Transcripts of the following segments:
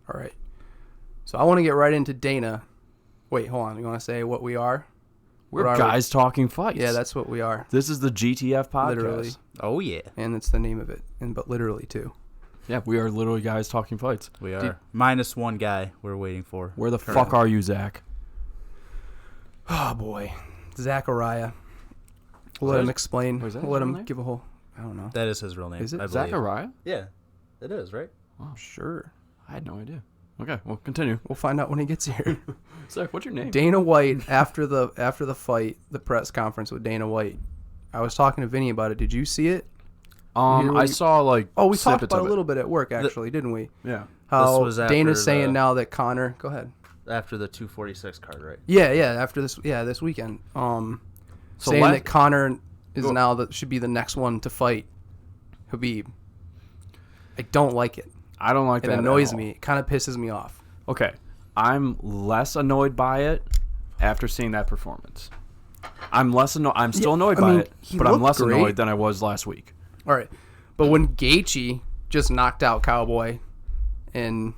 All right. So I want to get right into Dana. Wait, hold on. You want to say what we are? We're guys talking fights. Yeah, that's what we are. This is the GTF podcast. Literally. Oh, yeah. And it's the name of it. But literally, too. Yeah, we are literally guys talking fights. We are. Minus one guy we're waiting for. Where the fuck are you, Zach? Oh, boy. Zachariah. We'll let him explain. Is that We'll let his him real name? give a whole... I don't know. That is his real name. Is it? I believe. Zachariah? Yeah, it is, right? Oh, Sure. I had no idea. Okay, well, continue. We'll find out when he gets here. Zach, what's your name? Dana White, after the fight, the press conference with Dana White, I was talking to Vinny about it. Did you see it? I saw, like, Oh, we talked snippets about it of a little bit at work, actually, didn't we? Yeah. How was after Dana's saying the- now that Conor... Go ahead. After the 246 card, right? Yeah, after this weekend. So Saying that Conor is should be the next one to fight Khabib. I don't like it. I don't like It that annoys at all. me. It kind of pisses me off. Okay, I'm less annoyed by it after seeing that performance. I'm still annoyed by it, but I'm less annoyed than I was last week. All right. But when Gaethje just knocked out Cowboy and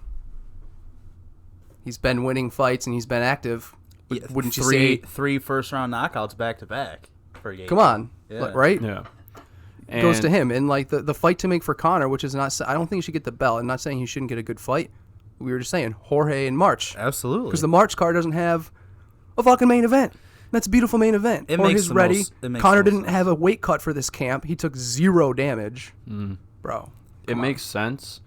he's been winning fights and he's been active, wouldn't you say... Three first-round knockouts back-to-back for Gaethje. Come on. Yeah. Right? Yeah. It goes to him. And like the fight to make for Conor, which is not... I don't think he should get the belt. I'm not saying he shouldn't get a good fight. We were just saying Jorge in March. Absolutely. Because the March card doesn't have a fucking main event. That's a beautiful main event. Jorge's ready. Conor didn't have a weight cut for this camp. He took 0 damage. Bro. It makes sense.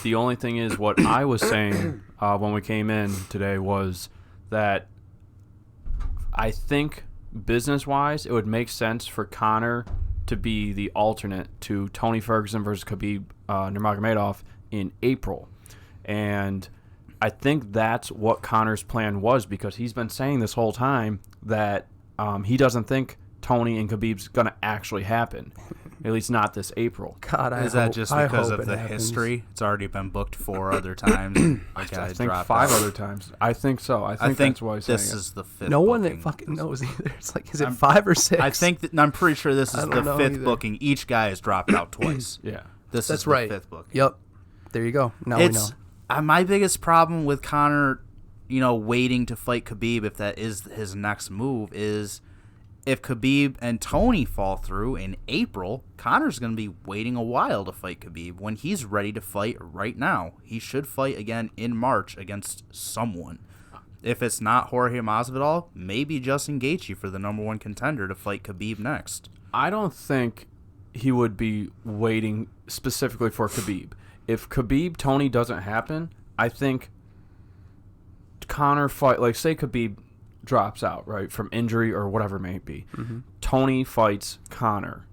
The only thing is what I was saying when we came in today was that I think business-wise it would make sense for Conor to be the alternate to Tony Ferguson versus Khabib Nurmagomedov in April. And I think that's what Conor's plan was, because he's been saying this whole time that he doesn't think Tony and Khabib's going to actually happen, at least not this April. God, Is that just because of the history? It's already been booked 4 other times. I think 5 other times. I think so. I think that's why he's saying this is the 5th. No one booking. that fucking knows either. It's like, is it 5 or 6? I think I'm pretty sure this is the 5th booking. Each guy has dropped out twice. Yeah. That's right. The 5th booking. Yep. There you go. Now we know. My biggest problem with Conor, waiting to fight Khabib, if that is his next move, is if Khabib and Tony fall through in April, Conor's going to be waiting a while to fight Khabib when he's ready to fight right now. He should fight again in March against someone. If it's not Jorge Masvidal, maybe Justin Gaethje for the #1 contender to fight Khabib next. I don't think he would be waiting specifically for Khabib. If Khabib-Tony doesn't happen, I think Conor fight, like say Khabib drops out, right, from injury or whatever it may be. Mm-hmm. Tony fights Conor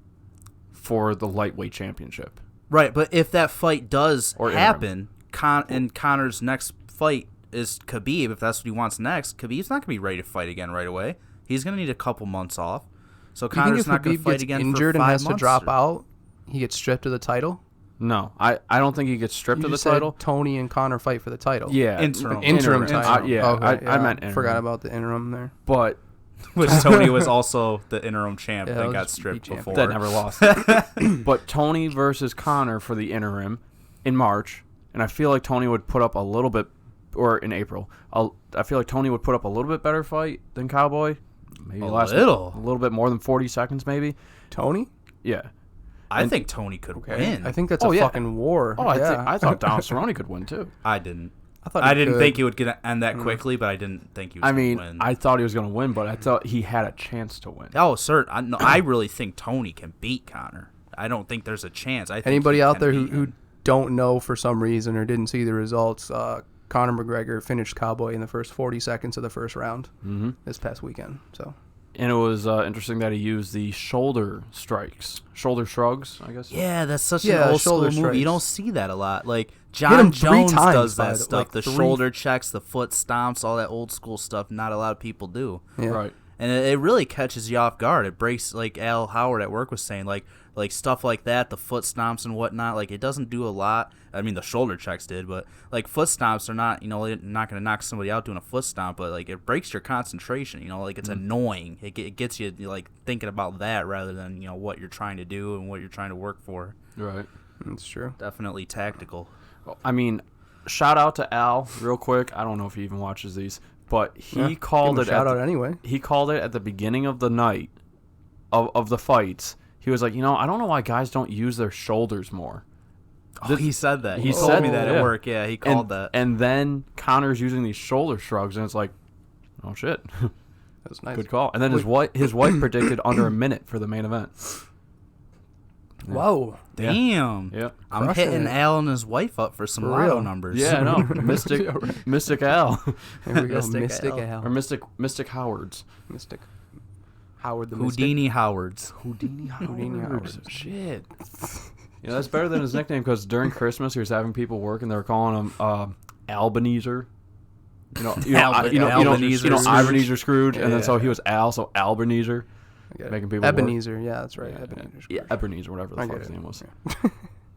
for the lightweight championship. Right, but if that fight does happen, and Conor's next fight is Khabib, if that's what he wants next, Khabib's not going to be ready to fight again right away. He's going to need a couple months off. So Conor's not going to fight again for 5 months. Injured and has to drop out, he gets stripped of the title? No, I don't think he gets stripped of the title. Tony and Conor fight for the title. Yeah, interim title. I meant interim. Forgot about the interim there. But which Tony was also the interim champ that got stripped before. That never lost. But Tony versus Conor for the interim in March, and I feel like Tony would put up a little bit, or in April. I feel like Tony would put up a little bit better fight than Cowboy. Maybe a little bit more than 40 seconds, maybe. Tony? Yeah. I think Tony could win. I think that's a fucking war. Oh, I thought Donald Cerrone could win too. I didn't. I didn't think he would end that quickly, but I didn't think he was going to win. I thought he was going to win, but I thought he had a chance to win. Oh, sir. I really think Tony can beat Conor. I don't think there's a chance. Anybody out there who don't know for some reason or didn't see the results, Conor McGregor finished Cowboy in the first 40 seconds of the first round this past weekend. So. And it was interesting that he used the shoulder shrugs, I guess. Yeah, that's such an old school move. Strikes. You don't see that a lot. Like John Jones does that stuff. The shoulder checks, the foot stomps, all that old school stuff. Not a lot of people do. Yeah. Right. And it really catches you off guard. It breaks, like Al Howard at work was saying, like stuff like that, the foot stomps and whatnot. Like it doesn't do a lot. I mean, the shoulder checks did, but like foot stomps are not, not going to knock somebody out doing a foot stomp, but like it breaks your concentration. Like it's annoying. It gets you like thinking about that rather than what you're trying to do and what you're trying to work for. Right. That's true. Definitely tactical. I mean, shout out to Al real quick. I don't know if he even watches these, but he called it. Shout out anyway. He called it at the beginning of the night of the fights. He was like, I don't know why guys don't use their shoulders more. He said that. He said told me that at work. Yeah, he called that. And then Connor's using these shoulder shrugs, and it's like, oh shit, That was nice. good call. And then his wife predicted under a minute for the main event. Yeah. Whoa. Damn. Yep. I'm Crushing hitting it. Al and his wife up for some For lotto real. numbers. Yeah, I know. Mystic Al. Here we go. Mystic Mystic Al. Al. Or Mystic Howards. Mystic. Howard the Houdini Howards. Houdini Houdini Howards. Shit. That's better than his nickname because during Christmas he was having people work and they were calling him Albanese. Ebenezer Scrooge, and then so he was Al, so Albanese. Making people Ebenezer, work. yeah, that's right. Yeah, Ebenezer. Yeah, Ebenezer, whatever the I fuck get his it. name was. Yeah.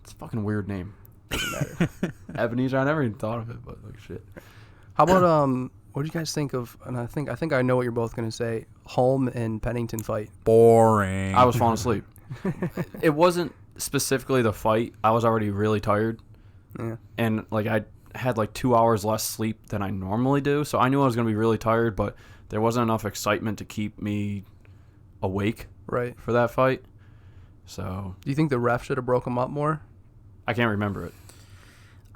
It's a fucking weird name. Doesn't matter. Ebenezer, I never even thought of it, but like shit. How about what do you guys think of? And I think I know what you're both gonna say. Holm and Pennington fight. Boring. I was falling asleep. It wasn't specifically the fight. I was already really tired, Yeah. and like I had like 2 hours less sleep than I normally do, so I knew I was gonna be really tired, but there wasn't enough excitement to keep me awake Right. for that fight. So Do you think the ref should have broke him up more? I can't remember it.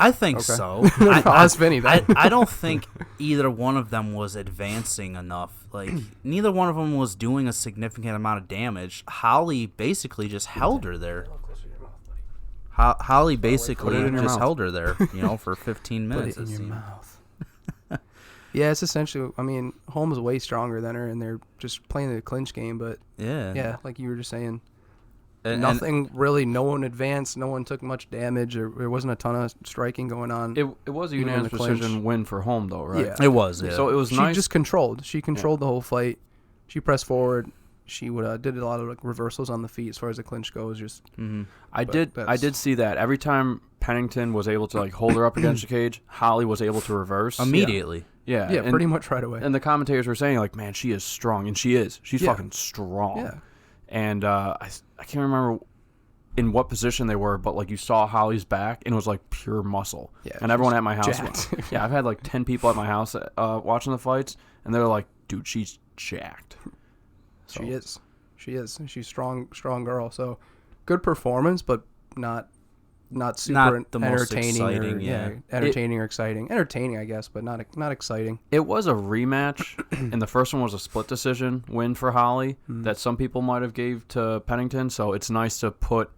I think Okay. so. Ask Vinny then. I don't think either one of them was advancing enough. Like, neither one of them was doing a significant amount of damage. Holly basically just held her there. Holly basically Put it in your just mouth. held her there, for 15 Put minutes. it in it your seemed. mouth. Yeah, it's essentially. I mean, Holmes is way stronger than her, and they're just playing the clinch game. But yeah, like you were just saying, And- nothing really. No one advanced. No one took much damage. There wasn't a ton of striking going on. It was a Even in unanimous the clinch. decision win for home, though, right? Yeah. It was, yeah. So it was She nice. just controlled. She controlled the whole fight. She pressed forward. She did a lot of like reversals on the feet as far as the clinch goes. Just I that's- did see that. Every time Pennington was able to like hold her up against the cage, Holly was able to reverse. immediately. Yeah. yeah, and, pretty much right away. And the commentators were saying like, man, she is strong, and she is. She's Yeah. fucking strong. Yeah. And I can't remember in what position they were, but like you saw Holly's back and it was like pure muscle. Yeah, and she everyone was at my house. jacked. Yeah, I've had like 10 people at my house watching the fights, and they're like, dude, she's jacked. So, She is. She's strong girl. So good performance, but not super Not the most entertaining. exciting, or, yeah. entertaining or exciting. Entertaining, I guess, but not exciting. It was a rematch, and the first one was a split decision win for Holly that some people might have gave to Pennington. So it's nice to put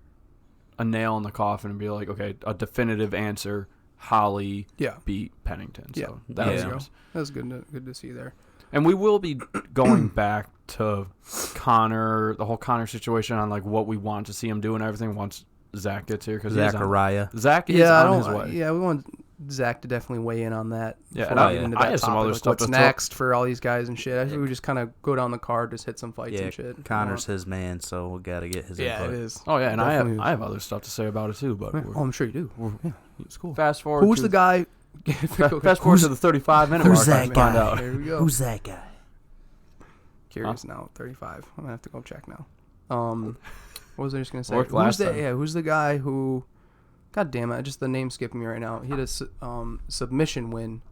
a nail in the coffin and be like, okay, a definitive answer. Holly Yeah. beat Pennington. So Yeah. that was Yeah. nice. That was good to see there. And we will be going back to Connor, the whole Connor situation on like what we want to see him do and everything once Zach gets here. Because Zachariah. Zach is Yeah, on his way. yeah, we want Zach to definitely weigh in on that. Yeah, before and we get into I that have some topic, other like stuff what's to throw- next for all these guys and shit. I think we just kind of go down the card, just hit some fights Yeah, and shit. Connor's his man, so we got to get his Yeah, input. it is. Oh yeah, and Definitely. I have other stuff to say about it too. But Yeah. Oh, I'm sure you do. Yeah, it's cool. fast forward. Who's to, the guy? Fast forward to the 35-minute mark. Who's that I find guy? out. There we go. Who's that guy? Curious now. 35. I'm gonna have to go check now. What was I just gonna say? Worked last time. Who's the guy who? God damn it! Just the name skipping me right now. He had a submission win.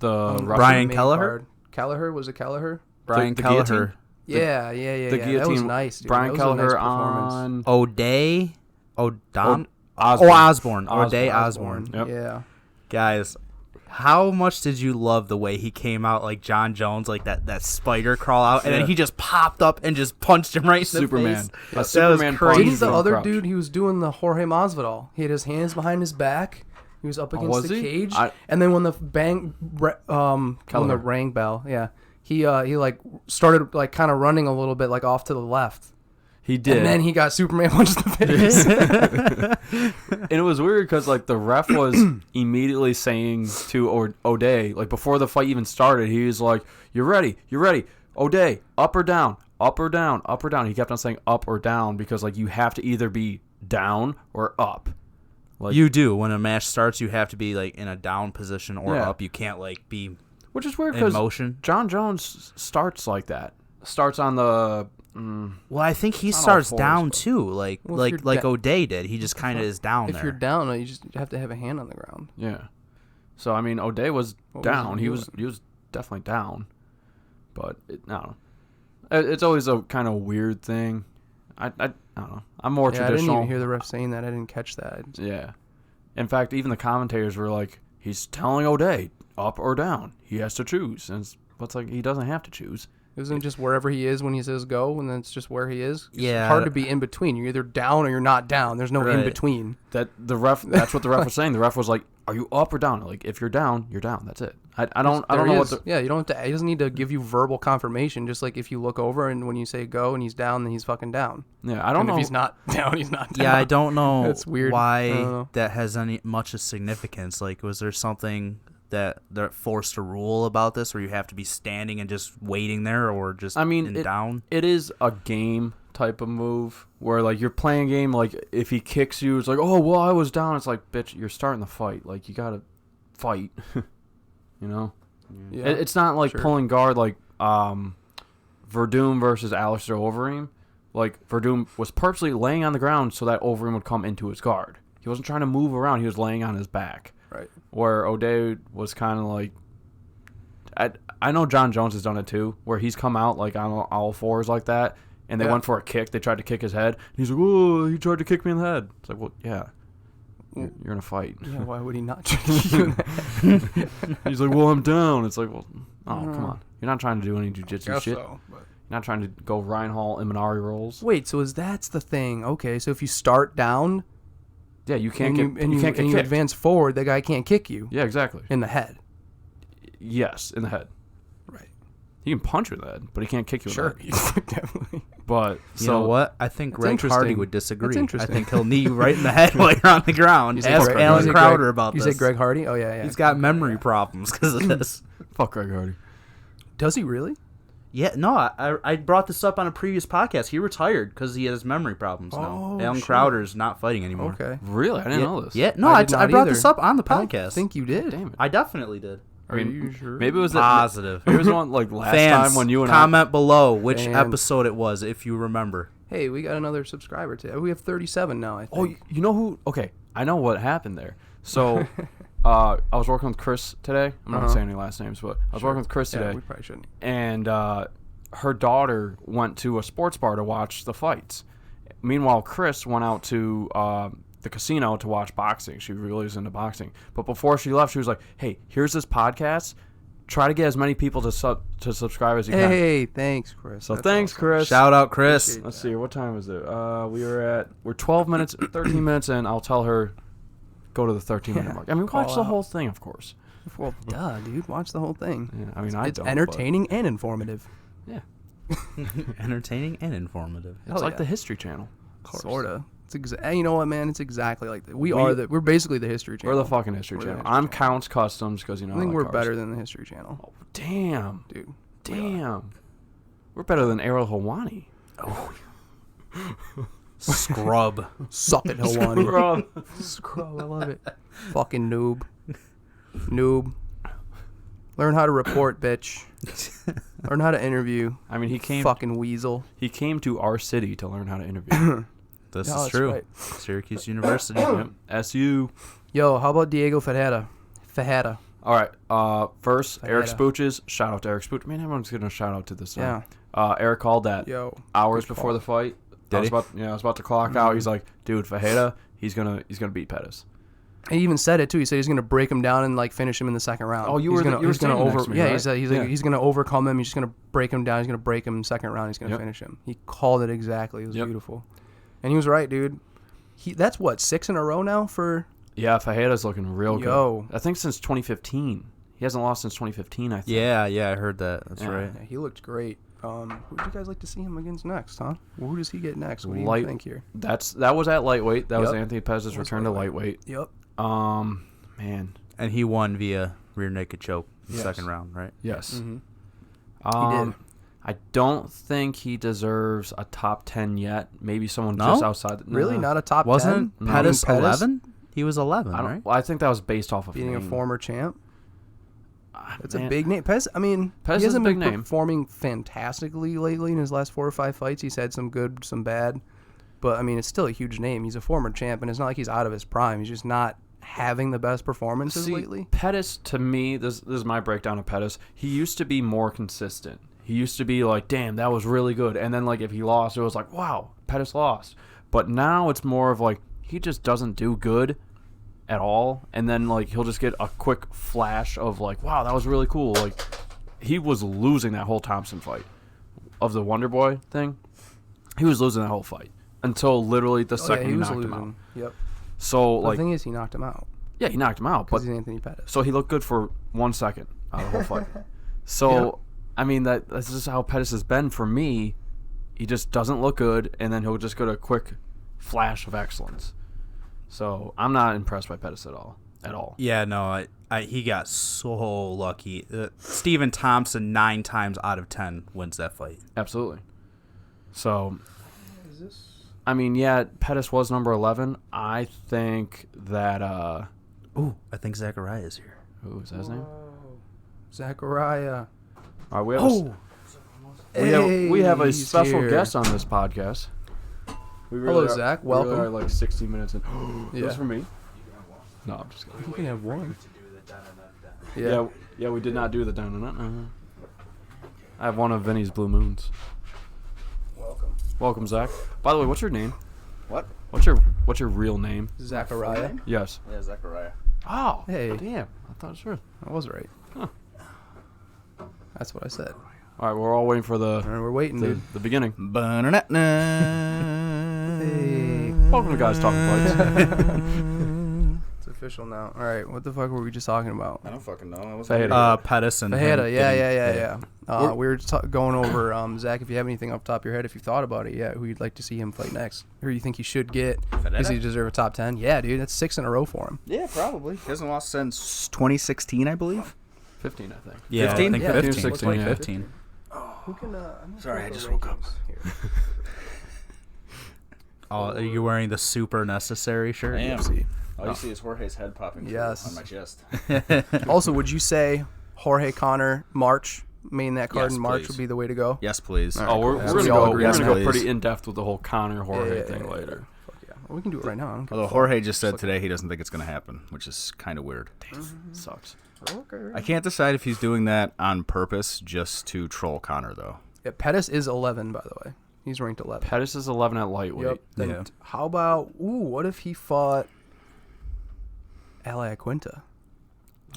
The on Russian- Brian main Kelleher? card. Kelleher, was it Kelleher? Brian the Kelleher. guillotine? Yeah. the That was guillotine. nice, dude. Brian That was a nice Kelleher performance. on O'Day. Osborne. Osborne. O'Day Osborne. Osborne. Yep. Yeah. Guys, how much did you love the way he came out like John Jones, like that spider crawl out, and Yeah. then he just popped up and just punched him right in the Superman. face? A That was Superman crazy. punch Didn't the from other crouch. dude? He was doing the Jorge Masvidal. He had his hands behind his back. He was up against was the he? cage, I- and then when the when the Kelleher. rang bell, yeah, he like started like kind of running a little bit like off to the left, He did. and then he got Superman punched in the face. And it was weird because like the ref was immediately saying to O'Day, like before the fight even started, he was like, "You're ready, O'Day, up or down, up or down, up or down." He kept on saying up or down because like you have to either be down or up. Like, You do. When a match starts, you have to be like in a down position or Yeah. up. You can't like be which is weird in because motion. John Jones starts like that. Starts on the Well, I think he Not all starts fours, down but- too, like Well, if like you're O'Day did. He just kind of is down If there. you're down, you just have to have a hand on the ground. Yeah. So I mean, O'Day was What was down. he He was definitely down. But I don't know. It's always a kind of weird thing. I don't know. I'm more I didn't traditional. even hear the ref saying that. I didn't catch that. Yeah. In fact, even the commentators were like, he's telling O'Day up or down. He has to choose. And it's like he doesn't have to choose. Isn't it just wherever he is when he says go, and then it's just where he is? Yeah. It's hard to be in between. You're either down or you're not down. There's no in Right. between. That's what the ref was saying. The ref was like, are you up or down? Like, if you're down, you're down. That's it. I don't know what the... Yeah, you don't have to. He doesn't need to give you verbal confirmation. Just like if you look over and when you say go and he's down, then he's fucking down. Yeah, I don't And know. if he's not down, he's not down. Yeah, I don't know That's weird. I why don't know. that has any much of significance. Like, was there something that they're forced a rule about this where you have to be standing and just waiting there, or just down? It is a game type of move where, like, you're playing a game, like, if he kicks you, it's like, oh, well, I was down. It's like, bitch, you're starting the fight. Like, you got to fight, you know? Yeah, It's not like sure. pulling guard like Verdum versus Alistair Overeem. Like, Verdum was purposely laying on the ground so that Overeem would come into his guard. He wasn't trying to move around. He was laying on his back. Right. Where O'Day was kind of like... I know John Jones has done it too, where he's come out like on all fours like that, and they Yeah. went for a kick. They tried to kick his head. He's like, oh, he tried to kick me in the head. It's like, well, yeah. You're in a fight. Yeah, why would he not try to do that? He's like, well, I'm down. It's like, well, come on. You're not trying to do any jiu-jitsu Guess shit. so, but- You're not trying to go Ryan Hall, Imanari rolls. Wait, so that's the thing? Okay, so if you start down Yeah, you can't and get you can't get you kicked. advance forward, the guy can't kick you Yeah, exactly. in the head. Yes, in the head. Right. He can punch you in the head, but he can't kick you in the head. Definitely. But You know what? I think That's Greg interesting. Hardy would disagree. That's I interesting. think he'll knee you right in the head while you're on the ground. You said Ask Greg- Alan you said Crowder Greg- about you this. said Greg Hardy? Oh, yeah. He's got memory problems because of this. Fuck Greg Hardy. Does he really? Yeah, no, I brought this up on a previous podcast. He retired because he has memory problems now. Oh, Alan shit. Crowder's not fighting anymore. Okay. Really? I didn't know this. Yeah, no, I I did not brought either. this up on the I don't podcast. think you did. Damn it. I definitely did. I mean, Are you sure? maybe it was Positive. Maybe it was the one like last Fans, time when you and comment below which Fans. episode it was if you remember. Hey, we got another subscriber today. We have 37 now, I think. Oh, you know who? Okay, I know what happened there. So, I was working with Chris today. I'm not gonna say any last names, but I was working with Chris yeah, today, we probably shouldn't. and her daughter went to a sports bar to watch the fights. Meanwhile, Chris went out to the casino to watch boxing. She really was into boxing. But before she left, she was like, "Hey, here's this podcast. Try to get as many people to subscribe as you can." Hey, thanks, Chris. So That's thanks, awesome. Chris. Shout out, Chris. Appreciate Let's see. What time is it? We're 12 minutes, 13 minutes in. I'll tell her go to the 13-minute mark. I mean, Call watch the out. whole thing, of course. Well, duh, dude. Watch the whole thing. Yeah, I mean, I It's don't. but- entertaining and informative. Yeah, Entertaining and informative. it's Hell like yeah. the History Channel. Sorta. It's you know what, man? It's exactly like that. We- We're basically the History Channel. We're the fucking History We're the Channel. History I'm Channel. Counts Customs because, you know, I think like we're cars. better than the History Channel, Oh, damn. dude. Damn. We're better than Errol Hawani. Scrub. Suck it, Hawani. Bro. Scrub, I love it. Fucking noob. Noob. Learn how to report, bitch. Learn how to interview. I mean, he came Fucking weasel. to our city to learn how to interview. This No, is that's true. right. Syracuse University. Yep. SU. Yo, how about Diego Ferreira? All right. First, Eric Fajita. Spooches. Shout out to Eric Spooch. Man, everyone's giving a shout out to this. Yeah. Eric called that Yo. hours good before call. the fight. Did I was he? about to clock out. He's like, dude, Fajita, he's gonna beat Pettis. He even said it too. He said he's gonna break him down and like finish him in the second round. Oh, you he's were gonna, you were he's gonna standing next to me, yeah. right? He's he's gonna overcome him. He's just gonna break him down. He's gonna break him in the second round. He's gonna Yep. finish him. He called it exactly. It was Yep. beautiful, and he was right, dude. That's what 6 in a row now for. Yeah, Fajita's looking real Yo. good. I think since 2015. He hasn't lost since 2015, I think. Yeah, I heard that. That's Yeah. right. Yeah, he looked great. Who would you guys like to see him against next, huh? Who does he get next? What do you Light- think here? That was at lightweight. That was Yep. Anthony Pettis' return to lightweight. Yep. Man. And he won via rear naked choke in the Yes. second round, right? Yes. Mm-hmm. He did. I don't think he deserves a top 10 yet. Maybe someone No? just outside. Really, Nah. not a top 10? Wasn't No. Pettis Pettis? 11? He was 11, I don't. right? Well, I think that was based off of Beating a name. former champ. It's a big name. Pettis, I mean, Pettis he is a hasn't big been name. performing fantastically lately in his last 4 or 5 fights. He's had some good, some bad. But, I mean, it's still a huge name. He's a former champ, and it's not like he's out of his prime. He's just not having the best performances lately. Pettis, to me, this is my breakdown of Pettis. He used to be more consistent. He used to be like, damn, that was really good. And then, like, if he lost, it was like, wow, Pettis lost. But now it's more of like, he just doesn't do good at all. And then, like, he'll just get a quick flash of, like, wow, that was really cool. Like, he was losing that whole Thompson fight of the Wonder Boy thing. He was losing that whole fight until literally the second he knocked him out. Yep. So, like, the thing is, he knocked him out. Yeah, he knocked him out. But Because he's Anthony Pettis. so he looked good for 1 second out of the whole fight. So, I mean, that's just how Pettis has been for me. He just doesn't look good, and then he'll just get a quick flash of excellence. So I'm not impressed by Pettis at all. Yeah, no, he got so lucky. Stephen Thompson 9 times out of 10 wins that fight. Absolutely. So, I mean, yeah, Pettis was number 11. I think that Ooh, I think Zachariah is here. who is that his name? Zachariah. All right, we have a special guest on this podcast. Hello, Zach. Welcome. We really are like 60 minutes in. Yeah. This for me? No, I'm just kidding. You can have one. Yeah, we did not do the down. I have one of Vinny's Blue Moons. Welcome, Zach. By the way, what's your name? What? What's your real name? Zachariah. Yes. Yeah, Zachariah. Oh, Hey. damn. I thought it was true. I was right. Huh. That's what I said. All right, we're all waiting for And we're waiting, dude. the beginning. Hey. Welcome to Guys Talking Fights. It's official now. All right, what the fuck were we just talking about? I don't fucking know. I was Fajeda. Pettis and Fajeda, him yeah. getting- We were going over, Zach, if you have anything off the top of your head, if you thought about it, who you'd like to see him fight next. Who you think he should get? Does he deserve a top 10? Yeah, dude, that's 6 in a row for him. Yeah, probably. He hasn't lost since 2016, I believe. 15, I think. Yeah, 15? I think Yeah, 15. 16, Looks like yeah. 15. Who can, Sorry, I just woke up. Oh, are you wearing the super necessary shirt? I am. UFC. All you see is Jorge's head popping through Yes. on my chest. Also, would you say Jorge Connor March, main that card Yes, in March please. would be the way to go? Yes, please. All Oh, right, we're cool. gonna We all go. agree We're on gonna that. go pretty in depth with the whole Connor Jorge thing later. Fuck yeah. Well, we can do it right now. I don't give a Although fuck. Jorge just said today he doesn't think it's going to happen, which is kind of weird. Sucks. Okay. I can't decide if he's doing that on purpose just to troll Connor, though. Yeah, Pettis is 11, by the way. He's ranked 11. Pettis is 11 at lightweight. Yep. Then Yeah. how about, what if he fought Ali Quinta?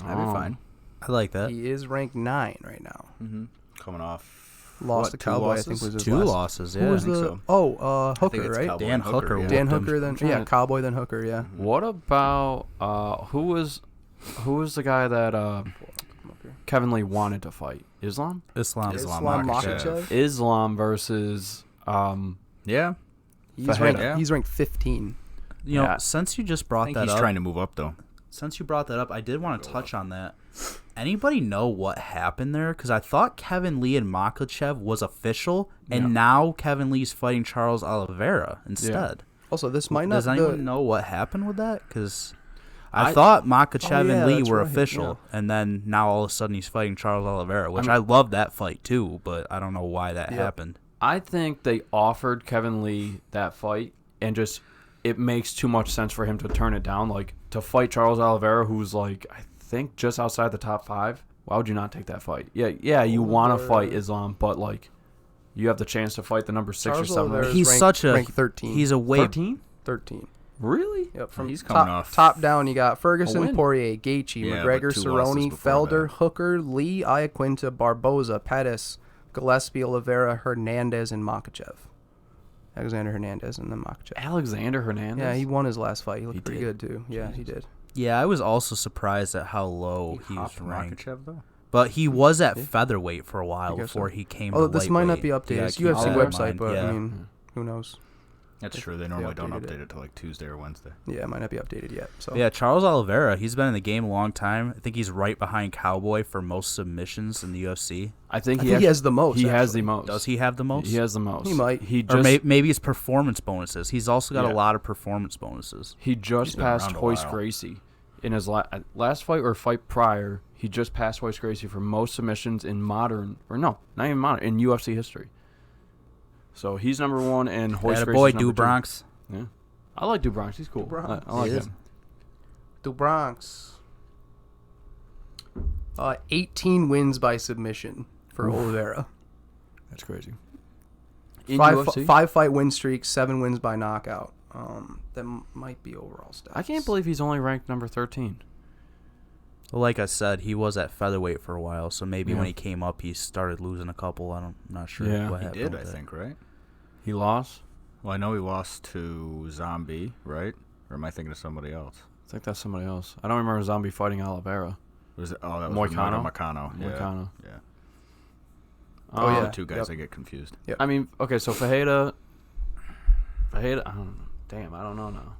That'd be fine. I like that. He is ranked 9 right now. Mm-hmm. Coming off Lost what, to 2 Cowboy, losses? I think was his 2 last. losses, Who yeah. was I think the? so. Oh, I think Hooker, it's right? Cowboy Dan and Hooker yeah. Dan whooped him. Hooker, then trying yeah, to- Cowboy, then Hooker, yeah. What about who was the guy that Kevin Lee wanted to fight? Islam Islam. Islam Makhachev. Islam versus Yeah. He's Fajeda. ranked. Yeah. He's ranked 15. You know, Yeah. since you just I brought think that he's up, trying to move up, though. since you brought that up, I did want to touch on that. Anybody know what happened there? Because I thought Kevin Lee and Makhachev was official, and now Kevin Lee's fighting Charles Oliveira instead. Also, this might not. Does anyone know what happened with that? Because I I- thought Makhachev yeah, and Lee that's were right, official, and then now all of a sudden he's fighting Charles Oliveira, which I love that fight too, but I don't know why that happened. I think they offered Kevin Lee that fight, and just it makes too much sense for him to turn it down. Like, to fight Charles Oliveira, who's like, I think just outside the top 5. Why would you not take that fight? Yeah, you want to fight Islam, but like, you have the chance to fight the number 6 Charles or 7. Oliveira's He's ranked- such a ranked 13. He's a way 13? 13. Really? Yep. From He's coming top, off top down, you got a Ferguson, win. Poirier, Gaethje, Yeah, McGregor, but 2 losses Cerrone, before Felder, that. Hooker, Lee, Iaquinta, Barboza, Pettis, Gillespie, Oliveira, Hernandez, and Makhachev. Alexander Hernandez and then Makhachev. Alexander Hernandez? Yeah, he won his last fight. He looked He pretty did? good too. Yeah, he did. Yeah, I was also surprised at how low he was Hopped ranked. Makhachev, though. But he was at featherweight for a while I guess before so. he came Oh, to this might not be lightweight. updated. It's keep UFC that in website, mind, but yeah. I mean, who knows? That's true. They They normally don't updated update it. it till like Tuesday or Wednesday. Yeah, it might not be updated yet. So Yeah, Charles Oliveira, he's been in the game a long time. I think he's right behind Cowboy for most submissions in the UFC. I think I think he has the most. He has actually. the most. Does he have the most? He has the most. He might. He Or just maybe it's performance bonuses. He's also got Yeah. a lot of performance bonuses. he just He's been passed around a Hoist while. Gracie in his last fight or fight prior. He just passed Royce Gracie for most submissions in not even modern, in UFC history. So he's number 1, and Royce Gracie's boy, number 2. Bronx. Yeah, I like Bronx. He's cool. Bronx. I like He is. him. Bronx. 18 wins by submission for Oliveira. That's crazy. In Five UFC? 5-fight win streak, 7 wins by knockout. That might be overall stats. I can't believe he's only ranked number 13. Well, like I said, he was at featherweight for a while, so maybe Yeah. when he came up, he started losing a couple. I'm not sure Yeah. what He happened. did, with I that. think, right? He lost. Well, I know he lost to Zombie, right? Or am I thinking of somebody else? I think that's somebody else. I don't remember Zombie fighting Oliveira. Was it? Oh, that was Moicano? Moicano. Yeah. Moicano. Yeah. Oh, yeah. The two guys I get confused. I mean, okay, so Fajeda, I don't know. Damn, I don't know now.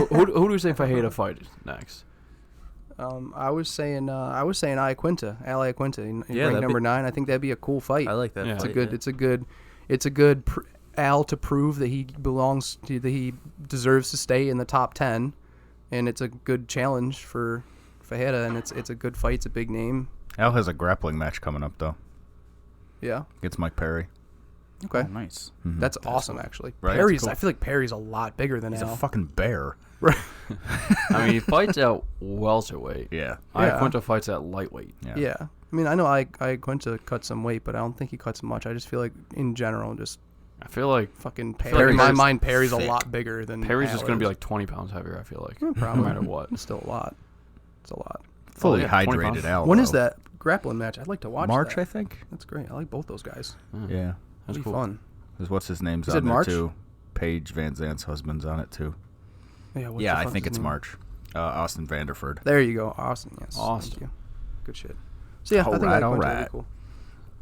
who do we say Fajeda fight next? I was saying Iaquinta, Ali Iaquinta, Yeah, ranked that'd number be- 9. I think that'd be a cool fight. I like that. Yeah. It's fight, a good. yeah. It's a good Al to prove that he belongs to, that he deserves to stay in the top 10, and it's a good challenge for Fajeda, and it's a good fight. It's a big name. Al has a grappling match coming up though. Yeah. Against Mike Perry. Okay. Oh, nice. Mhm. That's awesome, actually. Right? Perry's. Cool. I feel like Perry's a lot bigger than He's Al. a fucking bear. I mean, he fights at welterweight. Yeah. Iaquinta fights at lightweight. Yeah. I mean, I know Iaquinta cut some weight, but I don't think he cuts much. I just feel like, in general, just I feel like fucking feel Perry. like in my Perry's mind, Perry's thick. a lot bigger than Perry's Al just going to be is. like 20 pounds heavier, I feel like. Probably. No matter what. It's still a lot. It's a lot. Fully Oh, yeah, 20 hydrated pounds. Al. When though. is that grappling match? I'd like to watch March, that. I think. That's great. I like both those guys. Yeah. That's It'd be cool. fun. 'Cause what's his name's Is on it there March? too? Paige Van Zant's husband's on it too. What's Yeah, the I fuck's think his it's name? March. Austin Vanderford. There you go. Austin, yes. Austin. Thank you. Good shit. So, yeah, I think Alright, Iaquinta would be alright. cool.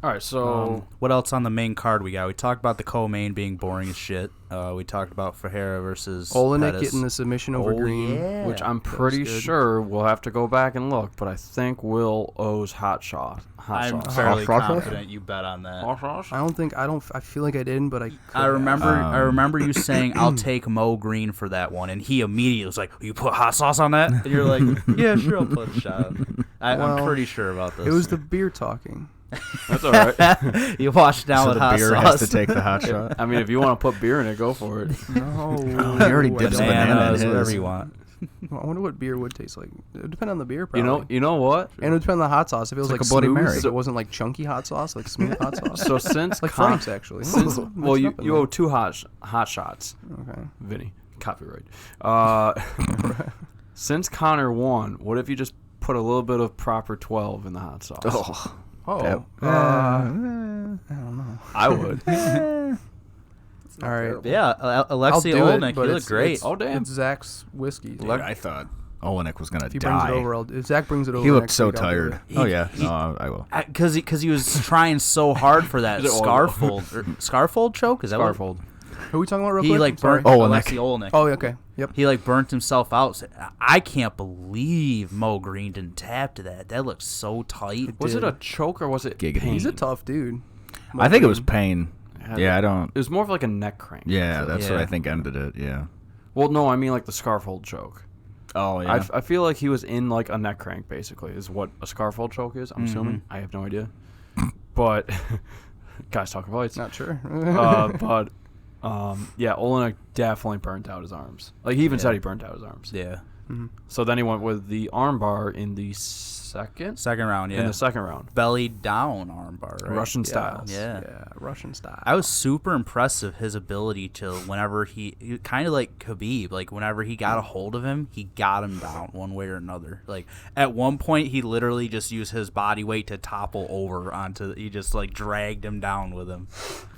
All right, so What else on the main card we got? We talked about the co-main being boring as shit. We talked about Ferreira versus Olenek Pettis. getting the submission over Green. Yeah. which I'm that was pretty good. sure we'll have to go back and look, but I think Will owes hot sauce. I'm sauce. fairly Hot sauce? confident you bet on that. Hot sauce? I feel like I didn't, but I could I have. remember you saying I'll take Mo Green for that one, and he immediately was like, "You put hot sauce on that?" And you're like, "Yeah, sure, I'll put a shot." I'm Well, pretty sure about this. It was the beer talking. That's all right. You washed down So with the hot beer sauce. has to take the hot shot. I mean, if you want to put beer in it, go for it. No. He already dipped some banana in Bananas, his. whatever you want. I wonder what beer would taste like. It would depend on the beer, probably. You know what? And it would depend on the hot sauce. If it was like like a Bloody smooth, Mary. so it wasn't like chunky hot sauce, like smooth hot sauce. So since like Con- Frank's, actually. since Mix well, it you up in you there. owe two hot shots, Okay. Vinny. Copyright. Since Connor won, what if you just put a little bit of proper 12 in the hot sauce? Oh. Yep. I don't know. I would. All right. Yeah, I'll Alexei do it, Olenek, but he it's- looked great. it's- Oh, damn. It's Zach's whiskey. Dude, I thought Olenek was gonna If he brings die. it over, if Zach brings it over, He looked next so week, I'll do tired. it. Oh yeah, no, I will. Because he was trying so hard for that Is it oil? scarfold choke. Is that what? Scarfold. Who are we talking about real He quick? like I'm sorry. burnt Olenek. Alexei Olenek. Oh, okay. Yep. He like burnt himself out. Said, I can't believe Mo Green didn't tap to that. That looked so tight. Was it did. a choke or was it Giggity. pain? He's a tough dude. I think it was pain. Yeah, I don't. It was more of like a neck crank. Yeah, that's what Yeah. I think ended it. Yeah. Well, no, I mean like the scarfold choke. Oh yeah. I feel like he was in like a neck crank, basically, is what a scarfold choke is. I'm assuming. I have no idea. But guys talking fights. Not sure. But yeah, Olenek definitely burnt out his arms. Like he even said he burnt out his arms. Yeah. So then he went with the armbar in the second Second round, yeah. in the second round, Belly down armbar, right? Russian style. Yeah. Yeah, Russian style. I was super impressed of his ability to whenever he kind of like Khabib, like whenever he got a hold of him, he got him down one way or another. Like at one point, he literally just used his body weight to topple over onto. He just like dragged him down with him.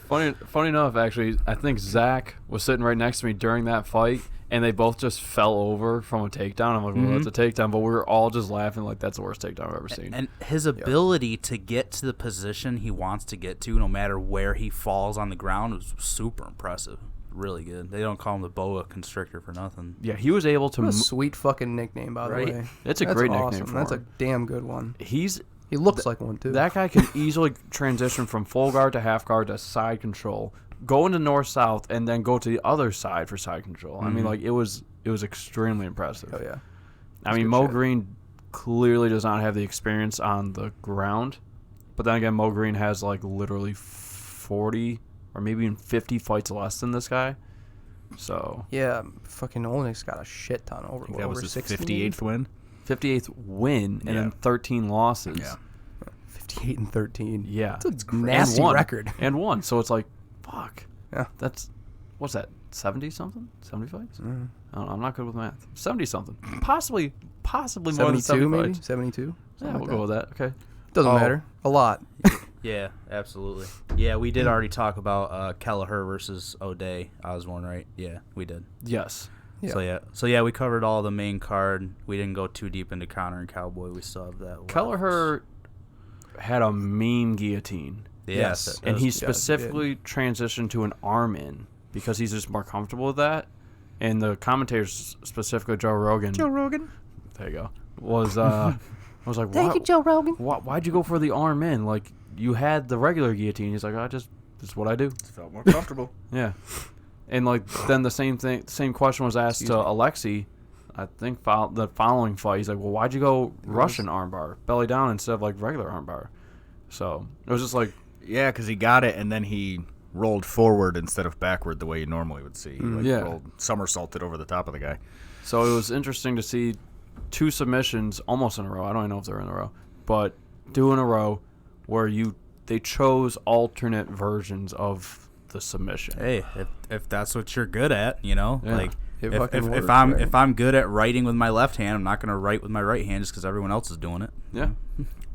Funny enough, actually, I think Zach was sitting right next to me during that fight, and they both just fell over from a takedown. I'm like, well, that's a takedown, but we were all just laughing like that's the worst takedown I've ever seen. And his ability to get to the position he wants to get to, no matter where he falls on the ground, was super impressive. Really good. They don't call him the boa constrictor for nothing. Yeah, he was able to. What a sweet fucking nickname, by Right? the way. It's a That's great awesome. nickname for That's him. a damn good one. He looks like one too. That guy can easily transition from full guard to half guard to side control, go into north south, and then go to the other side for side control. I mean, like it was extremely impressive. Oh yeah. I mean, good Mo shit. Green clearly does not have the experience on the ground. But then again, Mo Green has like literally 40 or maybe even 50 fights less than this guy. So Yeah, fucking Oleinik's got a shit ton over. I think What, that was over his 60 58th win. 58th win and Yeah. then 13 losses. Yeah. 58 and 13. Yeah. That's a nasty And won. record. And won. So it's like, fuck. Yeah. That's, what's that, 70 something? 70 fights? Mm. I don't know, I'm not good with math. 70 something. Possibly more than 72 70 maybe? fights. 72? Yeah, we'll go with that. Okay. Doesn't Oh. matter. A lot. Yeah, absolutely. Yeah, we did already talk about Kelleher versus O'Day Osborne, right? Yeah, we did. Yes. Yeah. So yeah, we covered all the main card. We didn't go too deep into Connor and Cowboy. We still have that left. Kelleher had a mean guillotine. Yes, Yes. And he Yeah, specifically transitioned to an arm in because he's just more comfortable with that. And the commentators, specifically Joe Rogan. There you go. Was like, Thank you, Joe Rogan. why'd you go for the arm in? Like, you had the regular guillotine. He's like, this is what I do. Felt more comfortable. Yeah. And like then the same question was asked to Alexei, I think the following fight. He's like, well, why'd you go Russian armbar, belly down instead of like regular armbar? So it was just like, Yeah, because he got it and then he rolled forward instead of backward the way you normally would see. He rolled somersaulted over the top of the guy. so it was interesting to see two submissions almost in a row. I don't even know if they're in a row, but two in a row where they chose alternate versions of the submission. Hey, if that's what you're good at, you know, Yeah. like It if fucking works, I'm right? if I'm good at writing with my left hand, I'm not gonna write with my right hand just because everyone else is doing it. Yeah.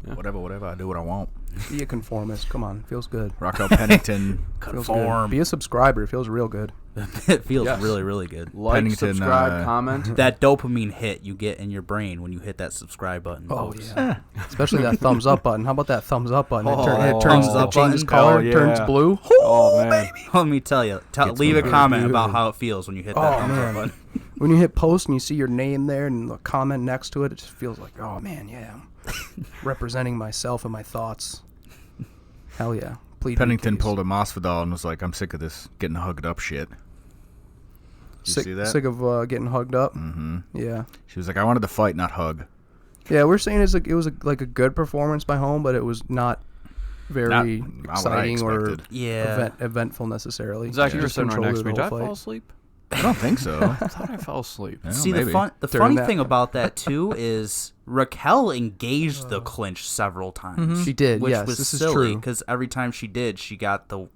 Whatever. I do what I want. Be a conformist. Come on. Feels good. Raquel Pennington. Feels good. Be a subscriber. It feels real good. It feels Yes. really, really good. Like, Pennington, subscribe, comment. That dopamine hit you get in your brain when you hit that subscribe button. Oh, folks. yeah. Especially that thumbs up button. How about that thumbs up button? It Oh, turns thumbs up changes button? color, Oh, yeah. turns blue. Oh, man. Let me tell you. Gets Leave me a good, comment dude. about how it feels when you hit that Oh, thumbs man. up button. When you hit post and you see your name there and the comment next to it, it just feels like, oh, man, yeah. I'm representing myself and my thoughts. Hell yeah. Plead Pennington case. pulled a Masvidal and was like, I'm sick of this getting hugged up shit. You see that? Sick of getting hugged up. Mm-hmm. Yeah. She was like, I wanted to fight, not hug. Yeah, we're saying it was a good performance by Home, but it was not very Not what I exciting or expected. Yeah. eventful necessarily. Zach, you were Just sitting right controlled next to me. the Did I whole fall fight. asleep? I don't think so. I thought I fell asleep. Yeah, See, maybe. the During funny that- thing about that too is Raquel engaged the clinch several times. She did, which yes, was this is silly true. because every time she did, she got the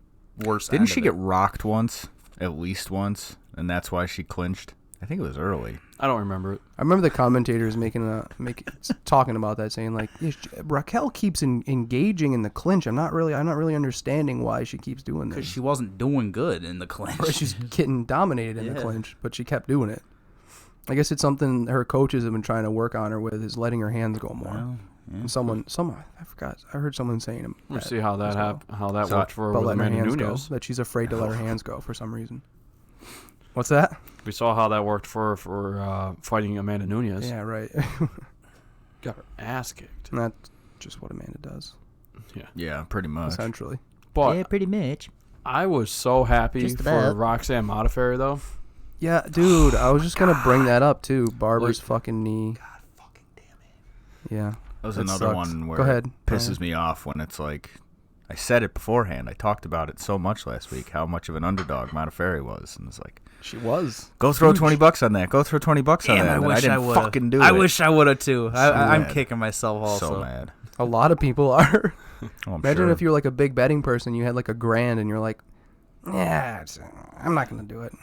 worst. Didn't end she of get it. rocked once? At least once? And that's why she clinched? I think it was early. I don't remember it. I remember the commentators talking about that, saying like, yeah, Raquel keeps engaging in the clinch. I'm not really understanding why she keeps doing because this. she wasn't doing good in the clinch? Or she's getting dominated in the Yeah. clinch, but she kept doing it. I guess it's something her coaches have been trying to work on her with, is letting her hands go more. Well, yeah. And I forgot. I heard someone saying We'll see how that as well. how that So- worked for her about with letting her Amanda hands Nunes. go. That she's afraid to let her hands go for some reason. What's that? We saw how that worked for fighting Amanda Nunes. Yeah, right. Got her ass kicked. And that's just what Amanda does, Yeah, pretty much. essentially. But pretty much. I was so happy Just for about. Roxanne Modafferi, though. Yeah, dude, I was just gonna bring that up too. Barber's fucking knee. God fucking damn it. Yeah. That was That another sucks. one where Go ahead, it pisses me off when it's like, I said it beforehand. I talked about it so much last week, how much of an underdog Modafferi was. And it's like, She was. go throw $20 on that. Go throw $20 on Damn, that. I And wish I didn't would fucking do it. I wish I would have too. I'm mad. kicking myself also. So mad. A lot of people are. Oh, I'm Imagine sure. if you're like a big betting person, you had like $1,000 and you're like, yeah, I'm not gonna do it.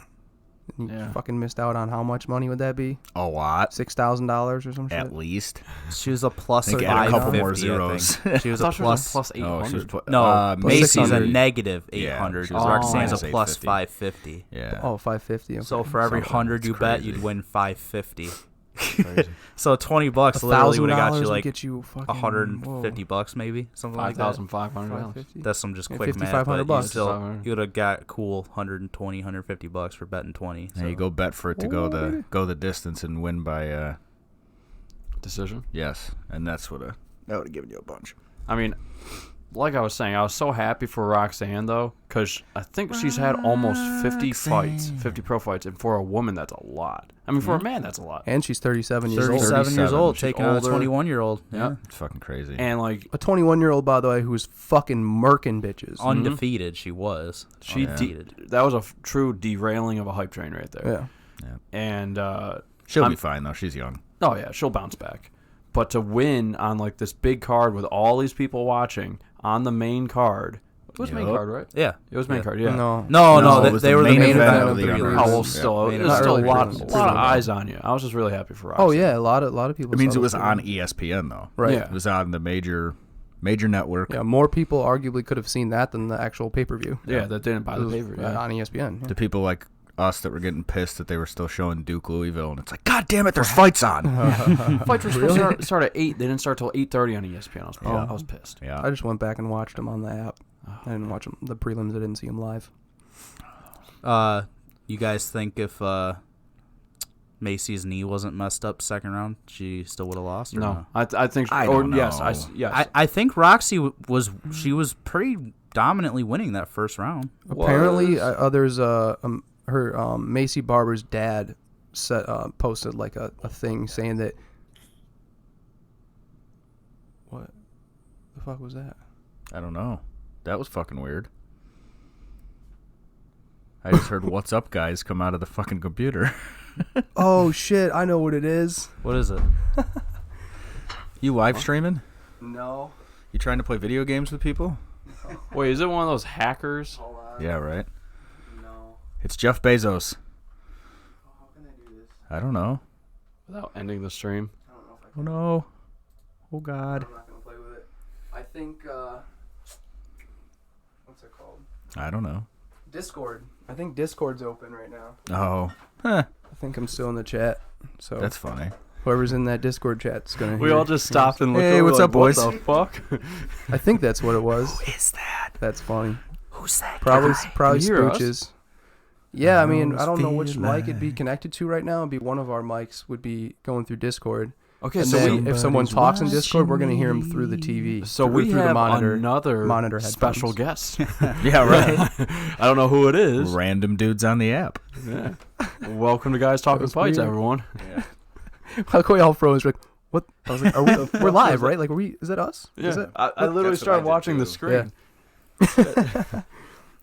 And you Yeah. fucking missed out on how much money would that be? A lot, $6,000 or some shit. at least. She was a plus I think add a couple 550, more I zeros. think. She was I a thought she was plus. like plus 800. Oh, she was put, No, Macy's a 600. negative Yeah, 800. she was Roxanne's a minus plus 850. 550. Yeah. Oh, 550. Okay. So for every Something. 100 you It's bet, crazy. you'd win 550. Crazy. So $20 literally would have got you would like get you fucking, 150 bucks maybe, something like that. $5,500. $550. That's some just Yeah, quick math. $5,500 But you bucks. still, you would have got cool 120, 150 bucks for betting 20. There you so. go, bet for it to go the distance and win by Decision. yes, and that's what that would have given you a bunch. I mean, like I was saying, I was so happy for Roxanne, though, because I think she's had almost 50 fights, 50 pro fights, and for a woman, that's a lot. I mean, for a man, that's a lot. And she's 37 years old. 37 years old, She's taking on a older. 21-year-old. Yeah. It's fucking crazy. And, like, A 21-year-old, by the way, who's fucking murking bitches. Undefeated, she was. that was a true derailing of a hype train right there. Yeah. And, She'll be fine, though. She's young. oh, yeah, she'll bounce back. But to win on, like, this big card with all these people watching on the main card. It was main card, right? Yeah. It was main card, yeah. No, it was they the were the main main event event of the three undercard. rounds. Oh, well, still, Yeah, there's not still a really lot prelims. of eyes on you. I was just really happy for Roxy. Oh yeah, a lot of people. It means saw it was this on video. ESPN, though. Right. Yeah. It was on the major network. Yeah, more people arguably could have seen that than the actual pay-per-view. Yeah, that didn't buy It the was, pay-per-view. on ESPN. Yeah. The people like us that were getting pissed that they were still showing Duke Louisville, and it's like, God damn it, there's fights on. Fights were supposed to start at 8. They didn't start till 8:30 on ESPN. I was pissed. Yeah. I just went back and watched them on the app. I didn't watch them, the prelims. I didn't see them live. You guys think if Macy's knee wasn't messed up second round, she still would have lost? Or No, I think. I or don't yes, know. yes. I think Roxy was pretty dominantly winning that first round. Apparently, others. Her Macy Barber's dad posted like a thing saying that. What the fuck was that? I don't know. That was fucking weird. I just heard "What's up, guys" come out of the fucking computer. Oh shit! I know what it is. What is it? You live streaming? No. You trying to play video games with people? Wait, is it one of those hackers? Hold on. Yeah, right. No. It's Jeff Bezos. How can I do this? I don't know. Without ending the stream. I don't know if I Oh can. no. Oh God. I'm not gonna play with it. I think. What's it called? I don't know. Discord. I think Discord's open right now. Oh. Huh. I think I'm still in the chat. So That's funny. whoever's in that Discord chat's gonna. We hear all just stopped and looked Hey, over what's like, up, boys? What the fuck? I think that's what it was. Who is that? That's funny. Who's that? Probably guy? probably Can you hear us? Spooches. Yeah, I mean, Those I don't know which feel mic it'd be like- connected to right now. It'd be one of our mics would be going through Discord. Okay, And so then if someone Somebody's talks in Discord, we're gonna hear him watching through the TV. so through, we through have the monitor. another headphones. special guest. Yeah, right. I don't know who it is. Random dudes on the app. Yeah. Welcome to Guys Talking was Fights, weird. everyone. Like we all froze. Like, what? I was like, are we? We're live, right? Like, are we? Is that us? Yeah, Is it? I literally That's what I started did watching the too. screen.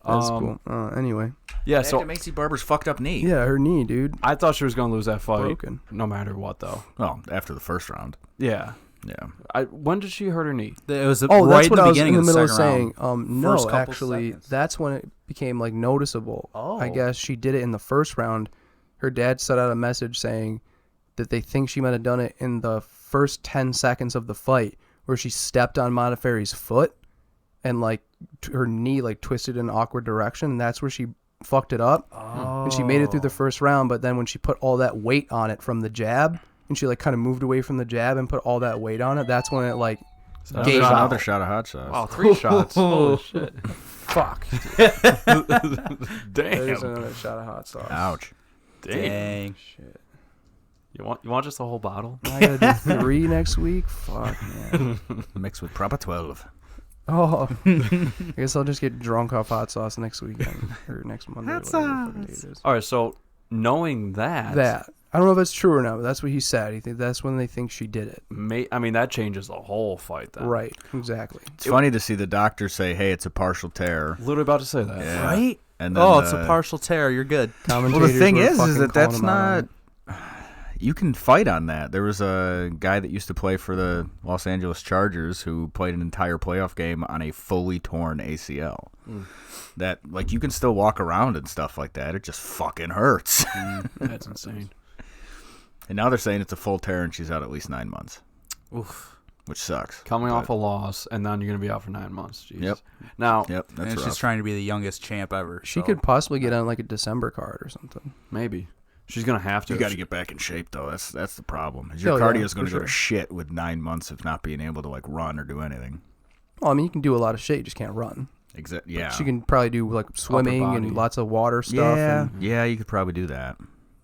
That's cool. Anyway, Yeah, So so Macy Barber's fucked up knee. yeah, her knee, dude, I thought she was going to lose that fight, broken. no matter what, though. Well, after the first round. Yeah. Yeah. When did she hurt her knee? It was Oh, right that's at what the I was in beginning the of middle of second saying. round. No, First couple actually, seconds. that's when it became like noticeable. Oh. I guess she did it in the first round. Her dad set out a message saying that they think she might have done it in the first 10 seconds of the fight, where she stepped on Modafferi's foot and like her knee like twisted in an awkward direction. And that's where she fucked it up. And she made it through the first round, but then when she put all that weight on it from the jab, and she like kind of moved away from the jab and put all that weight on it, that's when it like gave out. Another shot of hot sauce. Wow, 3 shots. Holy shit. Fuck. There's Damn. another shot of hot sauce. Ouch. Damn. Shit. You want just the whole bottle? I gotta do 3 next week. Fuck, man. Mixed with Proper 12. Oh, I guess I'll just get drunk off hot sauce next weekend or next Monday. Hot whatever the fucking day it sauce. is. All right, so knowing that, I don't know if that's true or not, but that's what he said. He think that's when they think she did it. I mean, that changes the whole fight then. Right. Exactly. It's funny to see the doctor say, hey, it's a partial tear. Literally about to say that. Yeah. Right? And then, Oh, it's a partial tear. You're good. Well, Commentators the thing were is fucking that calling that's him out on not... it. You can fight on that. There was a guy that used to play for the Los Angeles Chargers who played an entire playoff game on a fully torn ACL. That, like, you can still walk around and stuff like that. It just fucking hurts. That's insane. And now they're saying it's a full tear and she's out at least 9 months, Oof. which sucks. Coming But- off a loss, and then you're going to be out for 9 months. Jeez. Yep. Now, Yep, that's And rough. she's trying to be the youngest champ ever. She so. could possibly get on like a December card or something. maybe. She's going to have to. You got to get back in shape, though. That's the problem. Is Oh, your yeah, cardio's going for to go to sure. shit with 9 months of not being able to like run or do anything. Well, I mean, you can do a lot of shit. You just can't run. Yeah. She can probably do like swimming body. and lots of water stuff. Yeah. And Yeah, you could probably do that.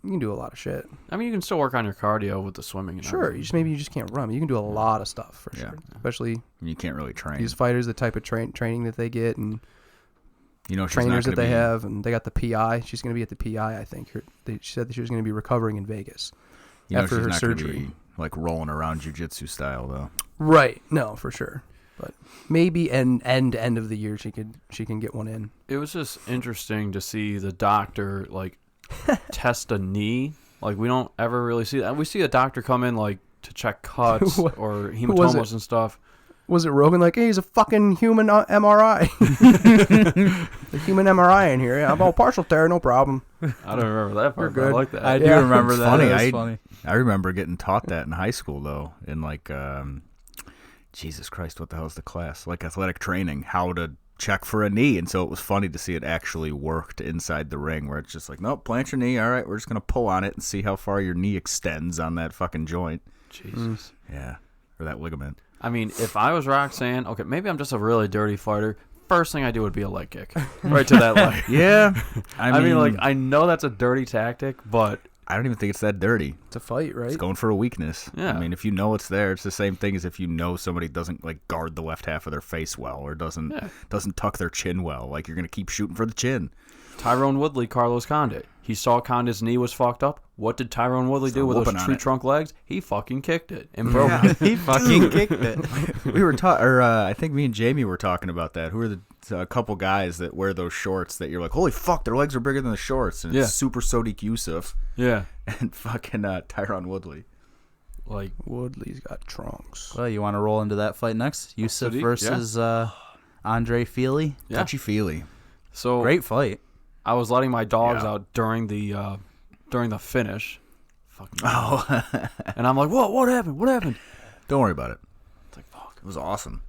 You can do a lot of shit. I mean, you can still work on your cardio with the swimming. And Sure, maybe you just can't run. You can do a lot of stuff for sure. Especially You can't really train. these fighters, the type of training that they get, and You know, she's trainers not that gonna they be, have, and they got the PI. She's going to be at the PI, I think. She said that she was going to be recovering in Vegas You know, after she's her not gonna surgery. be like rolling around jiu-jitsu style though. Right? No, for sure. But maybe end of the year she can get one in. It was just interesting to see the doctor like test a knee. Like we don't ever really see that. We see a doctor come in like to check cuts or hematomas and stuff. Was it Rogan like, hey, he's a fucking human MRI? The human MRI in here. Yeah, I'm all partial tear, no problem. I don't remember that part. You're good. But I like that. I do Yeah. remember It's that. funny. That was funny. I remember getting taught that in high school though. In like, Jesus Christ, what the hell is the class? Like athletic training, how to check for a knee. And so it was funny to see it actually worked inside the ring, where it's just like, nope, plant your knee. All right, we're just gonna pull on it and see how far your knee extends on that fucking joint. Jesus. Yeah, or that ligament. I mean, if I was Roxanne, okay, maybe I'm just a really dirty fighter. First thing I do would be a leg kick right to that leg. Yeah, I mean, like, I know that's a dirty tactic, but I don't even think it's that dirty. It's a fight, right? It's going for a weakness. Yeah. I mean, if you know it's there, it's the same thing as if you know somebody doesn't like guard the left half of their face well, or doesn't tuck their chin well. Like you're gonna keep shooting for the chin. Tyrone Woodley, Carlos Condit. He saw Condit's knee was fucked up. What did Tyrone Woodley do with whooping those on tree it. trunk legs? He fucking kicked it and broke it. He fucking kicked it. We were I think me and Jamie were talking about that. Who are the couple guys that wear those shorts that you're like, holy fuck, their legs are bigger than the shorts, and it's Super Sodiq Yusuf Yeah. and fucking Tyrone Woodley. Like, Woodley's got trunks. Well, you want to roll into that fight next? Yusuf Sadiq, versus Andre Feely. yeah. Touchy feely. So Great fight. I was letting my dogs Yeah. out during the finish. Fucking. Oh, And I'm like, what happened? What happened? don't worry about it. It's like, fuck. It was awesome.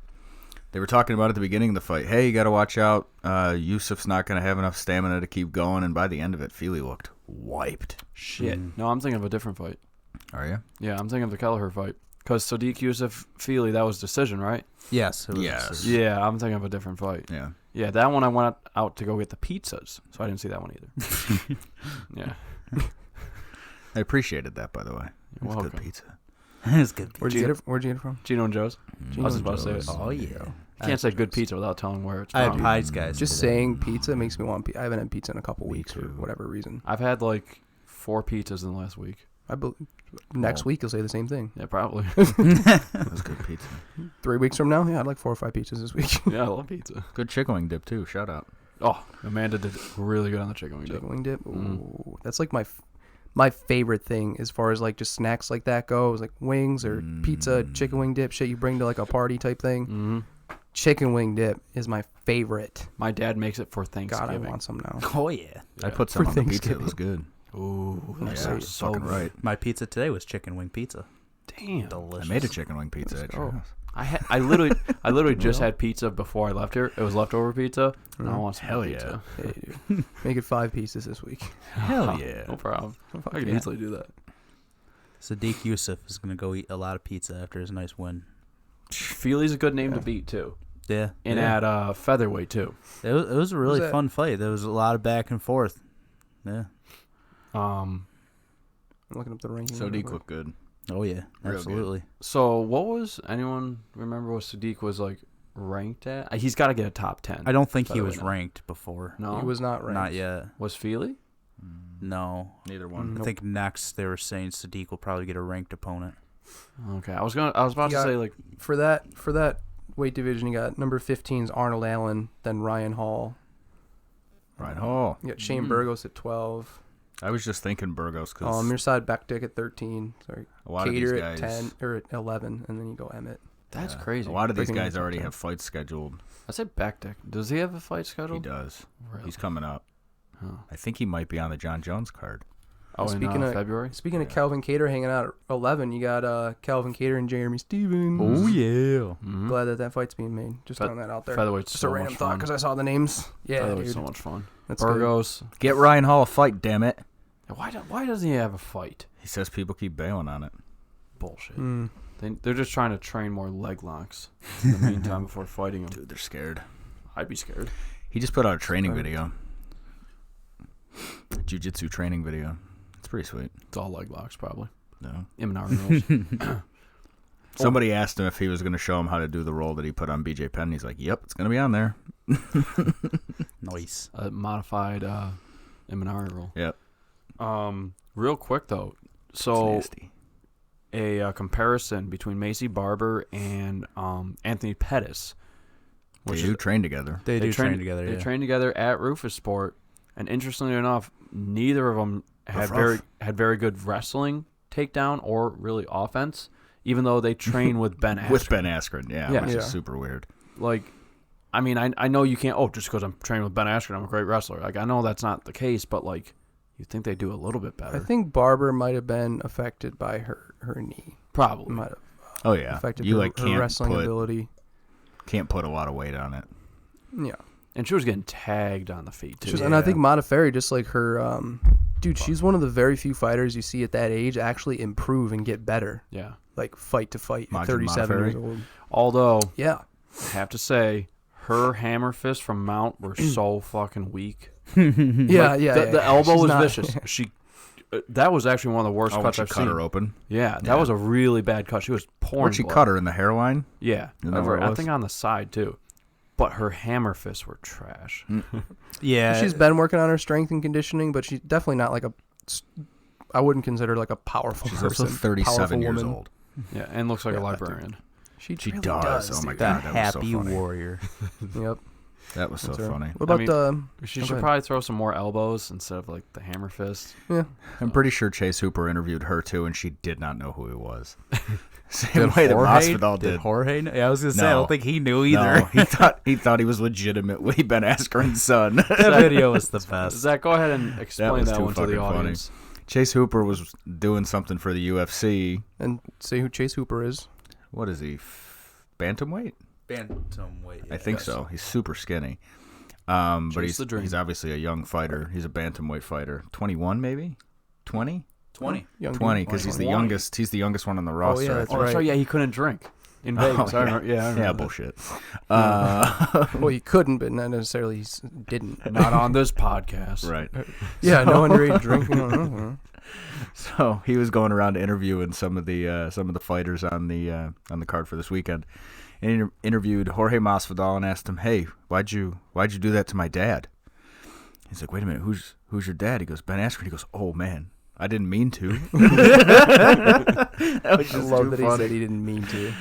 They were talking about at the beginning of the fight, hey, you got to watch out. Yusuf's not going to have enough stamina to keep going. And by the end of it, Feely looked wiped. Shit. No, I'm thinking of a different fight. Are you? Yeah, I'm thinking of the Kelleher fight. Because Sadiq Yusuf Feely, that was decision, right? Yes. It was Yes. Yeah, I'm thinking of a different fight. Yeah. Yeah, that one I went out to go get the pizzas, so I didn't see that one either. Yeah. I appreciated that, by the way. It was welcome. good pizza. It's good. Where'd you get it from? Gino and Joe's. I was just about to say it. Oh, yeah. You can't say good pizza without telling where it's I had from. pies, guys. Just saying pizza makes me want pizza. I haven't had pizza in a couple weeks for too. whatever reason. I've had like 4 pizzas in the last week. Next week you'll say the same thing. Yeah, probably. That was good pizza. 3 weeks from now, yeah, I'd like 4 or 5 pizzas this week. Yeah, I love pizza. Good chicken wing dip, too. Shout out. Oh, Amanda did really good on the chicken wing dip. Chicken wing dip. Ooh, that's like my favorite thing as far as like just snacks like that goes, like wings or pizza, chicken wing dip, shit you bring to like a party type thing. Mm-hmm. Chicken wing dip is my favorite. My dad makes it for God, Thanksgiving. I want some now. Oh, yeah. I put some For on the pizza. It Thanksgiving. was good. Ooh, that Yeah, sounds so fucking good. right. My pizza today was chicken wing pizza. Damn. Delicious. I made a chicken wing pizza at your house. I literally just had pizza before I left here. It was leftover pizza. And I want some Hell pizza. Hey, dude. Make it 5 pieces this week. Hell yeah. No problem. Fuck I can yeah. easily do that. Sadiq Yusuf is going to go eat a lot of pizza after his nice win. Feely's a good name to beat too, Yeah. and yeah. at featherweight too. It was a really that? fun fight. There was a lot of back and forth. Yeah. Um. I'm looking up the ranking. Sodiq looked good. Oh, yeah. Real good. Absolutely. So what was anyone remember what Sadiq was like ranked at? He's got to get a top 10. I don't think he Featherweight was now. ranked before. No, He was not ranked. Not yet. Was Feely? No. Neither one. I think next they were saying Sadiq will probably get a ranked opponent. Okay, I was about to Yeah. say like For that weight division, you got number 15's Arnold Allen, then Ryan Hall. Right. Oh, You got Shane Burgos at 12. I was just thinking Burgos because Mirsad Bektik at 13. Sorry. a lot of these Cater at guys, 10 or at 11, and then you go Emmett. that's crazy. a lot of these Breaking guys into already 10. have fights scheduled. I said Backdeck. Does he have a fight He scheduled? does. Really? He's coming up. Oh. I think he might be on the John Jones card. Oh, Speaking in of- February. Speaking of Calvin Cater hanging out at 11, you got Calvin Cater and Jeremy Stevens. Oh, yeah. Mm-hmm. Glad that fight's being made. Just throwing that out there. Featherweight's Just so a random much thought fun. because I saw the names. Yeah, Featherweight's dude. so much fun. That's good. Burgos. Get Ryan Hall a fight, damn it. Why doesn't he have a fight? He says people keep bailing on it. Bullshit. Mm. They're just trying to train more leg locks in the meantime before fighting him. Dude, they're scared. I'd be scared. He just put out a training video. Jiu-jitsu training video. It's pretty sweet. It's all leg locks, probably. No. Imanari rolls. Somebody asked him if he was going to show him how to do the roll that he put on BJ Penn. He's like, "Yep, it's going to be on there." Nice. A modified Imanari roll. Yep. Real quick though, so a comparison between Macy Barber and Anthony Pettis. They do train together. They do train together. They train together at Rufus Sport, and interestingly enough, neither of them had very good wrestling takedown or really offense. Even though they train with Ben Askren. With Ben Askren, which is super weird. Like, I mean, I know you can't, just because I'm training with Ben Askren, I'm a great wrestler. Like, I know that's not the case, but, like, you'd think they do a little bit better. I think Barber might have been affected by her knee. Probably. Might have affected You, her wrestling ability. Can't put a lot of weight on it. Yeah. And she was getting tagged on the feet, too. And I think Modafferi, just like her, dude, she's one of the very few fighters you see at that age actually improve and get better. Yeah. Like, fight to fight at Majid 37 years Modafferi. old. Although, Yeah. I have to say, her hammer fists from Mount were so fucking weak. The elbow was vicious. That was actually one of the worst cuts I've seen. Cut her open. Yeah, that was a really bad cut. She was pouring Where'd she blood. cut her in the hairline? Yeah, Isn't that where it I was? think on the side too. But her hammer fists were trash. Yeah. She's been working on her strength and conditioning, but she's definitely not like I wouldn't consider like a powerful She's person. also 37 powerful years woman. old. Yeah, and looks like a librarian. She She really does. Oh my dude. God, the that was so happy funny. warrior. Yep. That was so That's her. funny. What about She go should ahead. probably throw some more elbows instead of like the hammer fist. Yeah. I'm pretty sure Chase Hooper interviewed her too, and she did not know who he was. Same way that Masvidal did. Jorge? Yeah, I was gonna say I No. don't think he knew either. No, he thought he was legitimately Ben Askren's son. That video was the best. Zach, go ahead and explain was that too one to the fucking funny. audience. Chase Hooper was doing something for the UFC. And say who Chase Hooper is. What is he? Bantamweight? Bantamweight. I think so. He's super skinny. But Chase the dream. he's obviously a young fighter. He's a bantamweight fighter. 21 maybe? 20? 20. Young 20 dude. because he's the 20. youngest. He's the youngest one on the roster. yeah, I that's think. right. So yeah, he couldn't drink in Vegas. I remember that. bullshit. Well, he couldn't, but not necessarily he didn't. Not on this podcast. Right. Yeah, no underage drinking. So he was going around interviewing some of the fighters on the card for this weekend, and he interviewed Jorge Masvidal and asked him, "Hey, why'd you do that to my dad?" He's like, "Wait a minute, who's your dad?" He goes, "Ben Askren." He goes, "Oh man, I didn't mean to." That was I just love too that he funny. said he didn't mean to.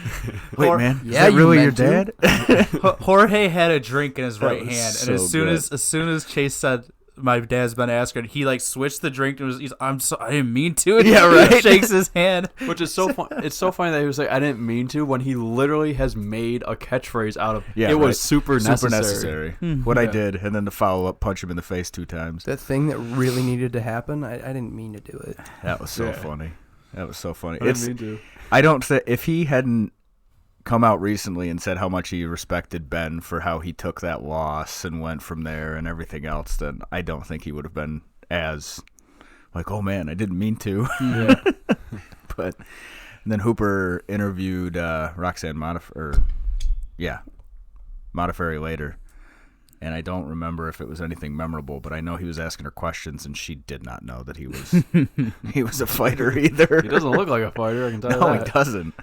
Wait, man, Yeah, is that you really your meant dad? Jorge had a drink in his That right was hand, so and good. as soon as Chase said, "My dad's Ben Askren," he like switched the drink and was, I didn't mean to. And Yeah, he right. shakes his hand. Which is so fun. It's so funny that he was like, "I didn't mean to," when he literally has made a catchphrase out of. Yeah, it was right. super necessary. What I Yeah. did, and then to follow up, punch him in the face 2 times. That thing that really needed to happen, I didn't mean to do it. That was so Yeah. funny. That was so funny. I didn't mean to. I don't think if he hadn't come out recently and said how much he respected Ben for how he took that loss and went from there and everything else, then I don't think he would have been as like, "Oh man, I didn't mean to." Yeah. But and then Hooper interviewed Roxanne Modafferi later, and I don't remember if it was anything memorable, but I know he was asking her questions and she did not know that he was he was a fighter either. He doesn't look like a fighter. I can tell you No, that. he doesn't.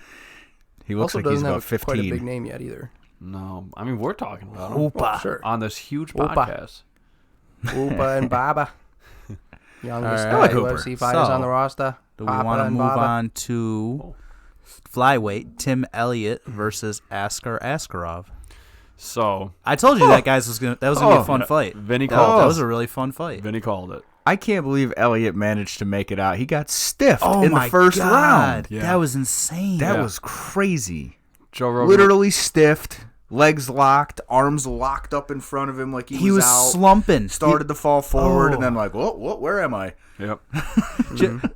He looks Also like he's doesn't about have quite a big 15. name yet either. No, I mean we're talking about him Well, sure. on this huge Opa. podcast. Oopa and Baba. Youngest All right. UFC fighters So, on the roster. Do we Papa want to and move Baba. on to flyweight? Tim Elliott versus Askar Askarov. So I told you that was gonna be a fun fight. Vinny That called was it. a really fun fight. Vinny called it. I can't believe Elliott managed to make it out. He got stiffed Oh in my the first God. round. Yeah. That was insane. That Yeah. was crazy. Joe Rogan. Literally stiffed, legs locked, arms locked up in front of him like he was out. slumping. Started to fall forward, Oh. and then like, where am I? Yep.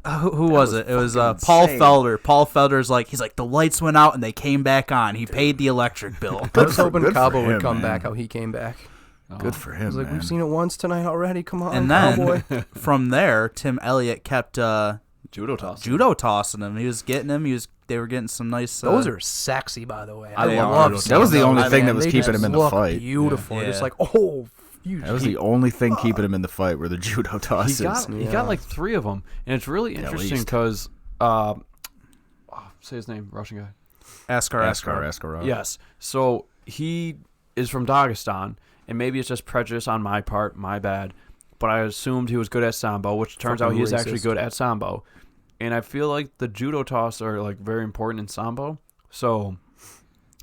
Who was it? It was fucking Paul insane. Felder. Paul Felder's he's like, the lights went out and they came back on. He paid the electric bill. I was hoping good for Cabo him, would come man. back how he came back. Good for I him, was like, man. we've seen it once tonight already. Come on, And then Cowboy. from there, Tim Elliott kept Judo toss. judo tossing him. He was getting him. They were getting some nice. Those are sexy, by the way. They I are. love That seeing was the those. only thing that was They keeping just him in the look fight. Beautiful. Yeah. Just like, oh, huge. That was the only thing keeping him in the fight were the judo tosses. He got like 3 of them, and it's really interesting because, say his name, Russian guy. Askar. Askarov. Yes. So he is from Dagestan, and maybe it's just prejudice on my part, my bad. But I assumed he was good at sambo, which turns out he is actually good at sambo. And I feel like the judo toss are like very important in sambo. So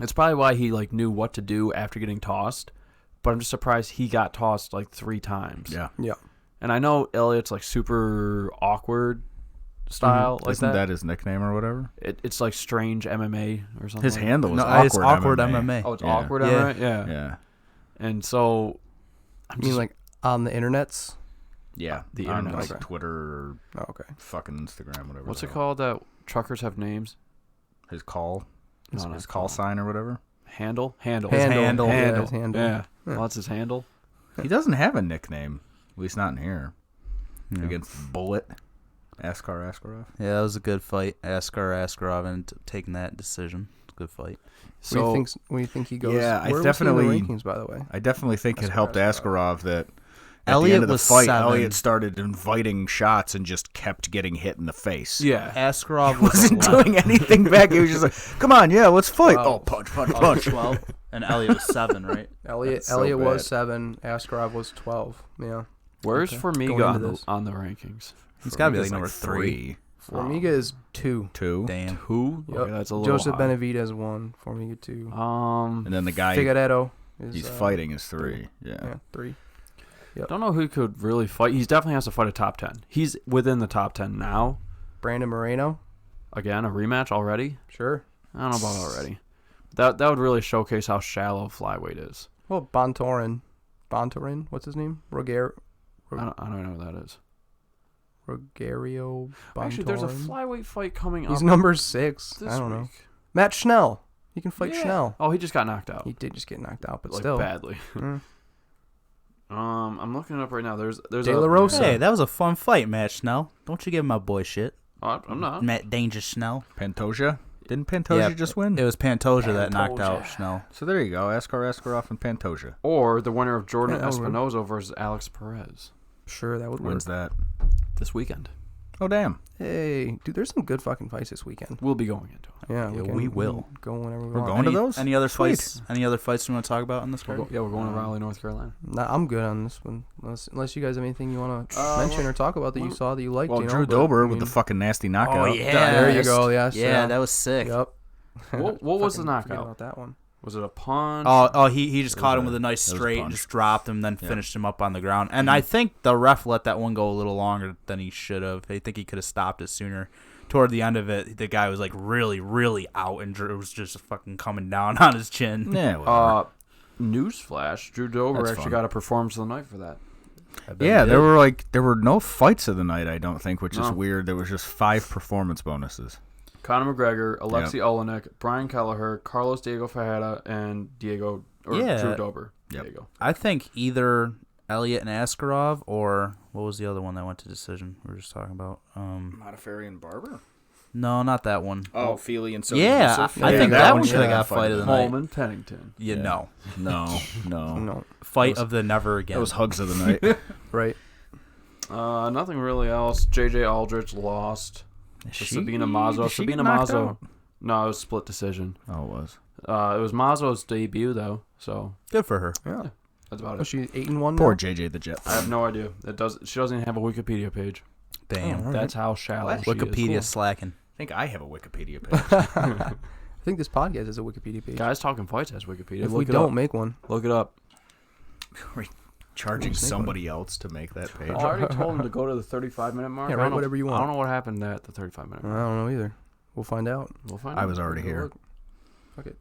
it's probably why he like knew what to do after getting tossed. But I'm just surprised he got tossed like 3 times. Yeah. And I know Elliot's like super awkward style like Isn't that his nickname or whatever? It's like strange MMA or something. His like handle is No, awkward. it's awkward MMA. Oh, it's Yeah. awkward Yeah. MMA? Yeah. Yeah. And so I mean, like on the internets. Yeah. The on internet. like Twitter or Oh, okay. fucking Instagram, whatever. What's the it hell. called that truckers have names? His call. No, His not call sign or whatever. Handle? Handle. Yeah, his handle. Yeah. Yeah. Well, that's his handle. He doesn't have a nickname. At least not in here. Yeah. Against Bullet. Askarov. Yeah, that was a good fight. Askarov and taking that decision. Good fight. So Where do you think he goes? Yeah, I Where was he in the definitely- rankings, by the way. I definitely think it helped Askarov that at Elliot the end of the was fight, 7. Elliot started inviting shots and just kept getting hit in the face. yeah. Askarov was Wasn't 11. doing anything back. He was just like, come on, yeah, let's fight. Wow. Oh, punch. 12. And Elliot was 7, right? Elliot That's so was bad. 7. Askarov was 12. Yeah. Where's Okay. Formiga Going on into the, this. on the rankings? He's got to be like Formiga's number 3. Formiga is 2. 2. Damn. Who? Yep. Okay, that's a little Joseph high. Benavidez 1. Formiga 2. And then the guy Figueiredo is he's fighting is 3. Yeah. Yeah, 3. Don't know who could really fight. He definitely has to fight a top 10. He's within the top 10 now. Brandon Moreno. Again, a rematch already? Sure. I don't know about already. That would really showcase how shallow flyweight is. Well, Bontorin. What's his name? I don't know what that is. Rogerio Bontorin. Actually, there's a flyweight fight coming up. He's number 6. this I don't know. week. Matt Schnell. He can fight Yeah. Schnell. Oh, he just got knocked out. He did just get knocked out, but like still. badly. Mm. I'm looking it up right now. There's De La Rosa. Hey, that was a fun fight, Matt Schnell. Don't you give my boy shit. I'm not. Matt Danger Schnell. Pantoja? Didn't Pantoja Yeah, just win? It was Pantoja that knocked out Pantoja. Schnell. So there you go. Askarov and Pantoja. Or the winner of Jordan Yeah, that would work. Espinoza versus Alex Perez Sure, that would work. When's that? this weekend. Oh, damn. Hey, dude, there's some good fucking fights this weekend. We'll be going into it. Yeah, Yeah, can we will. go whenever we We're want. going to those? Any other Sweet. fights? Any other fights you want to talk about in this card? We're going to Raleigh, North Carolina. Nah, I'm good on this one. Unless you guys have anything you want to mention or talk about that you saw that you liked. Well, you know, Drew but, Dober I with the mean, fucking nasty knockout. Oh, yeah. There you go. Yes. Yeah, that was sick. Yep. What was the Fucking forget knockout? about that one. Was it a punch? He just caught him with a nice that was a straight and punch. just dropped him, then finished him up on the ground. And I think the ref let that one go a little longer than he should have. I think he could have stopped it sooner. Toward the end of it, the guy was like really, really out, and Drew was just fucking coming down on his chin. Yeah, whatever. Newsflash: Drew Dober That's actually fun. got a performance of the night for that. Yeah, there were no fights of the night, I don't think, which is No. weird. There was just 5 performance bonuses. Conor McGregor, Alexei Olenek, Brian Kelleher, Carlos Diego Ferreira, and Drew Dober. Yep. There you go. I think either Elliot and Askarov, or what was the other one that went to decision we were just talking about? Modafferi and Barber? No, not that one. Oh, Feely and Yeah, Yusuf? I think that that one one should have should got have fight of the night. Holman Pennington. You Yeah. know. No. No. Fight of the never again. That was hugs of the night. Right. Nothing really else. JJ Aldrich lost to Sabina Mazo. Sabina Mazo. No, it was split decision. Oh, it was. It was Mazo's debut though, so Good for her. Yeah. that's about Was it. she 8-1? Poor now? JJ the Jet. I have no idea. She doesn't even have a Wikipedia page. Damn. Oh, all That's how shallow she Wikipedia is. slacking. I think I have a Wikipedia page. I think this podcast is a Wikipedia page. Guys Talking Fights has Wikipedia. if Look we it don't up. make one, Look it up. Charging somebody else to make that page. I already told him to go to the 35-minute mark. Yeah, I write don't know- whatever you I want. don't know what happened at the 35-minute I mark. don't know either. We'll find out. We'll find I out. was already here. Look. Fuck it.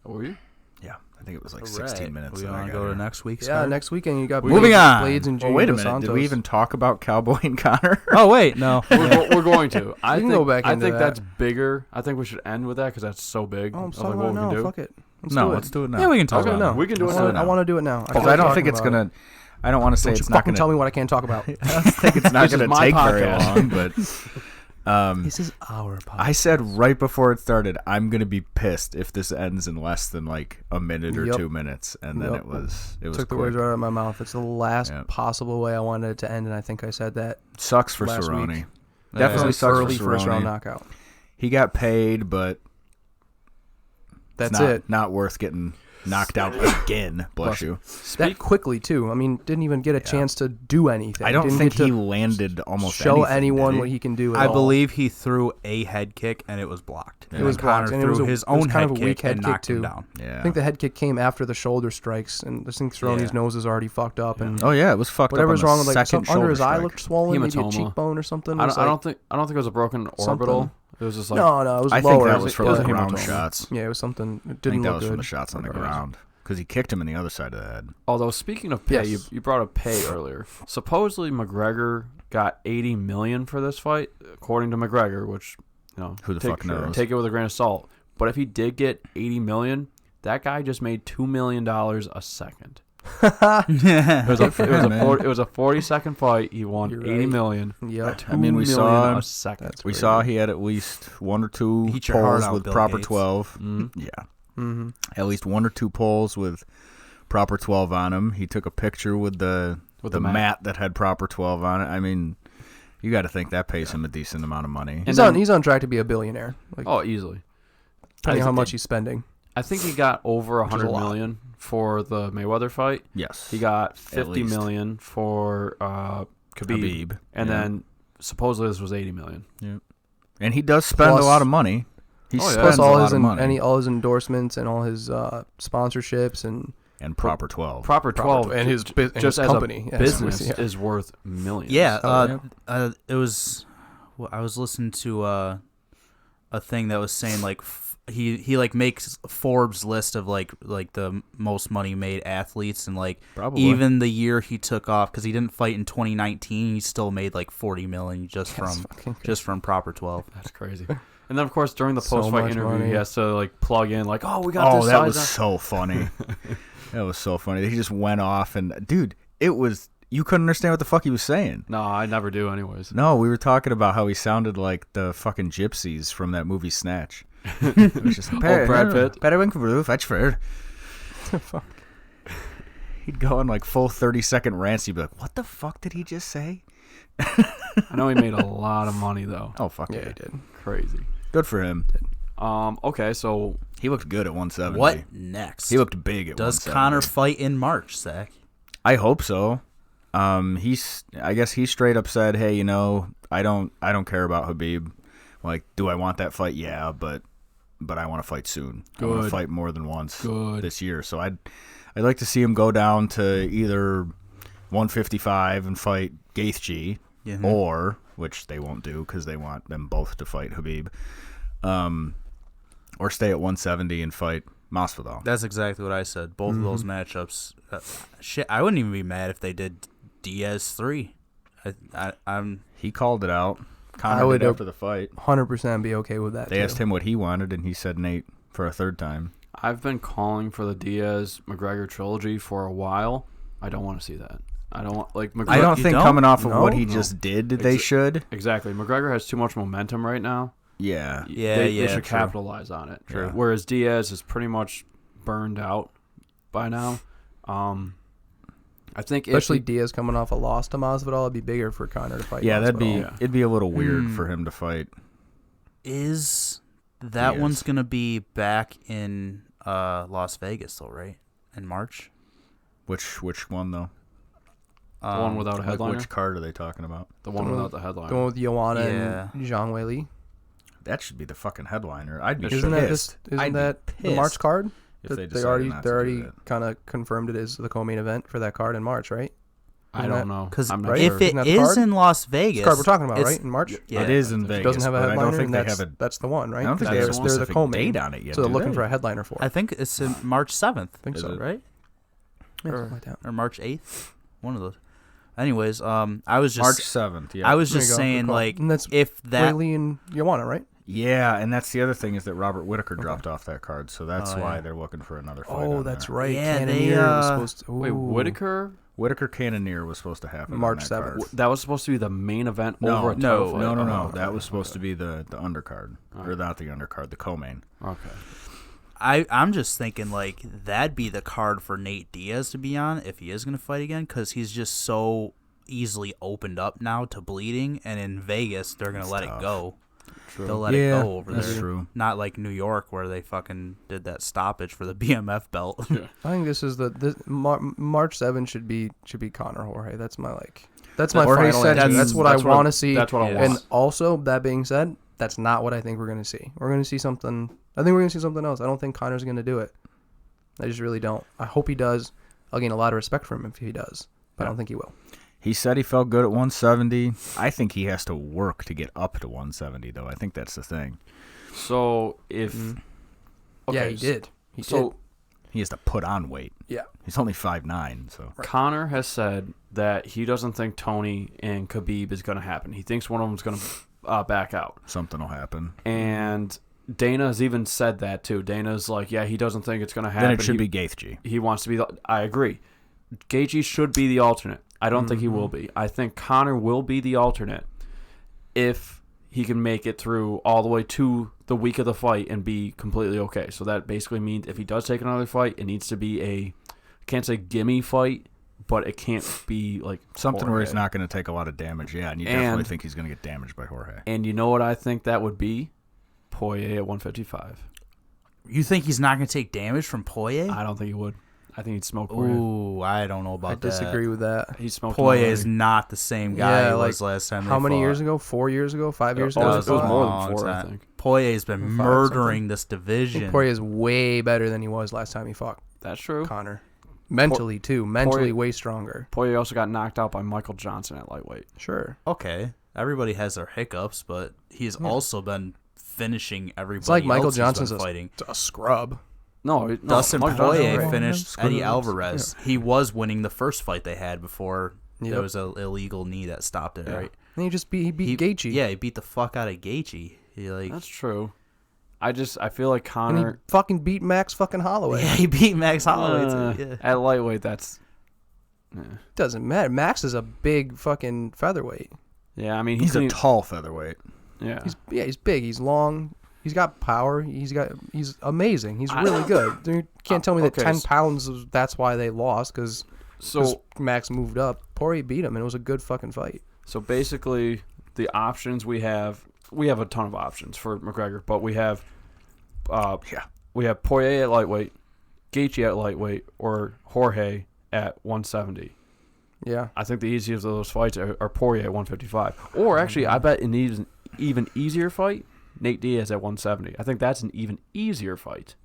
Oh, were you? Yeah, I think it was like Alright. 16 minutes. We that I want to got go to here. next week's Yeah, card? next weekend you got Moving on. Blades and Well, Junior wait a Dos minute. Did Santos. we even talk about Cowboy and Connor? Oh, wait. No. We're going to. I We can think, go back I into think that. that's bigger. I think we should end with that because that's so big. Oh, I'm of sorry. like what we No, can do. fuck it. Let's No, do it. let's do it now. Yeah, we can talk Okay, about no. it. We can do it I now. wanna- I want to do it now. Because I don't think it's going to... I don't want to say Don't you it's not fucking going tell to... me what I can't talk about. I don't think it's not This is going to my take very podcast. long, but This is our podcast. I said right before it started, I'm gonna be pissed if this ends in less than like a minute or 2 minutes, and then it was Took quick. the words right out of my mouth. It's the last possible way I wanted it to end, and I think I said that. Sucks for last Cerrone. week. Definitely sucks early for first round Cerrone. knockout. He got paid, but That's it's it. not worth getting knocked out again. Bless you. That quickly too. I mean, didn't even get a chance to do anything. I don't Didn't think get to he landed almost show anything, anyone did he? what he can do. At I all. believe he threw a head kick and it was blocked. It was blocked, Connor and it was threw a- his it was own kind head of a weak kick head and kick, knocked him too. down. Yeah. I think the head kick came after the shoulder strikes, and I think Cerrone's Yeah. nose is already fucked up, and Oh yeah, it was fucked whatever's up. On wrong the with like second some, under his shoulder eye strike. looked swollen, maybe a Hematoma. cheekbone or something. I It was don't think it was a broken orbital. Something. It was just like no, it was I lower. think that It was from it the a ground hematoma. shots. Yeah, it was something. It I didn't think that look was good. from the shots on the Regardless. ground because he kicked him in the other side of the head. Although speaking of pay, Yes. you brought up pay earlier. Supposedly McGregor got $80 million for this fight, according to McGregor, which Who the fuck knows? Take it with a grain of salt. But if he did get $80 million, that guy just made $2 million a second. It was a 40-second fight. He won You're $80 million. Yep. I mean, we $2 saw million him. a second. That's We crazy. saw he had at least one or two Eat your heart polls out, with Bill proper Gates. 12. Mm-hmm. Yeah, Mm-hmm. at least one or two polls with proper 12 on him. He took a picture with the mat that had proper 12 on it. I mean, you got to think that pays him a decent amount of money. He's then- on track to be a billionaire. Like, Oh, easily. depending on how much he's spending. I think he got over Which is a $100 lot. million for the Mayweather fight. Yes, He got At $50 least. million for Khabib. And yeah. then supposedly this was $80 million. and he does spend Plus- a lot of money. He Oh, yeah. spends Plus a all lot his of money all his endorsements and all his sponsorships and and proper 12. Proper 12 and his and just his as company a Yes, business yeah. is worth millions. Yeah, it was. Well, I was listening to a thing that was saying like he like makes Forbes list of like the most money made athletes, and like Probably. even the year he took off because he didn't fight in 2019, he still made like $40 million just That's from fucking just from proper 12. That's crazy. And then of course during the So post-fight much interview, money. he has to like plug in like, "Oh, we got Oh, this that size was on-" so funny. That was so funny. He just went off and dude, it was you couldn't understand what the fuck he was saying. No, I never do anyways. No, we were talking about how he sounded like the fucking gypsies from that movie Snatch. It was just Brad Pitt. Fuck. He'd go on like full 30-second rants. He'd be like, "What the fuck did he just say?" I know he made a lot of money though. Oh fuck Yeah, yeah, he did. Crazy. good for him. Okay, so He looked good at 170. What next? He looked big at Does 170. Connor fight in March, Zach? I hope so. I guess he straight up said, "Hey, I don't care about Habib. Like, do I want that fight? Yeah, but I want to fight soon. I want to Good. fight more than once Good. this year. So I'd like to see him go down to either 155 and fight Gaethje, or which they won't do because they want them both to fight Habib, or stay at 170 and fight Masvidal. That's exactly what I said. Both of those matchups. Shit, I wouldn't even be mad if they did Diaz 3. I'm He called it out. I Connor would did after the fight. 100% be okay with that. They asked him what he wanted, and he said Nate for a third time. I've been calling for the Diaz McGregor trilogy for a while. I don't want to see that. I don't want like McGregor. I don't you think don't? coming off of No? what he No. just did, they should. Exactly. McGregor has too much momentum right now. Yeah. They should true. capitalize on it. True. Whereas Diaz is pretty much burned out by now. I think Especially Diaz coming off a loss to Masvidal, it'd be bigger for Connor to fight. Yeah, Masvidal. it'd be a little weird for him to fight. Is that Diaz. one's gonna be back in Las Vegas though, right? In March. Which one though? the one without a Like, headliner. which card are they talking about? The one The one- without the headliner. The one with Joanna Yeah. and Zhang Weili. That should be the fucking headliner. I'd be Isn't that pissed. isn't I'd be that the pissed March card? if they They decided already not they to do already that. kind of confirmed it as the co-main event for that card in March, right? I Isn't don't that- know. Because I'm not right? sure. if it Isn't that the is card? in Las This Vegas, card we're talking about, it's- right? In March. Yeah, It is in It Vegas. Doesn't have a but headliner. I don't think and they that's, have a. that's the one, right? I don't think Because they have a they're the specific co-main, date on it yet. so they're do looking they? for a headliner for it. I think it's in March 7th. I think Is so, it? Right? Yeah, Or- something like that. Or March 8th. One of those. Anyways, I was just March 7th. Yeah. I was There just you go, good saying call. like And that's if that Weili and Joanna, right? Yeah, and that's the other thing is that Robert Whitaker dropped off that card, so that's why yeah. they're looking for another fight. Oh, on that's there. right. Yeah, Cannonier was supposed to. Wait, ooh. Whitaker? Whitaker Cannonier was supposed to happen March on that 7th. card. That was supposed to be the main event over No, a title fight. no. okay, That was supposed to be the undercard, or not the undercard, the co-main. Okay. I'm just thinking, like, that'd be the card for Nate Diaz to be on if he is going to fight again, because he's just so easily opened up now to bleeding, and in Vegas, they're going to let it go. True. They'll let it go over that's there. true. Not like New York, where they fucking did that stoppage for the BMF belt. I think this is March 7th should be Conor Jorge. That's my final Jorge answer. said That's what I want to see. That's what I Yes. want. And also, that being said, that's not what I think we're going to see. We're going to see something. I think we're going to see something else. I don't think Conor's going to do it. I just really don't. I hope he does. I'll gain a lot of respect from him if he does, but I don't think he will. He said he felt good at 170. I think he has to work to get up to 170, though. I think that's the thing. So if Yeah, he did. He so did. He has to put on weight. Yeah. He's only 5'9", so. Conor has said that he doesn't think Tony and Khabib is going to happen. He thinks one of them's going to back out. Something will happen. And Dana has even said that too. Dana's like, yeah, he doesn't think it's going to happen. Then it should be Gaethje. He wants to be. I agree. Gaethje should be the alternate. I don't think he will be. I think Conor will be the alternate if he can make it through all the way to the week of the fight and be completely okay. So that basically means if he does take another fight, it needs to be I can't say gimme fight, but it can't be like Something Jorge. where he's not going to take a lot of damage. Yeah, and you definitely think he's going to get damaged by Jorge. And you know what I think that would be? Poirier at 155. You think he's not going to take damage from Poirier? I don't think he would. I think he'd smoke Poirier. Ooh, I don't know about I disagree with that. He smoked Poirier him is already. not the same guy Yeah, he like, was last time they How many fought. years ago? 4 years ago? 5 years It ago? was more long than 4, I time. think. Poirier's been 5 murdering this I think division. Poirier's way better than he was last time he fought That's true. Conor. Mentally, too. Mentally, Poirier- way stronger. Poirier also got knocked out by Michael Johnson at lightweight. Sure. Okay, everybody has their hiccups, but he's also been finishing everybody. It's like Michael else he's Johnson's been fighting. a scrub. No, Dustin Michael Johnson Poirier was great. finished Screw Eddie ups. Alvarez. He was winning the first fight they had before Yep. there was an illegal knee that stopped it. Yeah. Right? And he beat Gaethje. Yeah, he beat the fuck out of Gaethje. He like That's true. I feel like And he Conor fucking beat Max fucking Holloway. yeah, he beat Max Holloway. Too. Yeah. at lightweight. That's Doesn't matter. Max is a big fucking featherweight. yeah. I mean, He's a couldn't tall featherweight. yeah. He's big. He's long. He's got power. He's amazing. He's really good. You can't tell me that okay, 10 so- pounds, that's why they lost, because So Max moved up. Poirier beat him, and it was a good fucking fight. so basically, the options we have a ton of options for McGregor, but we have we have Poirier at lightweight, Gaethje at lightweight, or Jorge at 170. Yeah. I think the easiest of those fights are Poirier at 155. Or actually, I bet an even easier fight, Nate Diaz at 170. I think that's an even easier fight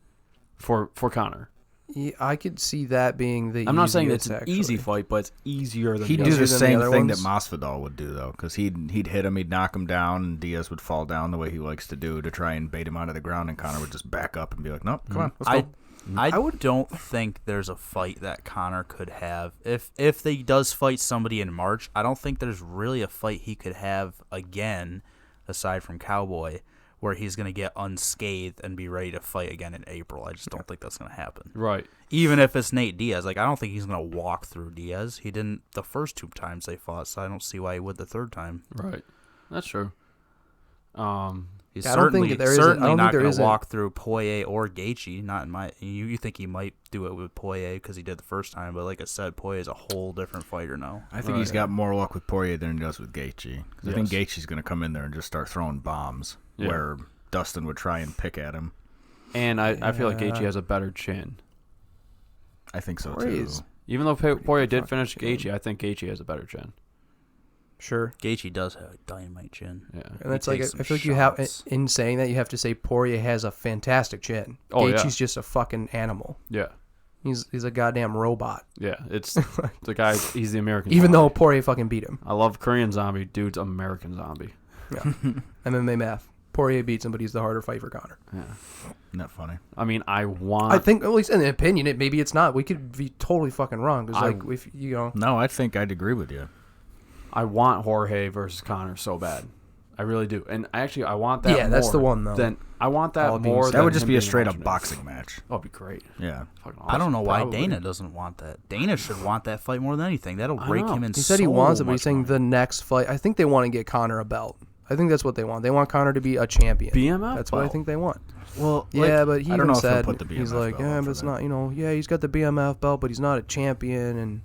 for Conor. Yeah, I could see that being the I'm not saying it's easiest, an easy actually. fight, but it's easier than He'd the do other. the Easier than same the other thing that ones? Masvidal would do, though, because he'd hit him, he'd knock him down, and Diaz would fall down the way he likes to do to try and bait him out of the ground, and Conor would just back up and be like, nope, come on, let's go. I don't think there's a fight that Conor could have. If he does fight somebody in March, I don't think there's really a fight he could have again, aside from Cowboy, where he's going to get unscathed and be ready to fight again in April. I just don't think that's going to happen. Right. Even if it's Nate Diaz. Like, I don't think he's going to walk through Diaz. He didn't the first 2 times they fought, so I don't see why he would the third time. Right. That's true. He's Yeah, I don't think certainly, there is a- I certainly don't not think there going is to a- walk through Poirier or Gaethje. Not in my. You think he might do it with Poirier because he did the first time, but like I said, Poirier is a whole different fighter now. I think he's got more luck with Poirier than he does with Gaethje. Because I think Gaethje's going to come in there and just start throwing bombs, Yeah. where Dustin would try and pick at him. And I feel like Gaethje has a better chin. I think so, Poirier's- too. Even though Poirier did fucking finish chin. Gaethje, I think Gaethje has a better chin. Sure. Gaethje does have a dynamite chin. Yeah. And that's He like, I takes some feel like you have, shots. in saying that, you have to say Poirier has a fantastic chin. Oh, yeah. Gaethje's just a fucking animal. Yeah. He's a goddamn robot. Yeah. It's the guy. He's the American. Even though zombie. Poirier fucking beat him. I love Korean zombie, dude's American zombie. Yeah. MMA math. Poirier beats him, but he's the harder fight for Conor. Yeah. Isn't that funny? I mean, I want. I think, at least in the opinion, maybe it's not. We could be totally fucking wrong. Because, like, if you know, No, I think I'd agree with you. I want Jorge versus Conor so bad. I really do. And actually, I want that. Yeah, that's the one though. I want that All being more. said. That than would just him be a being straight up alternate. boxing match. Oh, it'd be great. Yeah. Fucking I don't know awesome. why Probably. Dana doesn't want that. Dana should want that fight more than anything. That'll I break know. him in He said he so wants it, but much he's saying money. the next fight. I think they want to get Conor a belt. I think that's what they want. They want Conor to be a champion. BMF That's what I belt. think they want. Well, Yeah, but he I even don't know if he'll said put the he's BMF like, belt yeah, up but for it's that. not. Yeah, he's got the BMF belt, but he's not a champion, and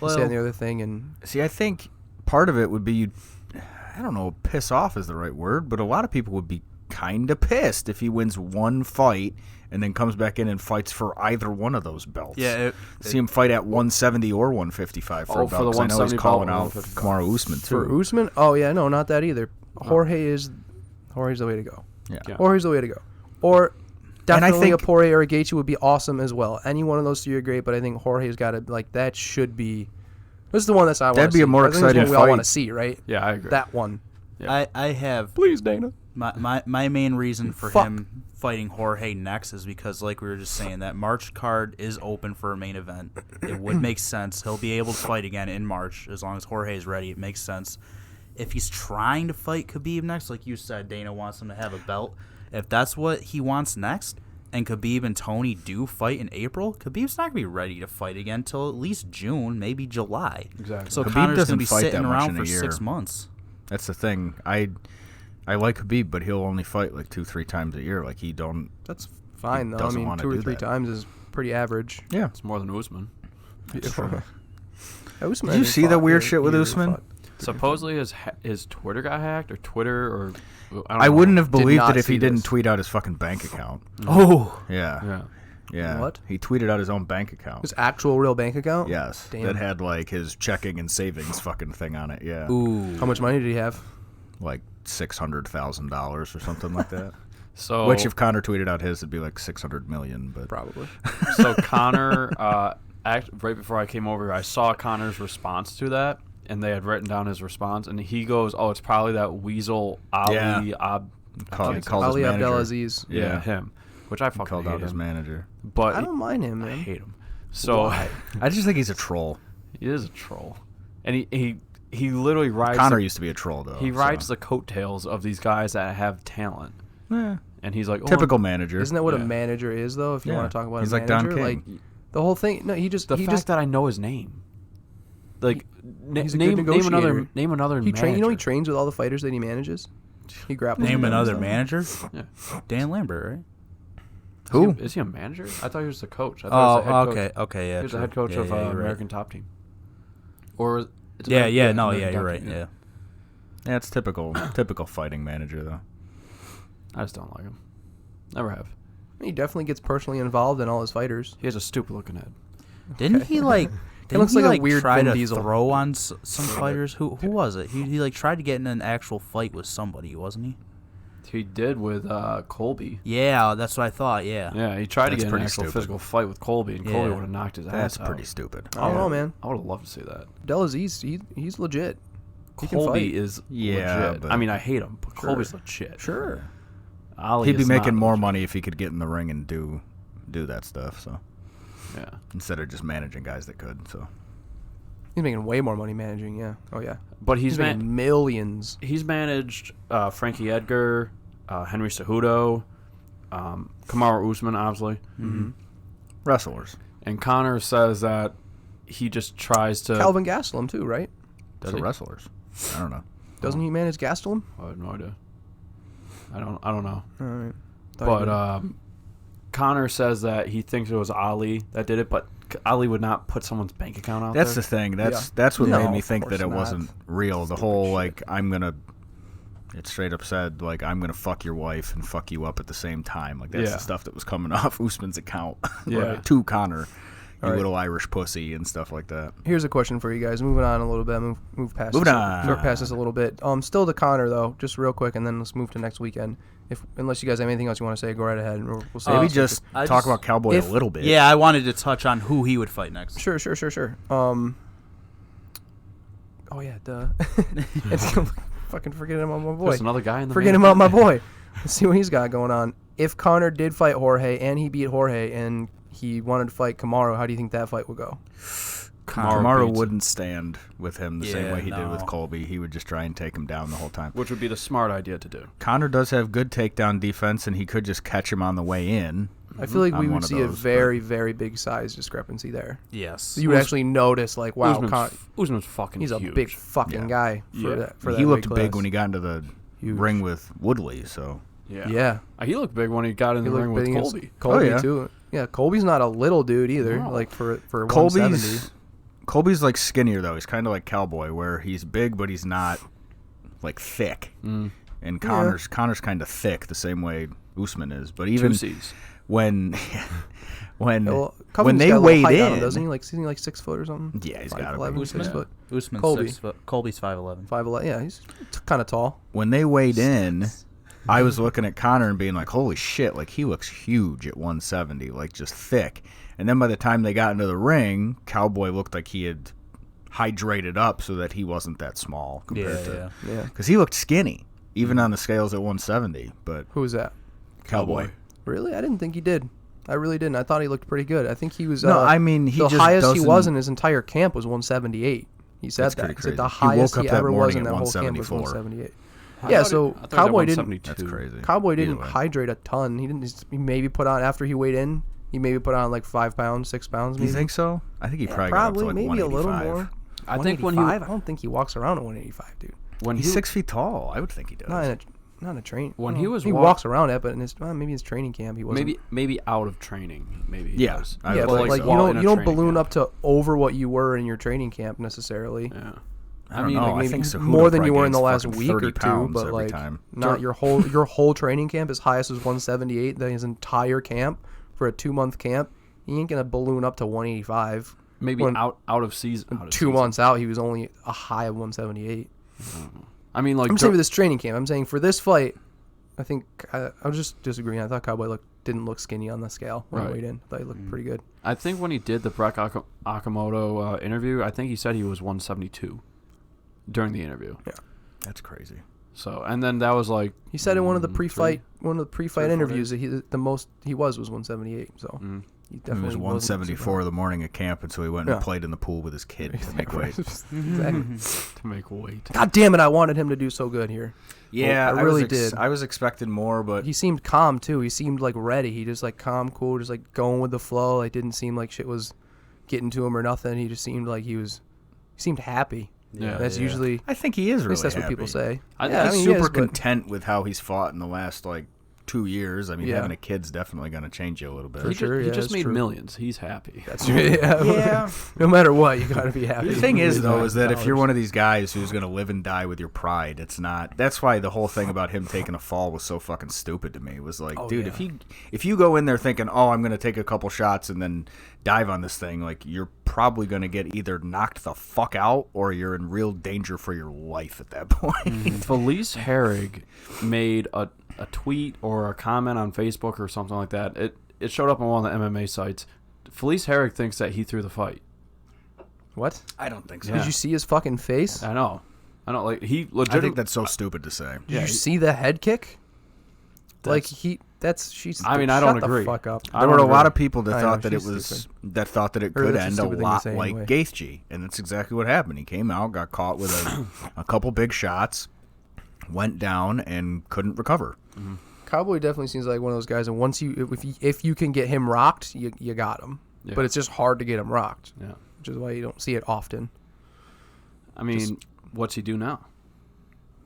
this and the other thing. And See, I think part of it would be I don't know, piss off is the right word, but a lot of people would be kind of pissed if he wins one fight and then comes back in and fights for either one of those belts. yeah, See him fight at 170 or 155 for a Oh, for belt. the 'cause I know he's 170 calling belt, out 155. Kamaru Usman too. for Usman, oh yeah, no, not that either. Jorge's the way to go. Yeah. Jorge's the way to go. Or And I definitely a think- Poirier or a Gaethje would be awesome as well. Any one of those three are great, but I think Jorge's got to like that should be. This is the one that's I want to see. That'd be a more I think it's exciting one we all want fight. to see, right? Yeah, I agree. That one. I have Please, Dana. my main reason for Fuck. him fighting Jorge next is because, like we were just saying, that March card is open for a main event. It would make sense. He'll be able to fight again in March as long as Jorge is ready. It makes sense. If he's trying to fight Khabib next, like you said, Dana wants him to have a belt. If that's what he wants next, and Khabib and Tony do fight in April, Khabib's not going to be ready to fight again until at least June, maybe July. Exactly. So Khabib Connor's going doesn't to be fight sitting that much around in a for year. 6 months. That's the thing. I like Khabib, but he'll only fight like 2-3 times a year. Like he don't. That's fine though. I doesn't mean, wanna 2 or do 3 that. times is pretty average. Yeah. It's more than Usman. Usman, Did you see the weird shit with he Usman? fought. Supposedly his Twitter got hacked, or Twitter, or I wouldn't have Did believed not it if he see didn't this. tweet out his fucking bank account. Oh, Yeah. Yeah. Yeah. What? He tweeted out his own bank account. His actual real bank account? Yes. Damn. That had like his checking and savings fucking thing on it. Yeah. ooh. How much money did he have? Like $600,000 or something like that. So Which if Connor tweeted out his, it'd be like 600 million. But Probably. so Connor, right before I came over, I saw Connor's response to that, and they had written down his response, and he goes, "Oh, it's probably that weasel Ali Yeah. Ab." I he can't say- called Ali his manager. Abdelaziz. yeah, him, which I fucking Called hate out his him. manager. But I don't mind him, I man. hate him. So I just think he's a troll. he is a troll, and he literally rides. Connor the, used to be a troll though. he so. rides the coattails of these guys that have talent, Eh, and he's like, "Oh, typical manager. Isn't that what Yeah. a manager is, though? If you Yeah. want to talk about He's a like Don manager, King. like the whole thing. No, he just The he fact just that I know his name, like he's a good name another negotiator. name another. he train. You know, he manager. trains with all the fighters that he manages. He grapples. Name with them and another stuff. manager? Yeah. Dan Lambert, right? Who? Is he a manager? I thought he was the coach. I thought he was the head okay, coach. okay, yeah. He was the true. head coach Yeah, of yeah, you're right. American Top Team. Or it's Yeah, American- yeah, no, American yeah, you're Top right. Team, Yeah. Yeah, it's typical fighting manager though. I just don't like him. Never have. He definitely gets personally involved in all his fighters. He has a stupid looking head. Didn't he like? Didn't looks he, like a weird try Vin to Diesel. throw on some fighters? Who was it? He like tried to get in an actual fight with somebody, wasn't he? He did with Colby. Yeah, that's what I thought. Yeah. Yeah, he tried to That's get in an pretty actual stupid. physical fight with Colby, and Colby Yeah. would have knocked his That's ass out. pretty stupid. I don't know, man. I would have loved to see that. Abdelaziz, he's legit. He can Colby fight. is Yeah, legit. but- I mean, I hate him, but Sure. Colby's legit. Sure. Ali He'd be is not making more legit. money if he could get in the ring and do that stuff. So Yeah. instead of just managing guys that could. So He's making way more money managing. Yeah. Oh yeah. But He's making millions. he's managed Frankie Edgar, Henry Cejudo, Kamaru Usman, obviously. Mm-hmm. wrestlers. And Connor says that he just tries to. Calvin Gastelum too, right? Does So he? wrestlers. I don't know. Doesn't he manage Gastelum? I have no idea. I don't know. All right. But Connor says that he thinks it was Ali that did it, but Ali would not put someone's bank account out That's there. the thing. That's Yeah. that's what No, made me of think course that it not. wasn't real. The whole like it straight up said like I'm gonna fuck your wife and fuck you up at the same time. Like that's Yeah. the stuff that was coming off Usman's account. Yeah. To Connor. You All right. little Irish pussy and stuff like that. Here's a question for you guys. Moving on a little bit. Move past. Moving this, on. Move past this a little bit. Still to Connor though, just real quick, and then let's move to next weekend. Unless you guys have anything else you want to say, go right ahead. And we'll say Maybe it. just I talk just- about Cowboy if- a little bit. Yeah, I wanted to touch on who he would fight next. Sure. Oh yeah, duh. It's fucking forget him about my boy. There's another guy in the Forget main him about my event. boy. Let's see what he's got going on. If Connor did fight Jorge and he beat Jorge and he wanted to fight Kamaru, how do you think that fight would go? Kamaru beats wouldn't stand with him the same Yeah, way he did with no. Colby. He would just try and take him down the whole time. which would be the smart idea to do. Conor does have good takedown defense, and he could just catch him on the way in. I feel like I'm we one would of see a those, very, very big size discrepancy there. Yes. You would actually notice, like, wow, Usman's fucking he's a huge. big fucking guy for Yeah. that. For that He looked weight big class. when he got into the Huge. ring with Woodley, so Yeah. Yeah, He looked big when he got in he the ring looked with big against Colby. Colby yeah. too. Yeah, Colby's not a little dude either. No. Like for 170. Colby's like skinnier though. He's kind of like Cowboy, where he's big but he's not like thick. Mm. And Conor's kind of thick, the same way Usman is. But even Two C's. when Well, when Covington's they got a little weighed height on him, in, doesn't he? Like, isn't he like 6 foot or something? yeah, he's got to 5'11", be. 6 foot. Usman's Colby. 6 foot. Colby's 5'11". 5'11". Yeah, he's kind of tall. When they weighed in, I was looking at Conor and being like, "Holy shit! Like he looks huge at 170, like just thick." And then by the time they got into the ring, Cowboy looked like he had hydrated up so that he wasn't that small compared to Yeah. because he looked skinny even on the scales at 170. But Who was that? Cowboy. Really? I didn't think he did. I really didn't. I thought he looked pretty good. I think he was. No, I mean he the just highest he doesn't- was in his entire camp was 178. He said That's that. pretty He said the crazy. He woke highest up he that ever was morning in at that whole camp was 174. 178. I Yeah, thought so he was at Cowboy didn't. 172. That's crazy. Cowboy Either didn't way. hydrate a ton. He didn't. He maybe put on after he weighed in. He maybe put on like 5 pounds, 6 pounds. Maybe. You think so? I think he Yeah, probably got up to like maybe a little 185. more. I think when he 185? I don't think he walks around at 185, dude. when He's he 6 feet tall. I would think he does. Not in a train. When I he don't know. was he walk- walks around it, but in his maybe his training camp he wasn't. maybe out of training, maybe. He Yeah, does. I Yeah, would but think like so. you While don't in a you don't training balloon camp. up to over what you were in your training camp necessarily. Yeah. I don't know. Like I maybe think Cejudo more than you probably were in the gains last fucking week 30 or two, pounds but every like time. not your whole training camp is highest is 178. Then his entire camp for a 2-month camp, he ain't gonna balloon up to 185. Maybe When out of season. Out of 2 season. months out, he was only a high of 178. I mean, like I'm saying for this training camp. I'm saying for this fight, I think I was just disagreeing. I thought Cowboy didn't look skinny on the scale when he Right. weighed in. I thought he looked pretty good. I think when he did the Brett Okamoto interview, I think he said he was 172 during the interview. Yeah. That's crazy. So, and then that was like He said in one of the pre-fight 3 or 4 interviews that the most he was 178. So he He definitely was wasn't 174 the morning of camp, and so he went Yeah. and played in the pool with his kid to make weight. Exactly. to make weight. God damn it! I wanted him to do so good here. Yeah, I really did. I was expecting more, but He seemed calm too. He seemed like ready. He just like calm, cool, just like going with the flow. It didn't seem like shit was getting to him or nothing. He just seemed like he seemed happy. Yeah. That's usually I think he is at really least that's what happy. people say. I Yeah, think He's he is, super but- content with how he's fought in the last like 2 years. I mean, Yeah. having a kid's definitely going to change you a little bit. For He sure, just, yeah, he just that's made true. millions. He's happy. That's true. Yeah. No matter what, you gotta be happy. The thing is, though, is that if you're one of these guys who's going to live and die with your pride, it's not. That's why the whole thing about him taking a fall was so fucking stupid to me. It was like, Oh, dude, yeah. if you go in there thinking, oh, I'm going to take a couple shots and then dive on this thing, like you're probably going to get either knocked the fuck out or you're in real danger for your life at that point. Felice Herrig made a tweet or a comment on Facebook or something like that. It showed up on one of the MMA sites. Felice Herrig thinks that he threw the fight. What? I don't think so. Yeah. Did you see his fucking face? I know. Like he I legit. think that's so stupid to say. Did you see the head kick? Like she's. I mean, I don't shut agree. The fuck up. I There don't were a agree. lot of people that I thought know, that it she's was stupid. that thought that it Or could that's a end a stupid thing to lot say like anyway. Gaethje, and that's exactly what happened. He came out, got caught with a couple big shots, went down, and couldn't recover. Cowboy definitely seems like one of those guys, and once if you can get him rocked, you got him. Yeah. But it's just hard to get him rocked, Yeah. which is why you don't see it often. I mean, what's he do now?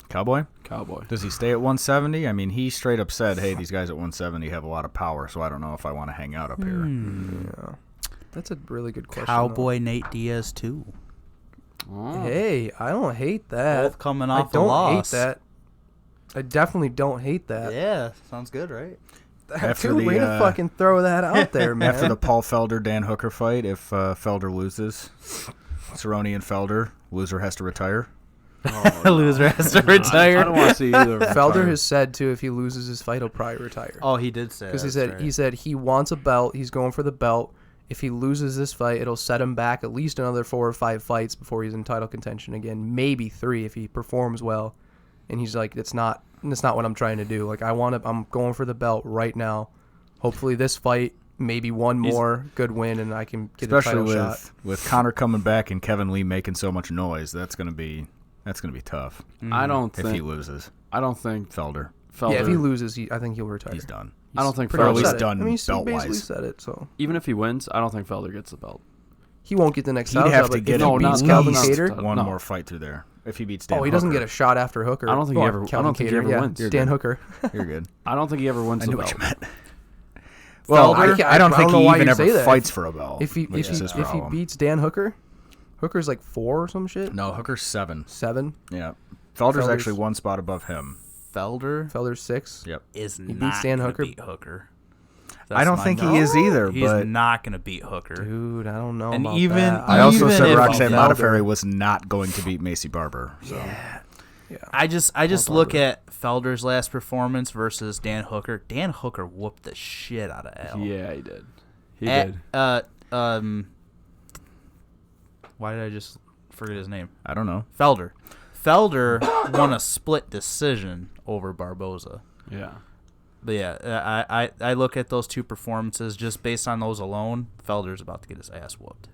Cowboy, Cowboy. does he stay at 170? I mean, he straight up said, "Hey, these guys at 170 have a lot of power, so I don't know if I want to hang out up here." Yeah, that's a really good question. Cowboy Nate Diaz too. Oh. though. Hey, I don't hate that. Both coming I off a don't loss. hate that. I definitely don't hate that. Yeah, sounds good, right? After Dude, the, way to fucking throw that out there, man. After the Paul Felder Dan Hooker fight, if Felder loses, Cerrone and Felder, loser has to retire. Loser has to retire. I don't want to see either. Felder has said too, if he loses his fight, he'll probably retire. Oh, he did say. Because that's he said he wants a belt. He's going for the belt. If he loses this fight, it'll set him back at least another 4 or 5 fights before he's in title contention again. Maybe 3 if he performs well. And he's like, that's not what I'm trying to do. Like I'm going for the belt right now. Hopefully this fight maybe one more good win, and I can get a title shot. Especially with Conor coming back and Kevin Lee making so much noise, that's gonna be tough. I don't if think he loses. I don't think Felder. Yeah, if he loses, I think he'll retire. He's done. I don't think Pretty much Felder's said it. done I mean, he belt-wise. basically said it, so even if he wins, I don't think Felder gets the belt. he won't get the next He'd title have shot, to but get if he at beats no, Calvin no, Kattar, no. one more fight through there. If he beats Dan he doesn't Hooker. get a shot after Hooker. I don't think he ever- I Calvin don't think he Kattar, ever yeah, wins. You're Dan good. Hooker. You're good. I don't think he ever wins I the knew belt. what you meant. Well, Felder? I don't I think don't know he why even you ever say that. fights for a belt. If he beats Dan Hooker, Hooker's like 4 or some shit. No, Hooker's 7. 7. Yeah. Felder's Felder's- actually one spot above him. Felder Felder's 6. Yep. is beats not Dan gonna Hooker. beat Hooker. I don't think he is either, He's but not going to beat Hooker. Dude, I don't know And about even- that. I also even said if Roxanne Felder- Modafferi was not going to beat Macy Barber. So. Yeah. I just look at Felder's last performance versus Dan Hooker. Dan Hooker whooped the shit out of Al. Yeah, he did. He At- did. Why did I just forget his name? I don't know. Felder. Felder won a split decision over Barboza. Yeah. But yeah, I look at those two performances just based on those alone. Felder's about to get his ass whooped.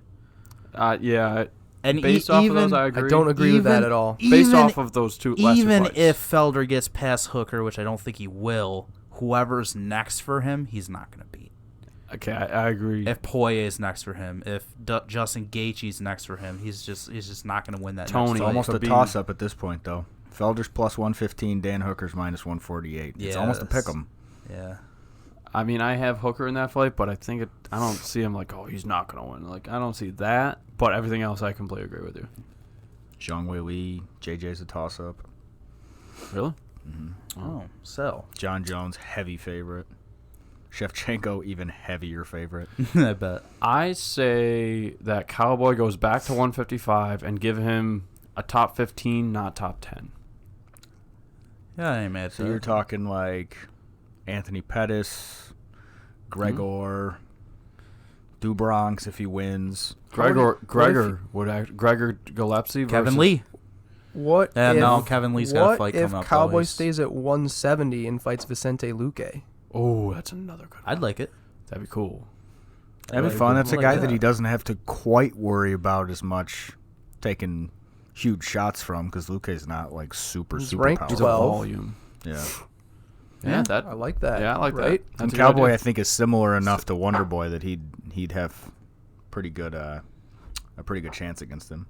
Yeah. And Based off even, of those, I agree. I don't agree with that even- at all. Based even- off of those two last two Even fights. if Felder gets past Hooker, which I don't think he will, whoever's next for him, he's not going to beat. Okay, I agree. If Poirier's next for him, if Justin Gaethje's next for him, he's just not going to win that. Tony. next It's fight. almost a Khabib. toss-up at this point, though. Felder's plus 115, Dan Hooker's minus 148. It's Yeah, almost a that's- pick 'em. Yeah. I mean, I have Hooker in that fight, but I don't see him like, oh, he's not going to win. Like, I don't see that. But everything else, I completely agree with you. Zhang Weili, JJ's a toss-up. Really? Oh, so John Jones, heavy favorite. Shevchenko, even heavier favorite. I bet. I say that Cowboy goes back to 155 and give him a top 15, not top 10. Yeah, I ain't mad. So you're talking like Anthony Pettis, Gregor, Dubronx if he wins. Gregor Gillespie versus Kevin Lee. What Yeah, if, no, Kevin Lee's got a what fight if coming up. Cowboy always. stays at 170 and fights Vicente Luque? Oh, that's another good one. I'd like it. That'd be cool. That'd be like fun. it. That's a I like guy that. that he doesn't have to quite worry about as much taking huge shots from because Luque's not like super He's super ranked He's powerful. a 12. volume. Yeah. Yeah, that. I like that. Yeah, I like right? that. That's And a good Cowboy, idea. I think, is similar enough to Wonderboy that he'd have pretty good a pretty good chance against him.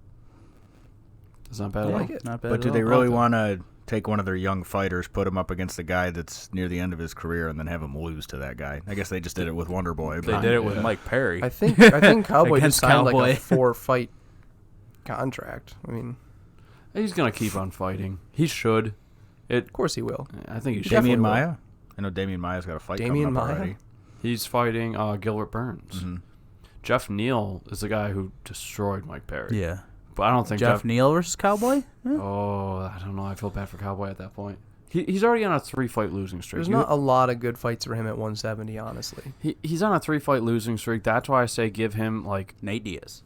It's not bad I at all. like it. Not bad. But at do all. they I really like want to take one of their young fighters, put him up against a guy that's near the end of his career, and then have him lose to that guy? I guess they just did it with Wonderboy. They But did it with Yeah. Mike Perry. I think Cowboy just Against signed like Cowboy. a 4-fight contract. I mean, He's gonna keep on fighting. He should. of course he will. I think he should. Definitely Damian will. Maya? I know Damian Maya's got a fight Damian coming up Maia? already. He's fighting Gilbert Burns. Mhm. Jeff Neal is the guy who destroyed Mike Perry. Yeah. But I don't think Jeff Neal versus Cowboy? Oh, I don't know. I feel bad for Cowboy at that point. He's already on a 3-fight losing streak. There's not a lot of good fights for him at 170, honestly. He's on a 3-fight losing streak. That's why I say give him like Nate Diaz.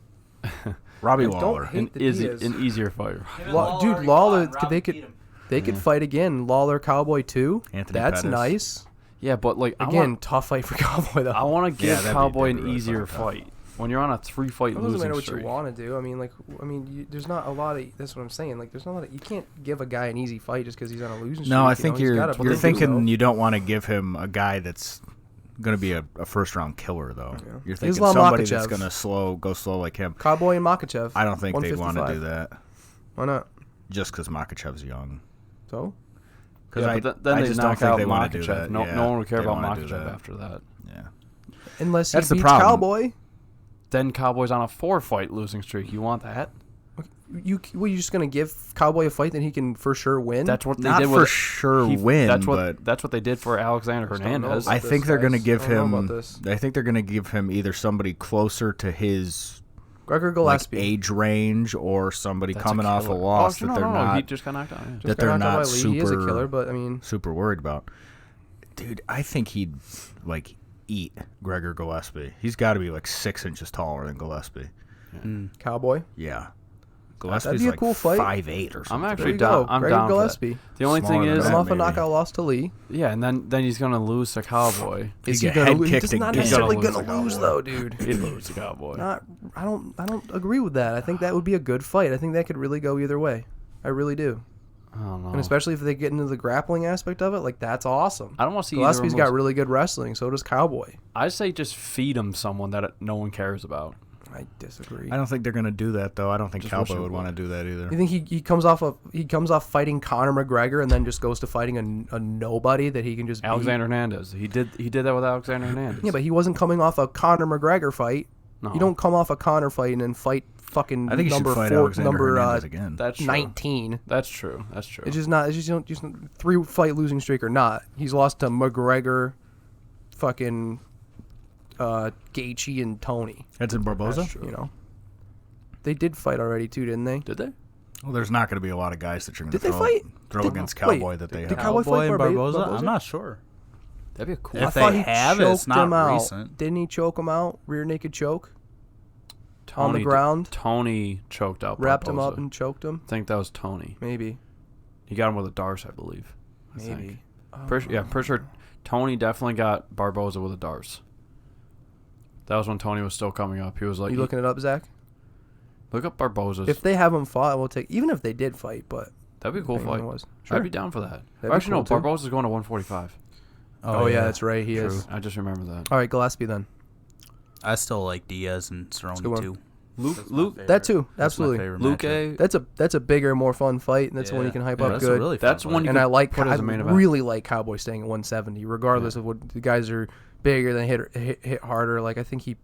Robbie I don't Lawler. hate the Diaz. an easier fighter. Dude, Lawler, they could fight again. Lawler Cowboy too. Anthony That's Pettis. nice. Yeah, but like Again, tough fight for Cowboy though. I want to Yeah, give that'd be- Cowboy that'd be an really easier fucking tough. fight. When you're on a 3-fight It doesn't losing matter what streak. you want to do. I mean, there's not a lot of. That's what I'm saying. Like, there's not a lot of. You can't give a guy an easy fight just because he's on a losing streak. No, I you think know? He's gotta you're prove thinking himself. you don't want to give him a guy that's going to be a first-round killer, though. Yeah. You're thinking Islam somebody that's Makhachev. going to go slow like him. Cowboy and Makachev. I don't think they'd want to 155. do that Why not? just because Makhachev's young. So Because Yeah, I, but then I they just don't knock think out they want to do Makhachev. that. No, Yeah, no one would care they about don't wanna do Makhachev that. after that. Yeah. unless That's he the beats problem. Cowboy, Then Cowboy's on a 4-fight losing streak. You want that? you just gonna give Cowboy a fight that he can for sure win? That's what they Not did for with sure he- win, That's but what they did for Alexander Just don't know Hernandez. about I this, think they're going to guys. give I don't know him. about this. I think they're going to give him either somebody closer to his Gregor like, Gillespie. age range or somebody That's coming a off a killer. loss Oh, that they're no, not he just got knocked out. Yeah. Just that got they're knocked out not by Lee. He is a super- killer, but I mean, super worried about. Dude, I think he'd like eat Gregor Gillespie. He's got to be like 6 inches taller than Gillespie. Cowboy. Yeah. Gillespie's be a like cool fight. 5'8" or something. I'm There actually you down. go. I'm Greg down Gillespie. for that. The only thing Smaller than is, that. Come off a maybe. knockout loss to Lee. yeah, and then he's gonna lose to Cowboy. Is He'd he get gonna head lose? kicked He's not again. necessarily He's gonna gonna lose lose to though, dude. He'd lose to Cowboy. I don't agree with that. I think that would be a good fight. I think that could really go either way. I really do. I don't know. And especially if they get into the grappling aspect of it, like that's awesome. I don't want to see Gillespie's either of got them. really good wrestling. So does Cowboy. I say just feed him someone that no one cares about. I disagree. I don't think they're gonna do that though. I don't think Just wish Cowboy it would want to would. do that either. You think he comes off fighting Conor McGregor and then just goes to fighting a nobody that he can just beat? Alexander Hernandez. He did that with Alexander Hernandez. Yeah, but he wasn't coming off a Conor McGregor fight. no. You don't come off a Conor fight and then fight fucking I think he should number fight 4, Alexander number Hernandez again. That's true. 19. That's true. That's true. It's just not. It's just, you know, just 3-fight losing streak or not. He's lost to McGregor, fucking Gaethje and Tony. Edson Barboza. You know, they did fight already too, didn't they? Did they? Well, there's not going to be a lot of guys that you're going Did to they fight? throw Did- against wait, Cowboy that they did have. Cowboy fight and Barboza? I'm not sure. That'd be a cool. If I thought they he have it, it's choked not him out. recent. Didn't he choke him out? Rear naked choke on the Tony ground. Tony choked out. Wrapped him Barboza. up and choked him. I think that was Tony. Maybe. He got him with a darce, I believe. I think. Maybe. Pretty sure Tony definitely got Barboza with a darce. That was when Tony was still coming up. He was like, You looking it up, Zach? look up Barboza's. If they have him fought, we'll take. Even if they did fight, but That'd be a cool depending on fight. what it was. Sure. I'd be down for that. That'd be Actually, no. cool, too. Barboza's going to 145. Oh yeah, that's right. He True. is. I just remember that. All right, Gillespie then. I still like Diaz and good one. Cerrone too. Luke. That too, That's my absolutely. favorite Luke matchup. That's a bigger, more fun fight, and that's one you can hype Yeah, up that's a good. really fun That's fight. one you And could I like. put I as a main event. really like Cowboy staying at 170, regardless of what the guys are bigger than hit harder. Like I think he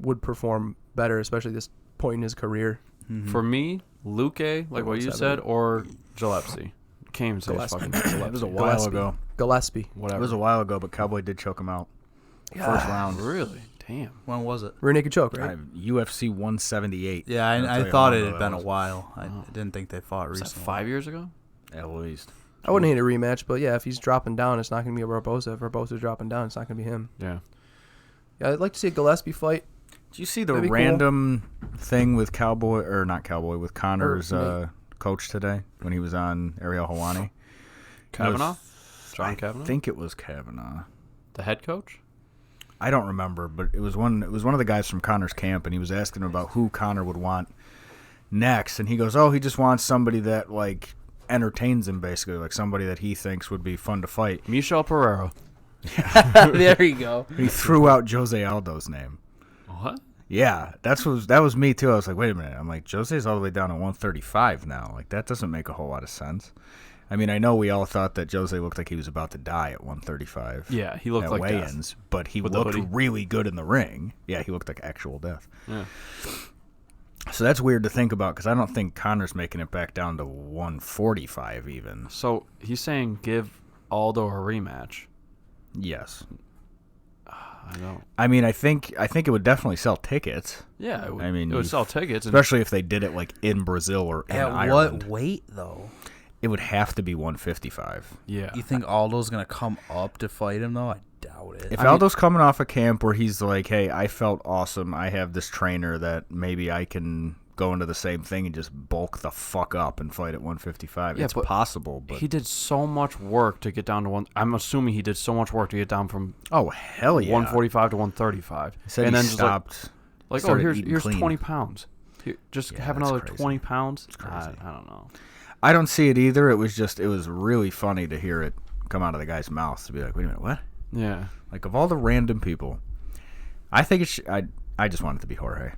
would perform better, especially this point in his career. For me, Luke, like what you 170. said, or Gillespie. Can't even say his Gillespie. fucking It was a Gillespie. while Gillespie. ago. Gillespie. It Whatever. was a while ago, but Cowboy did choke him out. First round. Really? Damn. When was it? Rear naked choke, right? UFC 178. Yeah, I'll tell I you thought how it long had been that a was. while. I didn't think they fought Was that recently. 5 years ago? At least. I wouldn't hate a rematch, but yeah, if he's dropping down, it's not going to be a Barboza. If Barboza's dropping down, it's not going to be him. Yeah. Yeah, I'd like to see a Gillespie fight. Did you see the That'd be cool. random thing with Cowboy, or not Cowboy, with Connor's Nate. coach today when he was on Ariel Helwani? Kavanaugh? John I Kavanaugh? think it was Kavanaugh. The head coach? I don't remember, but it was one of the guys from Connor's camp, and he was asking him about who Connor would want next, and he goes, "Oh, he just wants somebody that like entertains him, basically, like somebody that he thinks would be fun to fight." Michel Pereira. There you go. He threw out Jose Aldo's name. What? Yeah, that was me too. I was like, wait a minute. I'm like, Jose's all the way down to 135 now. Like that doesn't make a whole lot of sense. I mean, I know we all thought that Jose looked like he was about to die at 135. Yeah, he looked at like death. weigh-ins, but he With the looked hoodie. really good in the ring. Yeah, he looked like actual death. Yeah. So that's weird to think about because I don't think Connor's making it back down to 145 even. So he's saying give Aldo a rematch. Yes. I don't. I mean, I think it would definitely sell tickets, Yeah, it would, I mean, it would you- sell tickets. And especially if they did it like in Brazil or in At Ireland. what weight though? It would have to be 155. yeah. You think Aldo's gonna come up to fight him though? I doubt it. If I mean- Aldo's coming off a camp where he's like, hey, I felt awesome. I have this trainer that maybe I can go into the same thing and just bulk the fuck up and fight at 155. Yeah, it's but possible, but he did so much work to get down to one. I'm assuming he did so much work to get down from oh hell yeah, 145 to 135. He said and he then just stopped. like oh, started eating here's clean. 20 pounds. Here, just Yeah, have that's another crazy. 20 pounds. It's crazy. I don't know. I don't see it either. It was really funny to hear it come out of the guy's mouth to be like, wait a minute, what? Yeah. Like of all the random people, I think I just want it to be Jorge.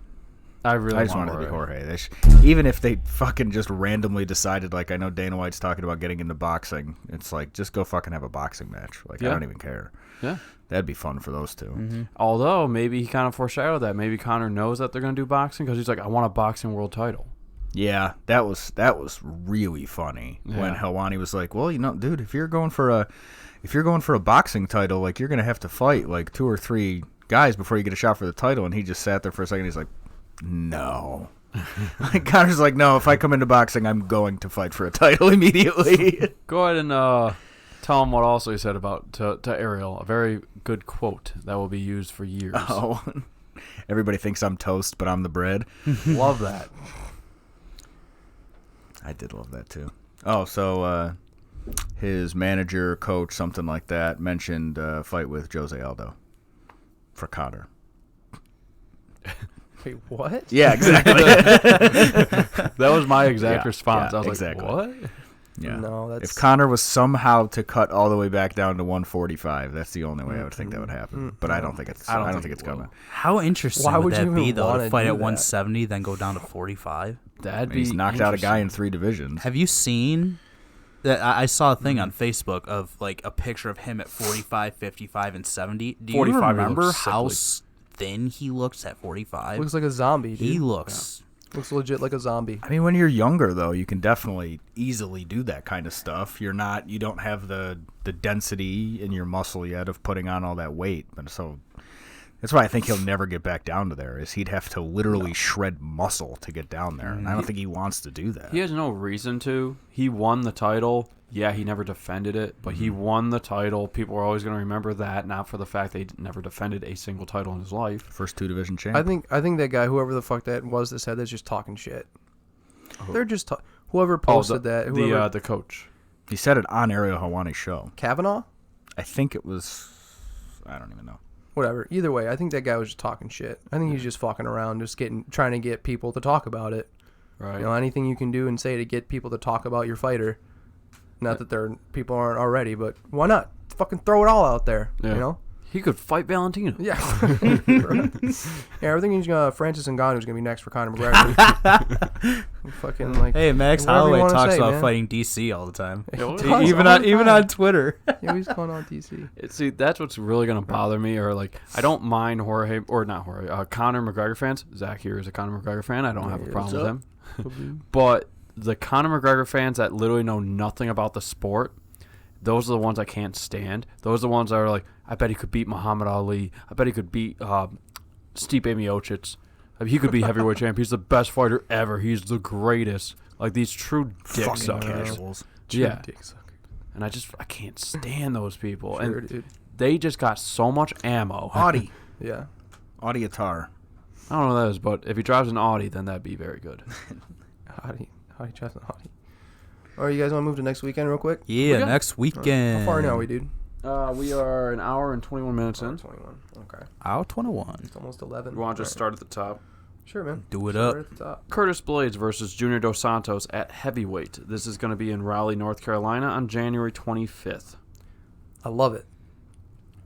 I really I just want want it to be Jorge. Jorge. Even if they fucking just randomly decided, like I know Dana White's talking about getting into boxing, it's like just go fucking have a boxing match. Like I Yeah. don't even care. Yeah. That'd be fun for those two. Mm-hmm. Although maybe he kind of foreshadowed that. Maybe Conor knows that they're going to do boxing because he's like, I want a boxing world title. Yeah, that was really funny when Yeah. Helwani was like, "Well, you know, dude, if you're going for a boxing title, like you're gonna have to fight like 2 or 3 guys before you get a shot for the title." And he just sat there for a second. He's like, "No." Like Connor's like, "No, if I come into boxing, I'm going to fight for a title immediately." Go ahead and tell him what also he said about to Ariel. A very good quote that will be used for years. Oh, everybody thinks I'm toast, but I'm the bread. Love that. I did love that too. Oh, so his manager, coach, something like that, mentioned fight with Jose Aldo for Conor. Wait, what? Yeah, exactly. That was my exact response. I was exactly. like, what? Yeah. No, that's... If Conor was somehow to cut all the way back down to 145, that's the only way I would think that would happen. But I don't think it's. I don't think it's coming. How interesting Why would would that you be, even though, to wanna fight do at that? 170, then go down to 45? That'd be He's knocked out a guy in 3 divisions. Have you seen that? I saw a thing on Facebook of like a picture of him at 45, 55, and 70. Do you 45, he remember looks how sickly. thin he looks at 45? Looks like a zombie, dude. He looks. Looks legit like a zombie. I mean, when you're younger, though, you can definitely easily do that kind of stuff. You don't have the density in your muscle yet of putting on all that weight. But so that's why I think he'll never get back down to there, is he'd have to literally shred muscle to get down there. And I don't think he wants to do that. He has no reason to. He won the title. Yeah, he never defended it, but he won the title. People are always going to remember that, not for the fact that he never defended a single title in his life. First 2 division champ. I think that guy, whoever the fuck that was that said that's just talking shit. They're just whoever posted that. Whoever, The coach. He said it on Ariel Helwani's show. Kavanaugh? I think it was. I don't even know. Whatever. Either way, I think that guy was just talking shit. I think he's just fucking around, just trying to get people to talk about it. Right. You know, anything you can do and say to get people to talk about your fighter. Not that people aren't already, but why not? Fucking throw it all out there. Yeah. You know? He could fight Valentino. Yeah. Yeah, everything he's gonna Francis Ngannou's gonna be next for Conor McGregor. Fucking like. Hey, Max whatever you Holloway wanna talks say, about man. fighting DC all the time. Tons even all on the even time. on Twitter. Yeah, he's going on TC. See, that's what's really going to bother me. Or like, I don't mind Conor McGregor fans. Zach here is a Conor McGregor fan. I don't have a problem with him. But the Conor McGregor fans that literally know nothing about the sport, those are the ones I can't stand. Those are the ones that are like, I bet he could beat Muhammad Ali. I bet he could beat Stipe Miocic. I mean, he could be heavyweight champ. He's the best fighter ever. He's the greatest. Like these true dick Fucking suckers. casuals. Yeah. Dick sucker. And I can't stand those people. Sure, and dude. they just got so much ammo. Audi. Yeah. Audi Attar. I don't know what that is, but if he drives an Audi, then that'd be very good. Hottie drives an Audi. All right, you guys want to move to next weekend real quick? Yeah, Okay. next weekend. How far now are we, dude? We are an hour and 21 minutes in. 21. Okay. Hour 21. It's almost 11. You want to just start at the top? Sure, man. Do it Start up. at the top. Curtis Blades versus Junior Dos Santos at heavyweight. This is going to be in Raleigh, North Carolina on January 25th. I love it.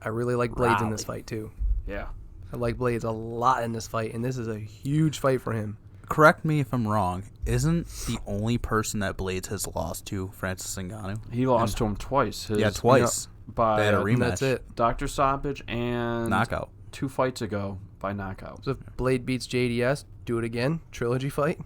I really like Blades in this Raleigh. fight, too. Yeah. I like Blades a lot in this fight, and this is a huge fight for him. Correct me if I'm wrong. Isn't the only person that Blades has lost to Francis Ngannou? He lost to him twice. Yeah, twice. By They had a And rematch. that's it. Dr. Stoppage and Knockout. 2 fights ago by knockout. So if Blade beats JDS, do it again. Trilogy fight.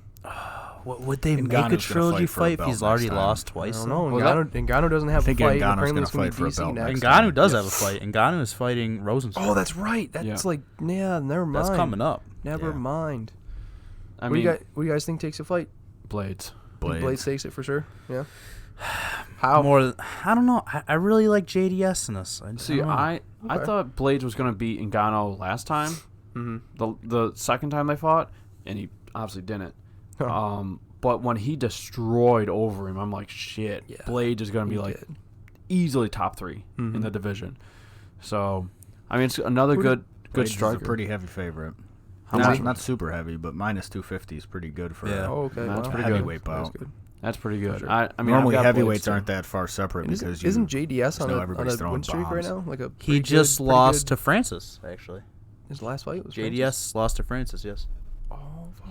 What would they make Ngannou's a gonna trilogy fight for a fight if belt he's already next time. lost I twice? don't know. Was Ngannou doesn't have I think a fight. Ngannou's Apparently gonna it's gonna be fight for a DC belt next. next Ngannou does have a fight. Ngannou is fighting Rosenstruck. Oh, that's right. That's Yeah. like, yeah, never mind. That's coming up. Never Yeah. mind. I What do mean, you guys think takes a fight? Blades. Blades takes it for sure. Yeah. How? More, I don't know. I really like JDS in this. See, don't know. I Okay. thought Blades was going to beat Ngannou last time, the second time they fought, and he obviously didn't. Huh. But when he destroyed over him, I'm like, shit, Yeah, Blades is going to be he like did. easily top 3 in Mhm. the division. So, I mean, it's another Who good Blades is striker. a pretty heavy favorite. How not, much? not super heavy, but minus 250 is pretty good for Yeah. Oh, okay. That's wow. pretty good. heavyweight That's bout. good. That's pretty good. Sure. I mean, Normally I've got heavyweights Blades, too. aren't that far separate And because isn't JDS on know a everybody's throwing win streak right bombs. now? Like a He pretty just good- pretty lost good- to Francis, actually. His last fight was JDS lost to Francis, yes. Oh, fuck.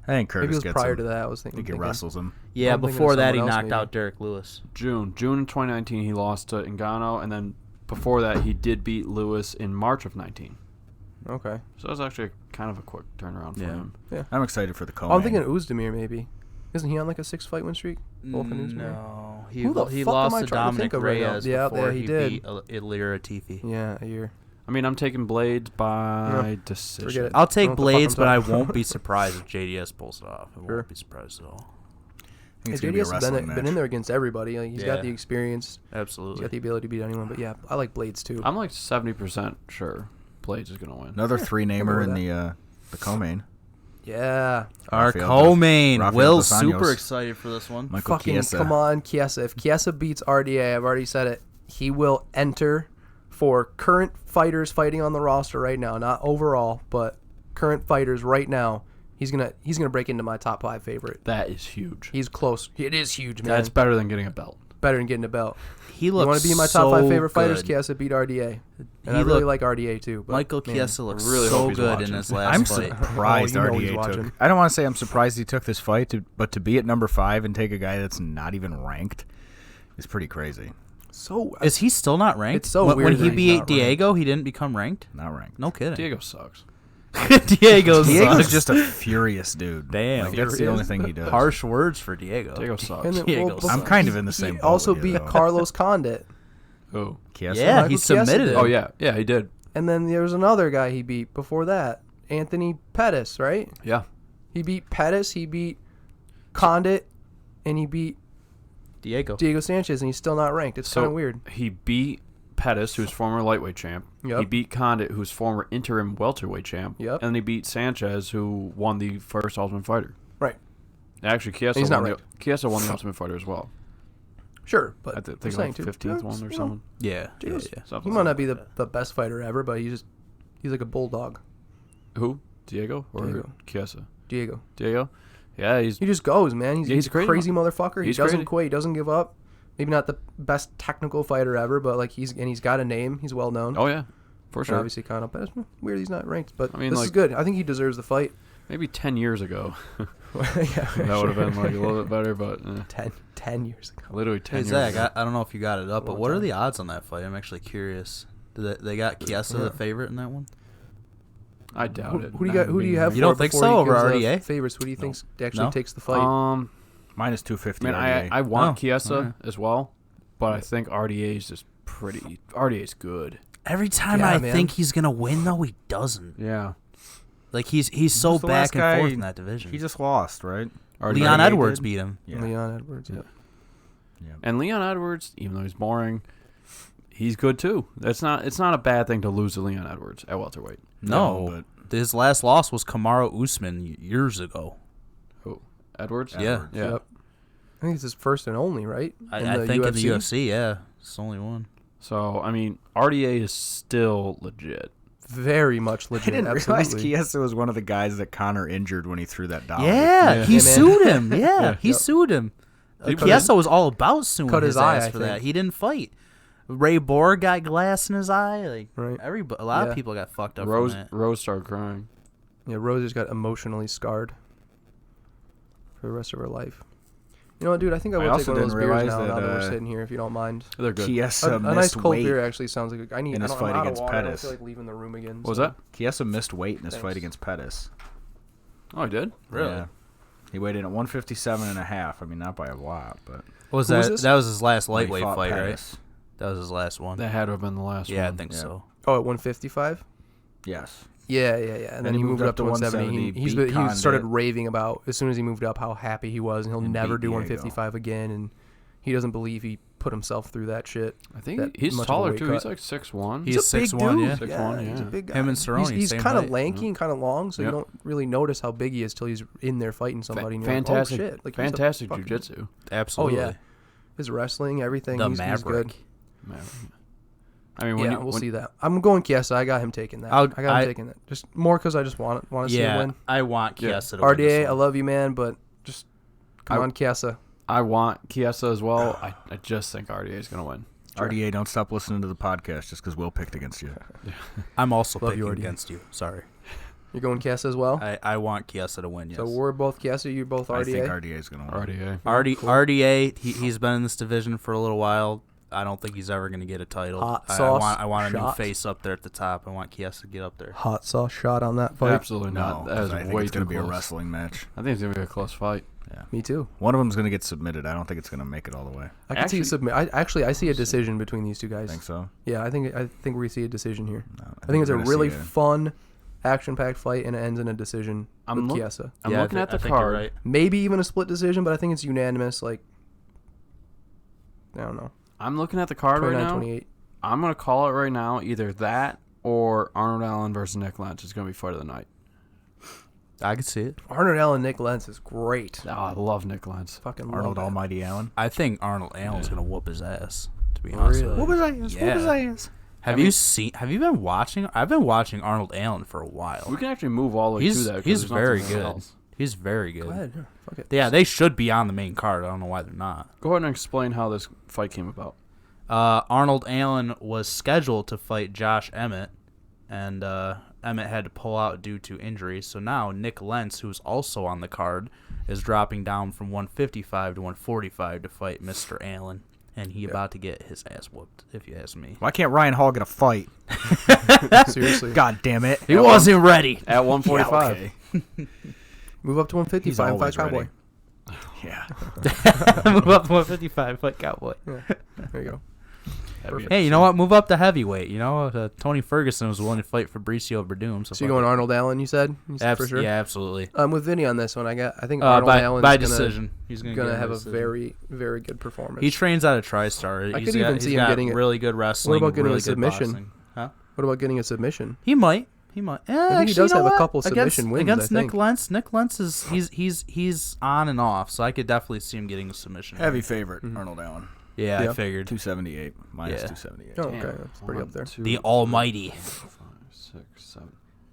I think Maybe it Curtis was gets prior him. to that. I was I thinking. think he wrestles him. Yeah, I'm thinking of before that he someone else, knocked maybe. out Derek Lewis. June 2019, he lost to Ngannou, and then before that, he did beat Lewis in March of 19. Okay. So it was actually kind of a quick turnaround for Yeah. him. I'm excited for the co Oh, I'm thinking Uzdemir maybe. Isn't he on like a 6-fight win streak? Volkan Uzdemir? No, he Who the he fuck lost am I to trying to Dominic think of right now? Reyes Yeah, before yeah, he he did. beat Ilir Latifi. Yeah, a year. I mean, I'm taking Blades by Yeah. decision. Forget it. I'll I take don't know what the fuck Blades, I'm but I talking won't be surprised if JDS pulls it off. I Sure. won't be surprised at all. I think it's Yeah, going to be a JDS has wrestling been in match. there against everybody. Like, he's got Yeah. the experience. He's Absolutely. got the ability to beat anyone. But yeah, I like Blades too. I'm like 70% sure Blades is going to win. Another Yeah, three-namer I'll in go the co-main. Yeah. Our Rafael co-main. Rafael Will's Dos Anjos. super excited for this one. Michael Fucking Chiesa. come on, Chiesa. If Chiesa beats RDA, I've already said it, he will enter for current fighters fighting on the roster right now, not overall, but current fighters right now. He's gonna break into my top 5 favorite. That is huge. He's close. It is huge, man. That's better than getting a belt. Better than getting a belt. He looks You want to be my top 5 favorite fighters? good. Chiesa beat RDA. And He I really look- like RDA too. But Michael man, Chiesa looks really hope so he's good watching. in his last I'm fight. surprised Oh, you know he's RDA watching. took. I don't want to say I'm surprised he took this fight, but to be at number 5 and take a guy that's not even ranked is pretty crazy. So Is he still not ranked? It's so when, weird When that he he's beat not Diego, he didn't become ranked? Not ranked. No kidding. Diego sucks. Diego's Diego's just a furious dude. Damn. Like, that's the only thing he does. harsh words for Diego. Diego sucks. and then, Diego before- I'm kind of in the same He boat also with you, beat though. Carlos Condit. Who? Chiesa? Yeah, Michael he Chiesa submitted did. it. Oh, yeah, he did. And then there was another guy he beat before that, Anthony Pettis, right? Yeah. He beat Pettis, he beat Condit, and he beat Diego. Diego Sanchez, and he's still not ranked. It's kind of weird. He beat Pettis, who's former lightweight champ. Yep. He beat Condit, who's former interim welterweight champ. Yep. And then he beat Sanchez, who won the first Ultimate Fighter. Right. Actually, Chiesa He's not won, ranked. Chiesa won the Ultimate Fighter as well. Sure, but I think I'm saying like too. 15th one or something. Yeah. Diego's- yeah. Something He might not like be that. the best fighter ever, but he's like a bulldog. Who? Diego or Diego. Chiesa? Diego. Diego? Yeah, he's He just goes, man. He's, Yeah, he's a crazy. crazy motherfucker. He's he doesn't crazy. quit. He doesn't give up. Maybe not the best technical fighter ever, but like he's got a name. He's well known. Oh yeah, for And sure. obviously, kind of. But it's weird he's not ranked. But I mean, this is like- good. I think he deserves the fight. Maybe 10 years ago, Yeah, that would have been like a little bit better. But 10 years ago. literally 10 Hey, years Zach, ago. I don't know if you got it up, but Long what are time. the odds on that fight? I'm actually curious. They got Chiesa the favorite in that one? I doubt it. Who do you got? Who do you have? You for don't it think before so he over gives, RDA? Favorites. Who do you think actually No? takes the fight? Minus 250. Man, RDA. I want Oh, Chiesa alright. as well, but I think RDA is just pretty. RDA is good. Every time Yeah, I man. think he's going to win, though, he doesn't. Yeah. Like, he's so Who's the last back and guy? forth in that division. He just lost, right? Leon RDA Edwards did? beat him. Yeah. Leon Edwards. Yeah. And Leon Edwards, even though he's boring, he's good too. It's not a bad thing to lose to Leon Edwards at welterweight. No, his last loss was Kamaru Usman years ago. Who? Edwards? Yeah. Yeah. Yep. I think it's his first and only, right? I think in the UFC, yeah. It's the only one. So, I mean, RDA is still legit. Very much legit. I didn't absolutely. realize Chiesa was one of the guys that Connor injured when he threw that dollar. Yeah, he Yeah, man. sued him. Yeah, he Yep. sued him. He Chiesa was all about suing cut his his eye, ass I for think. that. He didn't fight. Ray Borg got glass in his eye. Like Right. a lot Yeah. of people got fucked up Rose from that. Rose started crying. Yeah, Rose just got emotionally scarred for the rest of her life. You know what, dude? I think I I will take also one of those didn't beers realize now that that, we're sitting here, if you don't mind. They're good. Chiesa A missed nice cold weight beer actually sounds like I need. in his I'm fight out of against water. I don't Pettis. feel like leaving the room again. What was so- that? Chiesa missed weight in his Thanks. fight against Pettis. Oh, he did? Really? Yeah. He weighed in at 157 and a half. I mean, not by a lot, but What was Who was that? this? That was his last when he lightweight fought fight, Pettis. right? That was his last one. That had to have been the last Yeah, one. I think Yeah. so. Oh, at 155. Yes. Yeah. And then he moved up to 170. He beat started Condit. raving about as soon as he moved up how happy he was, and he'll And never beat do Diego. 155 again. And he doesn't believe he put himself through that shit. I think That he's much of a taller weight too. cut. He's like 6'1". He's a big 6'1", dude. yeah. 6'1", He's a yeah. big guy. Him and Cerrone, He's same kind of height. lanky and kind of long, so Yep. you don't really notice how big he is till he's in there fighting somebody. And you're Fantastic, like, oh shit! Like, he's a fantastic fucking- jiu-jitsu. Absolutely. Oh yeah, his wrestling, everything. The he's Maverick. good. Man. I mean, when Yeah, you, we'll when, see that. I'm going Chiesa. I got him taking that. I'll- I got him taking that. Just more because I just want to see him Yeah, win. I want Yeah. Chiesa to win this RDA, I one. love you, man, but just come I- on, Chiesa. I want Chiesa as well. I just think RDA is going to win. RDA, don't stop listening to the podcast just because Will picked against you. I'm also Love you, picking RDA. against you. Sorry. You're going Chiesa as well. I want Chiesa to win, yes. So we're both Chiesa. You're both I think RDA. RDA is going to win. RDA. RDA, he's been in this division for a little while. I don't think he's ever going to get a title. Hot I sauce want a new shot. face up there at the top. I want Chiesa to get up there. Hot sauce shot on that fight. Absolutely not. No, That is I think way it's too going to be a close. wrestling match. I think it's going to be a close fight. Me too. One of them's going to get submitted. I don't think it's going to make it all the way. I can see Actually- a submit. I see a decision between these two guys. Think so? Yeah, I think we see a decision here. No, I think it's a we're gonna really see fun, action-packed fight, and it ends in a decision I'm with look- Chiesa. I'm Yeah, looking at the I think you're card. right. Maybe even a split decision, but I think it's unanimous. Like, I don't know. I'm looking at the card right 29-28. now. I'm going to call it right now. Either that or Arnold Allen versus Nick Lentz is going to be fight of the night. I can see it. Arnold Allen, Nick Lentz is great. Oh, I love Nick Lentz. Fucking Arnold love Almighty Allen. I think Arnold Allen's gonna whoop his ass. To be honest, Really? with you. What was I? What Yeah. was I? Have you been watching? I've been watching Arnold Allen for a while. We can actually move all the way to that. 'cause He's there's nothing very else good. else. He's very good. Go ahead. Yeah, fuck it. Yeah, they should be on the main card. I don't know why they're not. Go ahead and explain how this fight came about. Arnold Allen was scheduled to fight Josh Emmett, and Emmett had to pull out due to injury. So now Nick Lentz, who's also on the card, is dropping down from 155 to 145 to fight Mr. Allen. And he about to get his ass whooped, if you ask me. Why can't Ryan Hall get a fight? Seriously. God damn it. He wasn't ready. At 145. Yeah, okay. Move up to 155 and fight always Cowboy. ready. Yeah. Move up to 155, fight Cowboy. Yeah. There you go. Hey, you know what? Move up to heavyweight. You know, Tony Ferguson was willing to fight Fabricio Verdum. So you're going Arnold Allen, you said? For sure? Yeah, absolutely. I'm with Vinny on this one. I think Arnold By Allen's decision. He's gonna have a very, very good performance. He trains out of TriStar. I could even see him getting it. really good wrestling. What about getting really a submission? Good boxing. Huh? What about getting a submission? He might. I think he actually, does you know have a what? couple submission wins, against I Nick think. Lentz. Nick Lentz is he's on and off, so I could definitely see him getting a submission. Heavy favorite, Arnold Allen. Yeah, Yeah. I figured. 278 minus Yeah. 278. Oh, okay. That's pretty up there. The Almighty.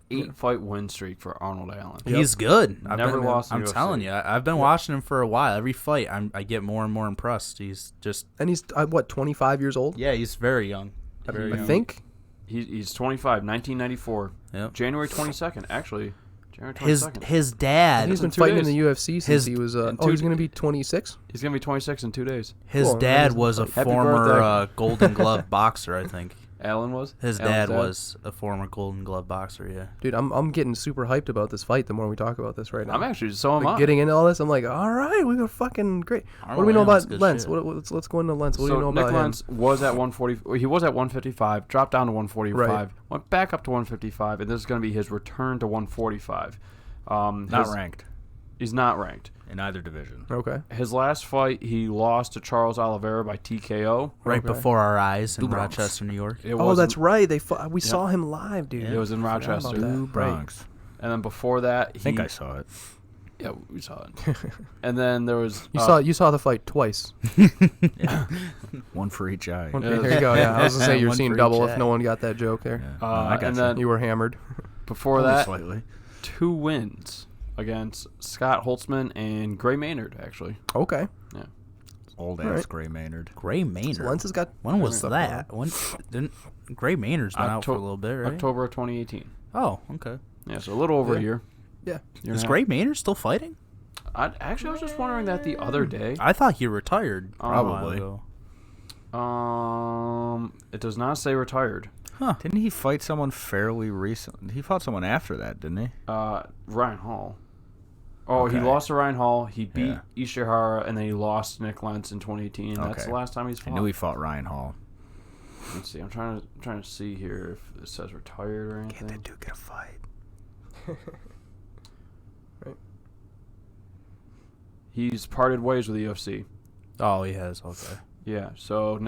8-fight win streak for Arnold Allen. Yep. He's good. Never lost in I'm UFC. telling you, I've been watching him for a while. Every fight, I get more and more impressed. He's just And he's, 25 years old? he's very young. Very I young. think. He's 25, 1994. Yep. January 22nd, actually. January 22nd. His dad. And he's been 2 fighting in days. the UFC since he was. in He's 2 going to be 26? He's going to be 26 in 2 days. His Cool. dad Amazing was a fight. Happy former birthday. Golden Glove boxer, I think. Allen was? His Allen's dad was a former Golden Glove boxer. Yeah. Dude, I'm getting super hyped about this fight the more we talk about this right now. I'm actually, so am Like, I. getting into all this, I'm like, all right, we got fucking great. What do Arnold we know Allen's about good Lentz? shit. Let's go into Lentz. What do So you know Nick about Lentz was at 140. He was at 155, dropped down to 145, Right. went back up to 155, and this is going to be his return to 145. Not ranked He's not ranked. in either division. him? Okay. His last fight, he lost to Charles Oliveira by TKO. Right Okay. before our eyes in Blue Bronx. Rochester, New York. It Oh, was that's right. We saw him live, dude. It was in Forgot about Rochester. that. Blue Bronx. And then before that, I think I saw it. Yeah, we saw it. And then there was You saw the fight twice. One for each eye. There you go. Yeah, I was gonna say you're One seeing for double each if eye. no one got that joke there. Yeah. I got and you. then You were hammered. before Only that, slightly. 2 wins against Scott Holtzman and Gray Maynard, actually. Okay. Old All ass right. Gray Maynard. Gray Maynard. Lentz has got. When was that? When didn't Gray Maynard's been out for a Octo- little bit, right? October of 2018. Oh, okay. Yeah, so a little over a Yeah. year. Yeah. Year and Is a half. Gray Maynard still fighting? Actually, I was just wondering that the other day. I thought he retired. a while Probably. ago. It does not say retired. Didn't he fight someone fairly recent? He fought someone after that, didn't he? Ryan Hall. Oh, he Okay. lost to Ryan Hall. He beat Yeah. Ishihara, and then he lost to Nick Lentz in 2018. That's Okay. the last time he's I fought. knew he fought Ryan Hall. Let's see. I'm trying to see here if it says retired or anything. dude get a fight. He's parted ways with the UFC. Oh, he has. Okay. Yeah. So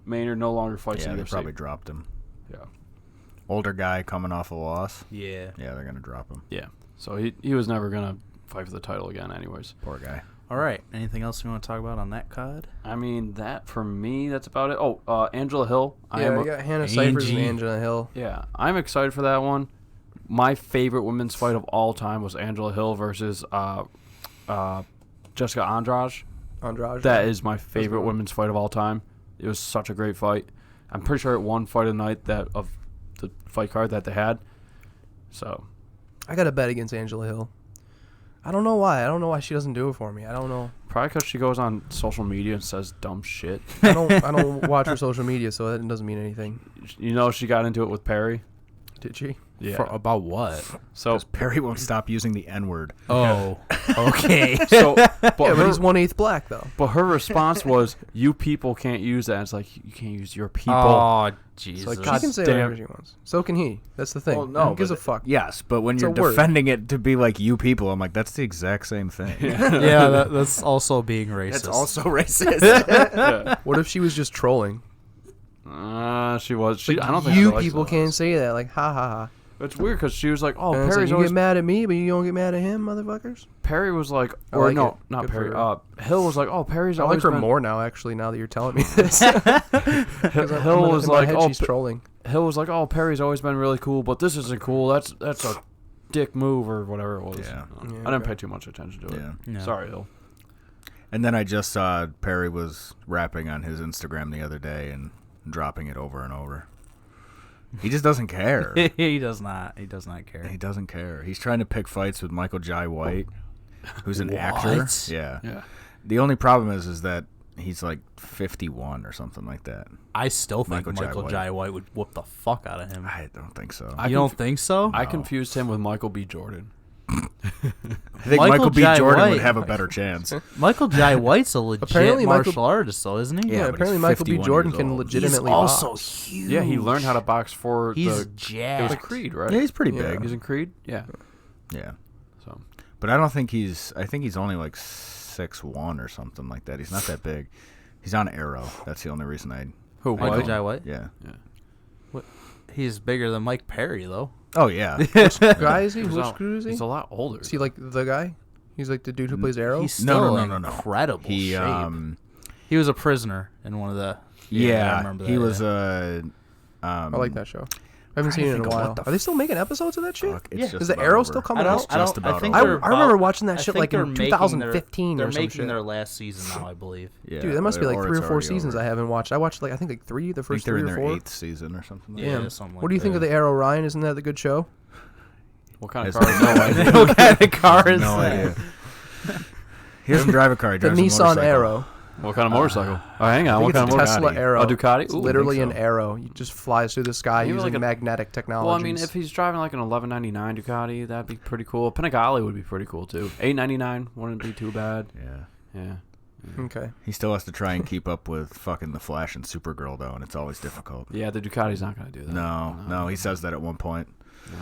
Maynard no longer fights Yeah, in they UFC. probably dropped him. Yeah. Older guy coming off a loss. Yeah. Yeah, they're gonna drop him. Yeah. So he was never gonna fight for the title again, anyways. Poor guy. All right. Anything else you want to talk about on that card? I mean, that for me, that's about it. Oh, Angela Hill. Yeah, we got Hannah Cyphers and Angela Hill. Yeah, I'm excited for that one. My favorite women's fight of all time was Angela Hill versus Jessica Andrade. That is my favorite women's fight of all time. It was such a great fight. I'm pretty sure it won fight of the night of the fight card that they had. So I got to bet against Angela Hill. I don't know why. I don't know why she doesn't do it for me. I don't know. probably because she goes on social media and says dumb shit. I don't watch her social media, so that doesn't mean anything. You know, she got into it with Perry. Did she? Yeah. About what? So Perry won't stop using the N-word. Oh, okay. so but Yeah, her, but he's 1/8 black though. but her response was, "You people can't use that." It's like you can't use your people. Oh, Jesus. like, She God can say damn. whatever she wants. So can he. That's the thing. Well, no, Who gives a but- fuck? Yes, but when It's you're a word. defending it to be like you people, I'm like, that's the exact same thing. yeah, that's also being racist. That's also racist. Yeah. What if she was just trolling? She was. I don't think You she likes people those. can't say that. Like, ha ha ha. It's weird because she was like, "Oh, And it's like, Perry's you always." get mad at me, but you don't get mad at him, motherfuckers. Perry was like, I or like no, it. not Good for Perry. her. Hill was like, "Oh, Perry's I like always her been." more now, actually. Now that you're telling me this, Hill was like, "Oh, she's trolling." Hill was like, "Oh, Perry's always been really cool, but this isn't cool. That's a dick move or whatever it was." Yeah. I didn't okay. pay too much attention to it. Yeah. Yeah. Sorry, Hill. And then I just saw Perry was rapping on his Instagram the other day and dropping it over and over. He just doesn't care. He does not. He does not care. He doesn't care. He's trying to pick fights with Michael Jai White, who's an actor. What? Yeah. Yeah. The only problem is that he's like 51 or something like that. I still think Michael Jai Michael White. Jai White would whoop the fuck out of him. I don't think so. I You don't think so? I confused him with Michael B. Jordan. I think Michael Michael B. Jai Jordan White. would have a better chance. Michael Jai White's a legit Apparently martial artist, though, isn't he? Yeah, Yeah, but apparently he's Michael B. 51 Jordan years can old. He's legitimately also box. huge. Yeah, he learned how to box for He's the. It was jacked. Creed, right? Yeah, he's pretty Yeah. big. He's in Creed. Yeah. Yeah. So But I don't think I think he's only like 6'1" or something like that. He's not that big. He's on Arrow. That's the only reason who? Michael White? Jai White? Yeah. He's bigger than Mike Perry, though. Oh, yeah. Guy is he? He's Which a- crew is he? He's a lot older. Is he like the guy? He's like the dude who plays Arrow. He's No, still no, in no, no, no. incredible He, shape. He was a prisoner in one of the... I yeah, remember he that, was yeah. I like that show. I haven't trying seen to it in a think of what while. the Are they still making episodes of that shit? Fuck, it's Yeah. just Is the about Arrow over. still coming I don't, out? I don't, just I about think over. they're I remember about- watching that I shit think like they're in making 2015 They're or some making shit. their last season now, I believe. Yeah, Dude, that must be like 3 or it's 4 already seasons over. I haven't watched. I watched like I think like the I think first they're 3 in or their 4. 8th season or something like Yeah, that. something What do you think of the Arrow, Ryan? Isn't that a good show? What kind of It's- car? No idea. What kind of car is No that? idea. He doesn't drive a car. He The drives a Nissan motorcycle. Arrow. What kind of motorcycle? Oh, hang I on. think What it's kind a of Tesla Ducati? Arrow. A Ducati? It's Ooh, literally so. an arrow. It just flies through the sky Maybe using like a- magnetic technology. Well, I mean, if he's driving like an 1199 Ducati, that'd be pretty cool. Panigale would be pretty cool too. 899 wouldn't be too bad. Yeah. Yeah. Okay. He still has to try and keep up with fucking the Flash and Supergirl though, and it's always difficult. Yeah, the Ducati's not gonna do that. No, he says that at one point.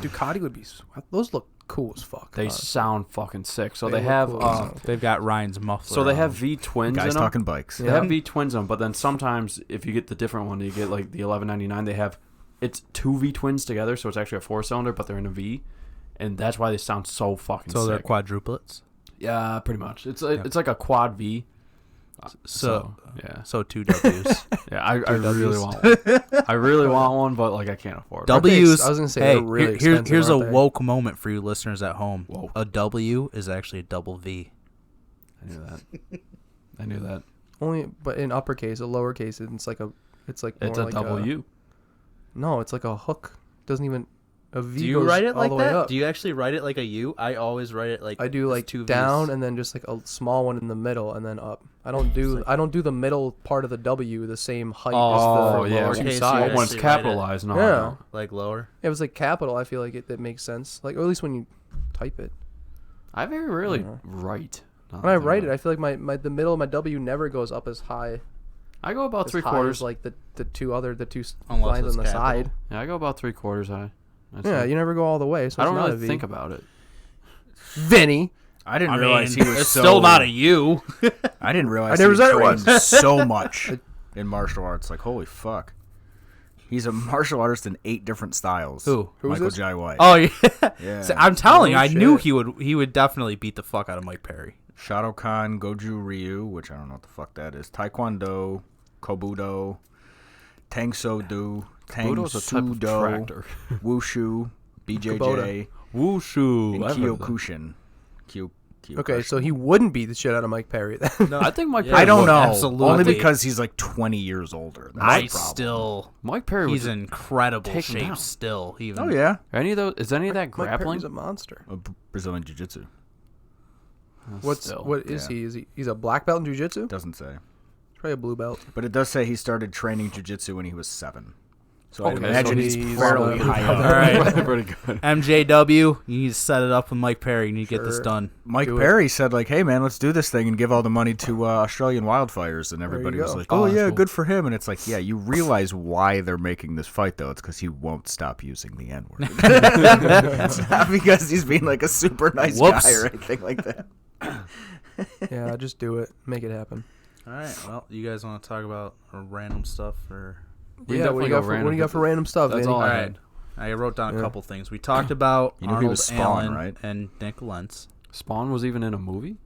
Ducati would be. Those look cool as fuck. They honestly. sound fucking sick. So They they look have cool as fuck. They've got Ryan's muffler. so they have on. V twins Guys in them. talking bikes. They have V twins in them, but then sometimes if you get the different one, you get like the 1199. They have it's 2 V twins together, so it's actually a 4-cylinder, but they're in a V, and that's why they sound so fucking So they're sick. quadruplets. Yeah, pretty much. It's like a quad V. So yeah, so 2 W's. yeah. I really W's. want one. I really want one, but like I can't afford it. W's. I was gonna say hey, they're really here's expensive, a aren't they? woke moment for you listeners at home. Whoa. A W is actually a double V. I knew that. I knew that. Only, but in uppercase, a lowercase, it's like It's more a like W. No, it's like a hook. Doesn't even a V. Do you goes write it all like the way that? up. Do you actually write it like a U? I always write it like I do like 2 down V's. and then just like a small one in the middle and then up. I don't do the middle part of the W the same height Oh as the yeah, lower lowercase, two you sides. actually one's write it. capitalized. No, I Yeah. don't. like lower. If it was like capital, I feel like that makes sense. Like, or at least when you type it. I very rarely Yeah. write. When I write it, I feel like my the middle of my W never goes up as high I go about as 3/4. as like the two Unless lines it's on the capital. side. Yeah, I go about 3/4 high. That's Yeah, it. you never go all the way, so I it's don't not really a V. think about it. Vinny. I didn't I realize mean, he was it's so, still not a U. I didn't realize I never he said it trained was. so much in martial arts. Like, holy fuck. He's a martial artist in 8 different styles. Who? Who's Michael this? Jai White. Oh yeah. Yeah. So, I'm telling you, Oh, I knew shit. he would definitely beat the fuck out of Mike Perry. Shadokan Goju Ryu, which I don't know what the fuck that is. Taekwondo, Kobudo, Tang So Do, Tang Budo's a type of Sudo, tractor. Wushu, BJJ, Kubota. Wushu. and I've heard of that. Kyokushin. Okay, so he wouldn't beat the shit out of Mike Perry then. No, I think Mike Yeah, Perry I don't would. know. Absolutely. Only because he's like 20 years older. That's I the problem. still. Mike Perry was He's in incredible take him shape down. still. Even Oh, yeah. any of those. Is any of that Mike grappling? Perry's a monster. Brazilian Jiu Jitsu. Still. What is yeah. he? He's a black belt in jiu-jitsu? Doesn't say. He's probably a blue belt. But it does say he started training Jiu Jitsu when he was 7. So I Okay, imagine so he's he's fairly probably- high All up. right. Pretty good. MJW, you need to set it up with Mike Perry. You need to get this Sure. done. Mike Do it. Perry said, like, hey, man, let's do this thing and give all the money to Australian wildfires. And everybody was go. like, Oh, oh, that's yeah, cool. good for him. And it's like, yeah, you realize why they're making this fight, though. It's because he won't stop using the N-word. It's not because he's being, like, a super nice Whoops. guy or anything like that. Yeah, just do it. Make it happen. All right. Well, you guys want to talk about random stuff or? We Yeah, what do definitely you go got for random. random stuff, That's Vinny? all I All had. right. I wrote down a couple things. We talked about You knew he Arnold was Spawn, Allen right? and Nick Lentz. Spawn was even in a movie?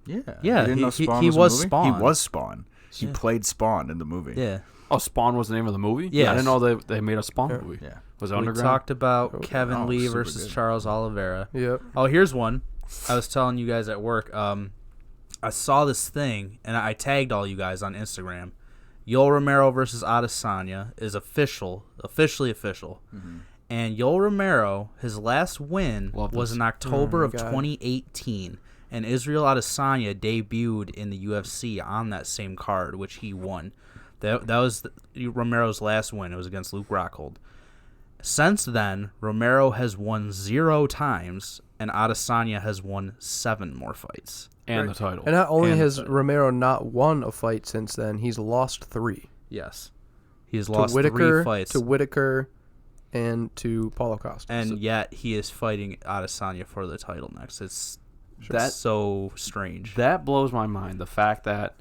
Yeah. Yeah, You didn't know he Spawn was was a movie? Spawn. He was Spawn. He Yeah. played Spawn in the movie. Yeah. Oh, Spawn was the name of the movie? Yes. I didn't know they made a Spawn Yeah. movie. Yeah. Was it We Underground? talked about Oh, Kevin Lee super versus good. Charles Oliveira. Yep. Oh, here's one. I was telling you guys at work. I saw this thing, and I tagged all you guys on Instagram. Yoel Romero versus Adesanya is officially official. Mm-hmm. And Yoel Romero, his last win Love was this. in October of God. 2018. And Israel Adesanya debuted in the UFC on that same card, which he won. That was Romero's last win. It was against Luke Rockhold. Since then, Romero has won 0 times, and Adesanya has won 7 more fights. And the title. And not only And has the- Romero not won a fight since then, he's lost 3. Yes. He has To lost Whitaker, 3 fights. to Whitaker, and to Paulo Costa. And yet he is fighting Adesanya for the title next. It's That- so strange. That blows my mind. The fact that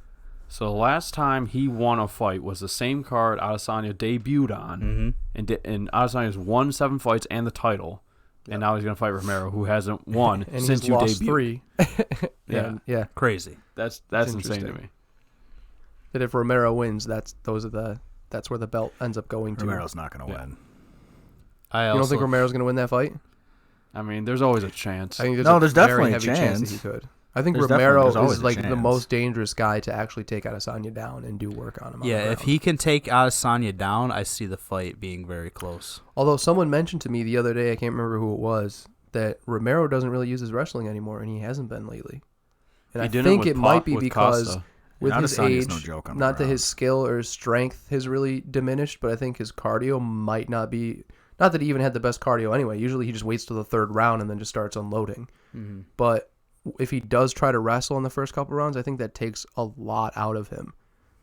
the last time he won a fight was the same card Adesanya debuted on, and Adesanya's won 7 fights and the title, and now he's gonna fight Romero, who hasn't won and since he's you lost debuted. 3. Yeah. And, yeah. Crazy. That's It's insane to interesting. me. That if Romero wins, that's where the belt ends up going to. Romero's not going to Yeah. win. I You also don't think Romero's going to win that fight? I mean, there's always a chance. I think No, a there's very definitely a heavy chance that chance. he could. I think There's Romero always is a like the chance. most dangerous guy to actually take Adesanya down and do work on him. on the if ground. he can take Adesanya down, I see the fight being very close. Although someone mentioned to me the other day, I can't remember who it was, that Romero doesn't really use his wrestling anymore, and he hasn't been lately. And He I didn't think with it might be with because Costa. with And his Adesanya's age, no joke on the not that ground. his skill or his strength has really diminished, but I think his cardio might not be. Not that he even had the best cardio anyway. Usually he just waits till the 3rd round and then just starts unloading. But if he does try to wrestle in the first couple rounds, I think that takes a lot out of him,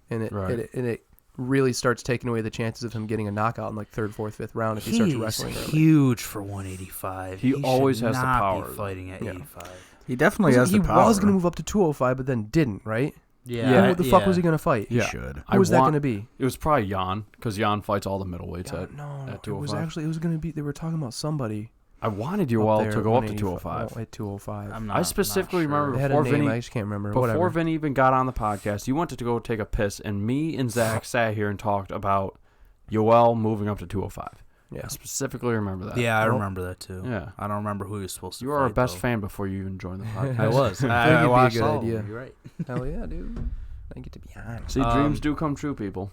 and it really starts taking away the chances of him getting a knockout in like 3rd, 4th, 5th round if he starts wrestling early. huge for 185. He always should has the not power, Be fighting at Yeah. 85. He definitely has He the power. was going to move up to 205, but then didn't, right? Yeah. Who the fuck was he going to fight? He Yeah. should. Who was that going to be? It was probably Jan, because Jan fights all the middleweights at No, it 205. was actually, it was going to be, they were talking about somebody. I wanted up Yoel there to at go up to 185. 205. Oh, at 205. I'm I specifically not sure. remember They had a before name, Vinny, I just can't remember. before Whatever. Vinny even got on the podcast, you went to go take a piss, and me and Zach sat here and talked about Yoel moving up to 205. Yeah. I specifically remember that. Yeah, I Well, remember that too. Yeah. I don't remember who he was supposed to You fight. are our best though. fan before you even joined the podcast. I was. think I it'd be a watched good all of idea. them. You're right. Hell yeah, dude. I get to be on. See, dreams do come true, people.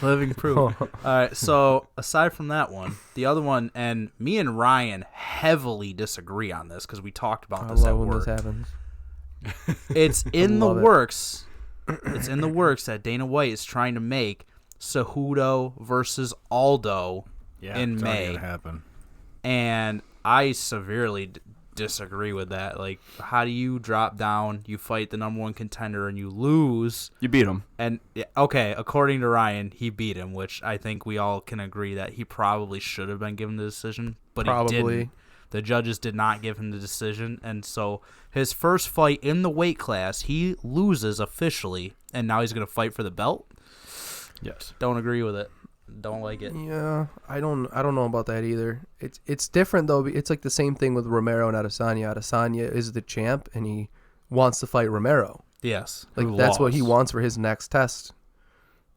Living proof. All right. So aside from that one, the other one, and me and Ryan heavily disagree on this because we talked about I this at love when work. this happens. It's in the love it. works. It's in the works that Dana White is trying to make Cejudo versus Aldo Yeah, in it's already May. gonna happen. And I severely disagree with that. Like, how do you drop down, you fight the number 1 contender, and you lose? You beat him. And, yeah, okay, according to Ryan, he beat him, which I think we all can agree that he probably should have been given the decision, but he Probably. didn't. The judges did not give him the decision, and so his first fight in the weight class, he loses officially, and now he's going to fight for the belt? Yes. Don't agree with it. Don't like it. Yeah, I don't know about that either. It's different though. It's like the same thing with Romero and Adesanya. Adesanya is the champ, and he wants to fight Romero. Yes. Like Who that's what he lost. wants for his next test.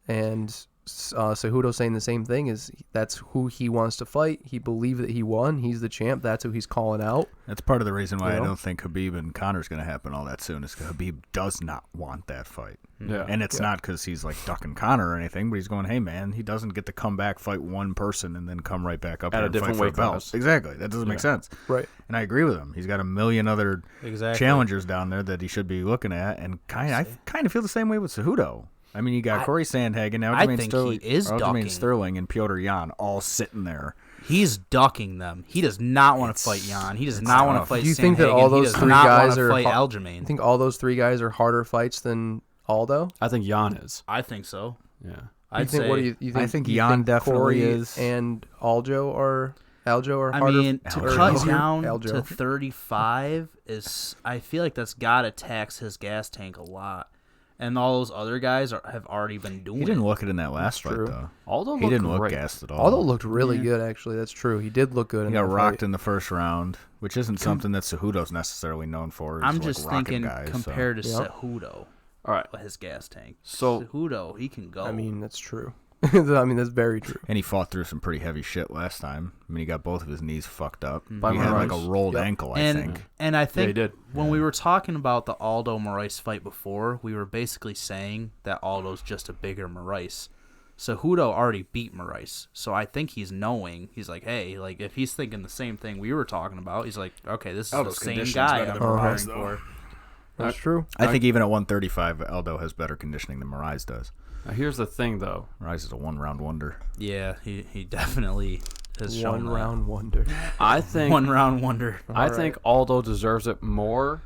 And Cejudo saying the same thing, is that's who he wants to fight. He believed that he won. He's the champ. That's who he's calling out. That's part of the reason why You know? I don't think Khabib and Connor's going to happen all that soon. Is Khabib does not want that fight. Yeah. And it's not because he's like ducking Connor or anything, but he's going, hey, man, he doesn't get to come back, fight one person, and then come right back up At here a and different fight for a weight belt. class. Exactly. That doesn't make sense. Right. And I agree with him. He's got a million other Exactly. challengers down there that he should be looking at. And I kind of feel the same way with Cejudo. I mean, you got Corey Sandhagen, now I Aljamain think Sterling, he is ducking. Sterling, and Piotr Jan all sitting there. He's ducking them. He does not want to fight Jan. He does not want to tough. fight Do you think that Sandhagen. all He those does three not guys want to are fight I Aljamain. think all those 3 guys are harder fights than Aldo. I think Jan is. I think so. Yeah. I'd think, say. what do you think? I think you Jan definitely Corey is. and Aljo are I harder. mean, to Aljo. cut easier? down Aljo. to 35 is. I feel like that's gotta tax his gas tank a lot. And all those other guys have already been doing He didn't it. look it in that last fight, true. though. Aldo He looked didn't look great. gassed at all. Aldo looked really good, actually. That's true. He did look good. He in got that rocked fight. in the first round, which isn't something that Cejudo's necessarily known for. Is I'm like just rocking thinking guys, compared to Yep. Cejudo, All right. his gas tank. So Cejudo, he can go. I mean, that's true. I mean, that's very true. And he fought through some pretty heavy shit last time. I mean, he got both of his knees fucked up. By He had like a Moraes. rolled Yep. ankle, I and think. and I think he did. when we were talking about the Aldo Moraes fight before, we were basically saying that Aldo's just a bigger Moraes. Cejudo already beat Moraes, so I think he's knowing. He's like, hey, like if he's thinking the same thing we were talking about, he's like, okay, this is Aldo's the same conditioning's guy better I'm than preparing Moraes, though. for. That's true. I think even at 135, Aldo has better conditioning than Moraes does. Now, here's the thing, though. Moraes is a one-round wonder. Yeah, he definitely has shown One round wonder. I think One round wonder. I think Aldo deserves it more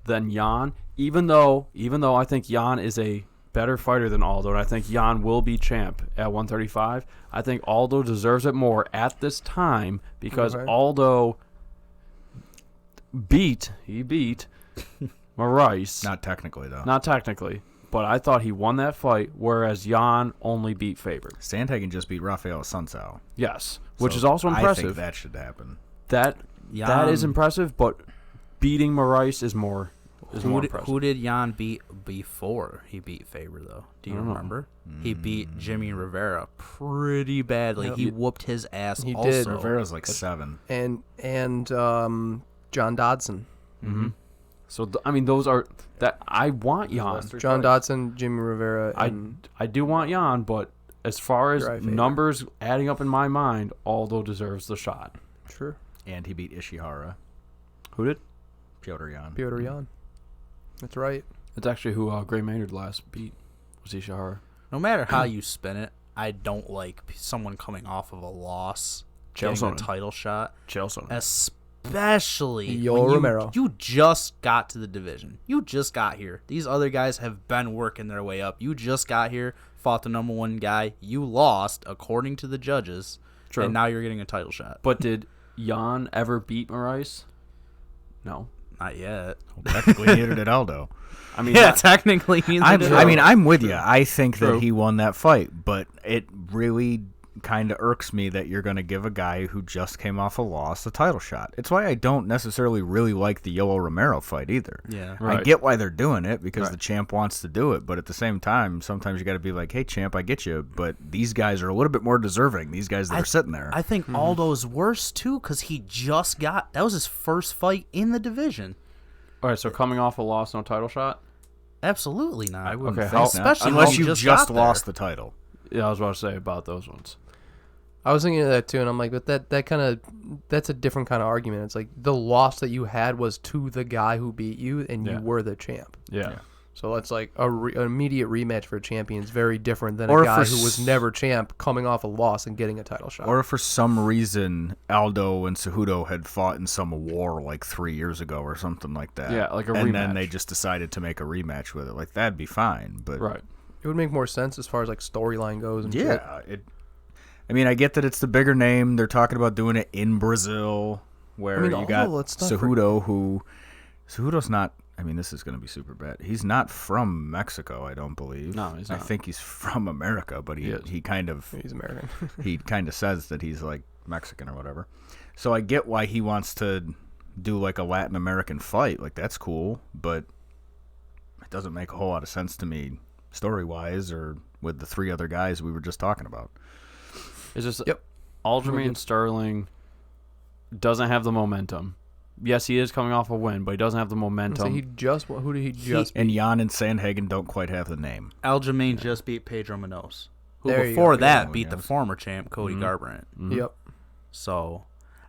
than Jan, even though I think Jan is a better fighter than Aldo, and I think Jan will be champ at 135. I think Aldo deserves it more at this time because Okay. Aldo beat Moraes. Not technically, though. Not technically, but I thought he won that fight, whereas Jan only beat Faber. Sandhagen just beat Rafael Sunsao. Yes, which So is also I impressive. think that should happen. That is Jan- impressive, but beating Moraes is more impressive. Who did Jan beat before he beat Faber, though? Do you I don't know. remember? He beat Jimmy Rivera pretty badly. Yep. He whooped his ass He also. did. Rivera's like 7. And John Dodson. Mm-hmm. So I mean, those are that I want Jan. John Dodson, Jimmy Rivera, and I do want Jan, but as far as Uriah Faber. numbers adding up in my mind, Aldo deserves the shot. sure, And he beat Ishihara. Who did? Piotr Jan. Piotr Jan. That's right. It's actually who Gray Maynard last beat was Ishihara. No matter how you spin it, I don't like someone coming off of a loss getting a Sonnen. title shot, Chelsea. especially Yoel when Romero. You just got to the division. You just got here. These other guys have been working their way up. You just got here, fought the number one guy. You lost, according to the judges, True. and now you're getting a title shot. But did Jan ever beat Moraes? No. Not yet. Technically, neither did Aldo. I mean, Yeah, not- technically. I'm with you. I think True. that he won that fight, but it really kind of irks me that you're going to give a guy who just came off a loss a title shot. It's why I don't necessarily really like the Yoel Romero fight either. Yeah. Right. I get why they're doing it because Right. the champ wants to do it, but at the same time, sometimes you got to be like, "Hey, champ, I get you," but these guys are a little bit more deserving. These guys that are sitting there. I think Aldo's worse, too, because he just got... That was his first fight in the division. all right, so coming off a loss, no title shot? Absolutely not. I wouldn't Okay, think how- that. Especially unless when you he just just got lost there. the title. Yeah, I was about to say about those ones. I was thinking of that too, and I'm like, but that's a different kind of argument. It's like the loss that you had was to the guy who beat you, and Yeah. you were the champ. Yeah. So that's like an immediate rematch for a champion is very different than Or a guy for who was s- never champ coming off a loss and getting a title shot. Or if for some reason Aldo and Cejudo had fought in some war like 3 years ago or something like that. Yeah, like a and then rematch. they just decided to make a rematch with it. Like that'd be fine. But Right. It would make more sense as far as like storyline goes. And shit. yeah, I mean, I get that it's the bigger name. They're talking about doing it in Brazil, where I mean, you got let's not Cejudo, Cejudo's not. I mean, this is going to be super bad. He's not from Mexico, I don't believe. No, he's I not. think he's from America, but He is. he kind of He's American. he kind of says that he's like Mexican or whatever. So I get why he wants to do like a Latin American fight. Like that's cool, but it doesn't make a whole lot of sense to me story-wise or with the 3 other guys we were just talking about. It's just Yep. Aljamain Sterling doesn't have the momentum. Yes, he is coming off a win, but he doesn't have the So momentum. who did he just And Jan and Sandhagen don't quite have the name. Aljamain just beat Pedro Munoz, who There you before go. that Pedro beat the Munoz. former champ Cody Garbrandt. Yep. So,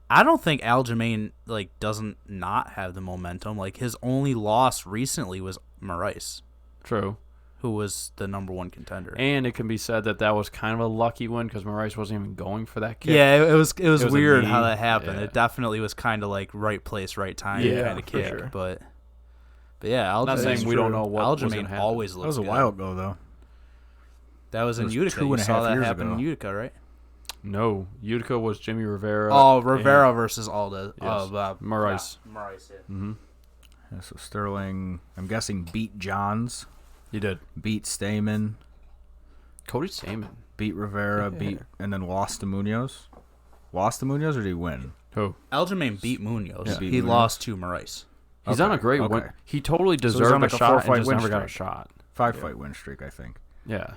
I don't think Aljamain doesn't not have the momentum. Like his only loss recently was Moraes, True. who was the number 1 contender. And it can be said that was kind of a lucky win because Moraes wasn't even going for that kick. Yeah, it was was a weird knee. how that happened. Yeah. It definitely was kind of like right place, right time Yeah, kind of for kick. sure. But yeah, Aljamain, Not saying we don't know what was gonna Aljamain happen. always That looks was a good. while ago, though. That was in That was Utica. 2.5 You saw that years happen in ago. Utica, right? No. Utica was Jimmy Rivera. Oh, Rivera versus Aldo. Yes. Moraes. Moraes, yeah. Mm-hmm. Yeah, so Sterling, I'm guessing, beat Johns. He did. Beat Stamen. Cody Stamen. Beat Rivera. And then lost to Munoz. Lost to Munoz, or did he win? Who? Aljamain beat Munoz. Yeah. Beat He Munoz. lost to Moraes. He's on a great win. Okay. He totally he's deserved on a like a shot and 4-fight just win never got a streak. shot. 5-fight win streak, I think. Yeah.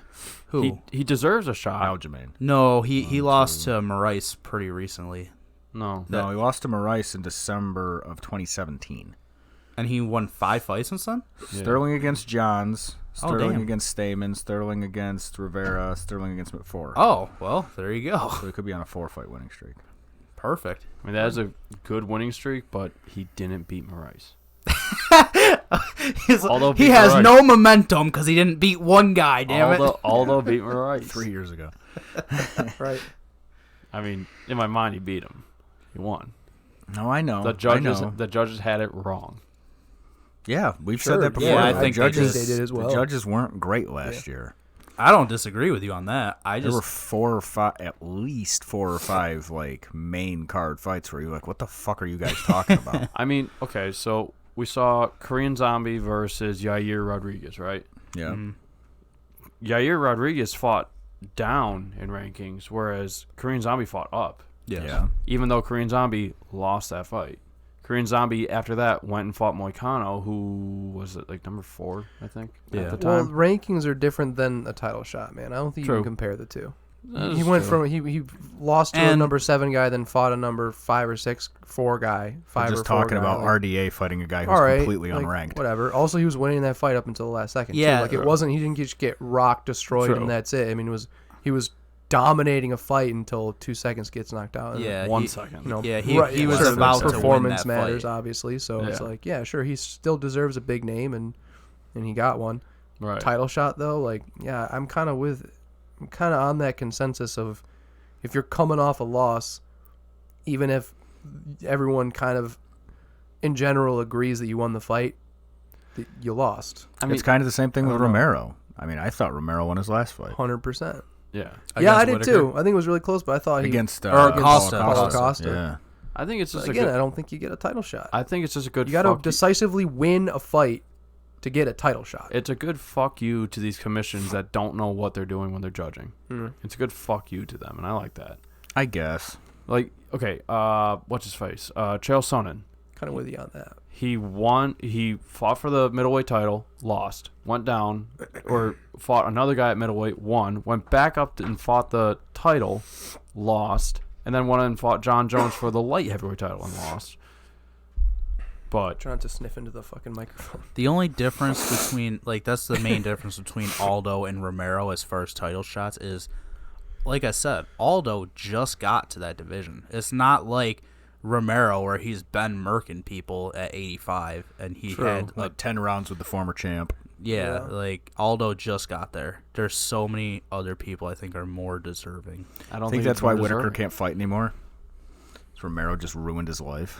Who? He deserves a shot. Aljamain. No, he lost to Moraes pretty recently. No. No, he lost to Moraes in December of 2017. And he won 5 fights since then? Yeah. Sterling against Johns. Sterling damn. against Stamen. Sterling against Rivera. Sterling against McFour. Oh, well, there you go. So he could be on a 4-fight winning streak. Perfect. I mean, that is a good winning streak, but he didn't beat Moraes. Although he beat has Moraes. no momentum because he didn't beat one guy, damn it. Although beat Moraes. 3 years ago. Right. I mean, in my mind, he beat him. He won. No, I know. The judges had it wrong. Yeah, we've Sure, said that before. yeah, I The think judges, they did as well. The judges weren't great last year. I don't disagree with you on that. There were at least 4 or 5 like main card fights where you're like, what the fuck are you guys talking about? I mean, okay, so we saw Korean Zombie versus Yair Rodriguez, right? Yeah. Yair Rodriguez fought down in rankings, whereas Korean Zombie fought up. Yeah. Even though Korean Zombie lost that fight. Korean Zombie, after that, went and fought Moicano, who was it, like number 4, I think, at the Well, time. rankings are different than a title shot, man. I don't think you True. can compare the two. That He is went true. from he lost to a And- number 7 guy, then fought a number 5 or 6 4 guy. We're 5 just or 4 talking guy, about like, RDA fighting a guy who's all right, completely like, unranked. Whatever. Also, he was winning that fight up until the last second. Yeah. too. Like it wasn't. He didn't just get rocked, destroyed, True. and that's it. I mean, he was dominating a fight until 2 seconds gets knocked out. And, Yeah, 1 he- second. You know, Yeah, he was sure, about to win performance that matters, fight. obviously. So it's Yeah. like, yeah, sure, he still deserves a big name, and he got one. Right. Title shot though, like, yeah, I'm kind of on that consensus of if you're coming off a loss, even if everyone kind of in general agrees that you won the fight, that you lost. I mean, It's kind of the same thing I with don't know. Romero. I mean, I thought Romero won his last fight 100%. yeah. Yeah, I did Whittaker? too. I think it was really close, but I thought against Costa. Paulo Costa. Yeah. I think it's But just again, a I good. don't think you get a title shot. I think it's just a good. You got to fuck decisively win a fight to get a title shot. It's a good fuck you to these commissions that don't know what they're doing when they're judging. Mhm. It's a good fuck you to them, and I like that. I guess. Like, okay, what's his face? Chael Sonnen. Kind of with you on that. He won. He fought for the middleweight title, lost, went down, or fought another guy at middleweight, won, went back up and fought the title, lost, and then went and fought John Jones for the light heavyweight title and lost. But Trying to sniff into the fucking microphone. The only difference between, like, that's the main difference between Aldo and Romero as far as title shots is, like I said, Aldo just got to that division. It's not like Romero where he's been murking people at 85 and he had, Like 10 rounds with the former champ. yeah, like Aldo just got there. There's so many other people I think are more deserving. I don't I think think that's it's why more Whitaker deserving. can't fight anymore. Romero just ruined his life.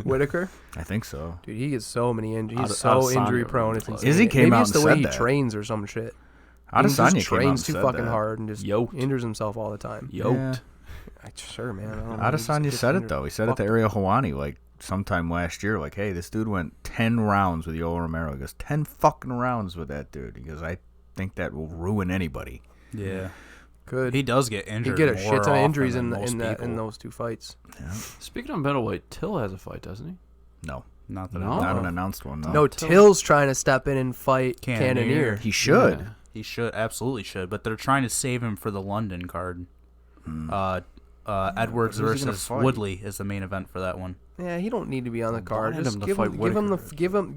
Whittaker? I think so. Dude, he gets so many injuries. He's Ad- so Adesanya injury prone. It's ruined insane. his life. Izzy came Maybe out it's and the way said he that. trains or some shit. He Adesanya just came out trains and too said fucking that. hard and just Yoked. injures himself all the time. Yoked. Sure, man. I don't know. He just Adesanya gets said it injured. though. He said it to Ariel Helwani like sometime last year. Like, hey, this dude went 10 rounds with Yoel Romero. He goes 10 fucking rounds with that dude. He goes, I think that will ruin anybody. Yeah. Good. He does get injured. He'd get a more shit ton of often injuries than in most in people. those 2 fights. Yeah. Speaking of middleweight, Till has a fight, doesn't he? No, Not that No. I know not of. an announced one. No, Till's trying to step in and fight Cannonier. Cannonier. He should. Yeah. He should, absolutely should, but they're trying to save him for the London card. Edwards Who's he gonna versus fight? Woodley is the main event for that one. Yeah, he don't need to be on the card. wanted Just him to give fight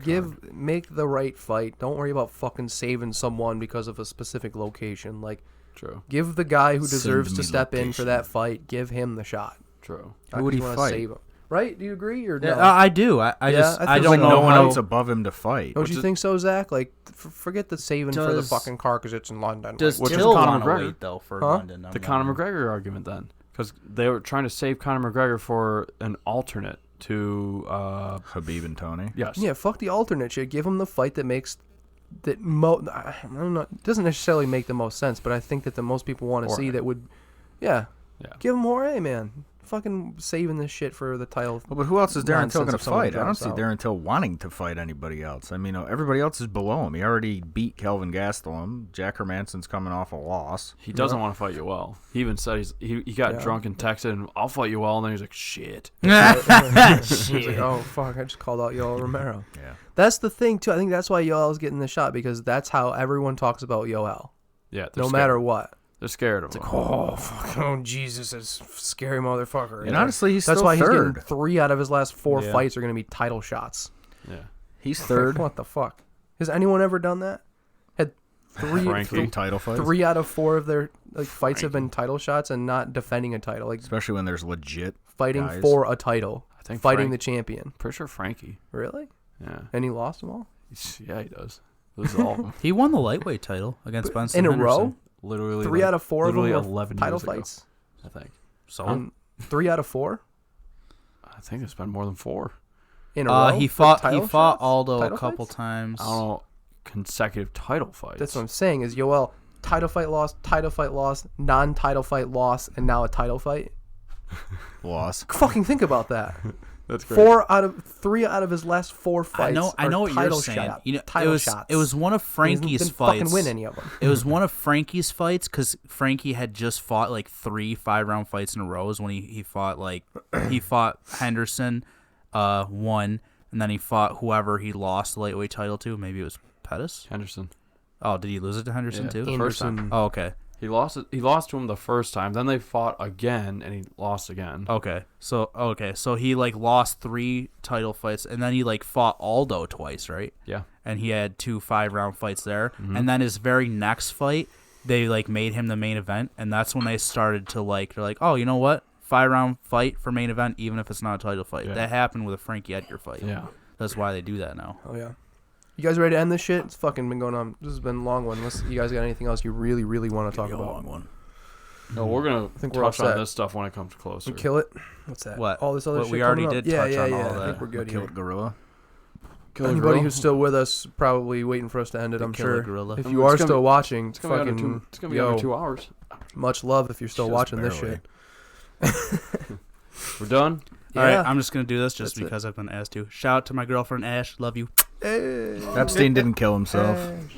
him, make the right fight. Don't worry about fucking saving someone because of a specific location. Like, True. give the guy who Send deserves to me step in for location. that fight. Give him the shot. True. Not Who would 'cause he you wanna fight? Save him. Right? Do you agree or no? Yeah, I do. I Yeah, just I I think don't so. know no one how. else above him to fight. Don't you think so, Zach? Like, forget the saving for the Does- fucking car because it's in London. Does Like, Which is Till Conor want to McGregor. wait though for Huh? London? I'm The Conor wondering. McGregor argument then, because they were trying to save Conor McGregor for an alternate to. Habib and Tony. Yes. yeah, fuck the alternate shit. Give him the fight that makes I don't know. It doesn't necessarily make the most sense, but I think that the most people want to see Jorge. that would, yeah. Yeah. Give him Jorge, man. fucking saving this shit for the title. Well, but who else is Darren Till nonsense going to if someone fight? I don't drops see out. Darren Till wanting to fight anybody else. I mean, everybody else is below him. He already beat Kelvin Gastelum. Jack Hermansson's coming off a loss. He doesn't want to fight Yoel. He even said he got Yeah. drunk and texted, and I'll fight Yoel, and then he's like, shit. He's like, oh fuck, I just called out Yoel Romero. Yeah. That's the thing too. I think that's why Yoel's getting the shot, because that's how everyone talks about Yoel. Yeah, No matter what. They're scared of him. Oh, fuck, oh Jesus, this scary motherfucker. And honestly, he's that's still why third. he's getting 3 out of his last 4 Yeah. fights are going to be title shots. Yeah. He's third. What the fuck? Has anyone ever done that? Had 3 Frankie. Title fights. 3 out of 4 of their fights have been title shots and not defending a title, like Especially when there's legit fighting guys. for a title, I think fighting Frank- the champion. Pretty sure Frankie. Really? Yeah. And he lost them all Yeah, he does. Those are all of them. He won the lightweight title against Benson in a Henderson. row. Literally 3 out of 4 of them literally were 11 title years ago, fights. I think. So 3 out of 4 I think it's been more than 4. in a row. he for fought title fought shots? Aldo a Title couple fights? times. I don't know. Consecutive title fights. That's what I'm saying. Is Yoel title fight loss, non-title fight loss, and now a title fight? loss. Fucking think about that. That's 3 out of his last 4 fights. I know are what you're title saying. shot- You know, title shots. it was one of He Frankie's didn't fights. fucking win any of them. It was one of Frankie's fights because Frankie had just fought like 3 5-round fights in a row. When he fought he fought Henderson, won, and then he fought whoever he lost the lightweight title to. Maybe it was Pettis. Henderson. Oh, did he lose it to Henderson Yeah. too? First time. Anderson. Oh, okay. He lost to him the first time. Then they fought again, and he lost again. Okay. So he lost 3 title fights, and then he fought Aldo twice, right? Yeah. And he had 2 5-round fights there. And then his very next fight, they made him the main event, and that's when they started to they're like, oh, you know what? 5-round fight for main event, even if it's not a title fight. Yeah. That happened with a Frankie Edgar fight. Yeah. That's why they do that now. Oh yeah. You guys ready to end this shit? It's fucking been going on. This has been a long one. Unless you guys got anything else you really, really want to talk about. one. No, we're gonna think we're all touch on set. this stuff when it comes closer. We kill it. What's that? What? All this other What, shit. we already coming up? did Yeah, touch yeah, on yeah. all I that. think we're good Kill here. Gorilla. Killer Anybody Gorilla? who's still with us probably waiting for us to end it. I'm Killer sure. Gorilla. If I you mean, are it's gonna- still watching, It's gonna be fucking under it's gonna be under 2 hours. much love if you're still Just watching this barely. shit. We're done. All right, Yeah. I'm just going to do this just That's it. because I've been asked to. Shout out to my girlfriend, Ash. Love you. Hey. Epstein didn't kill himself. Ash.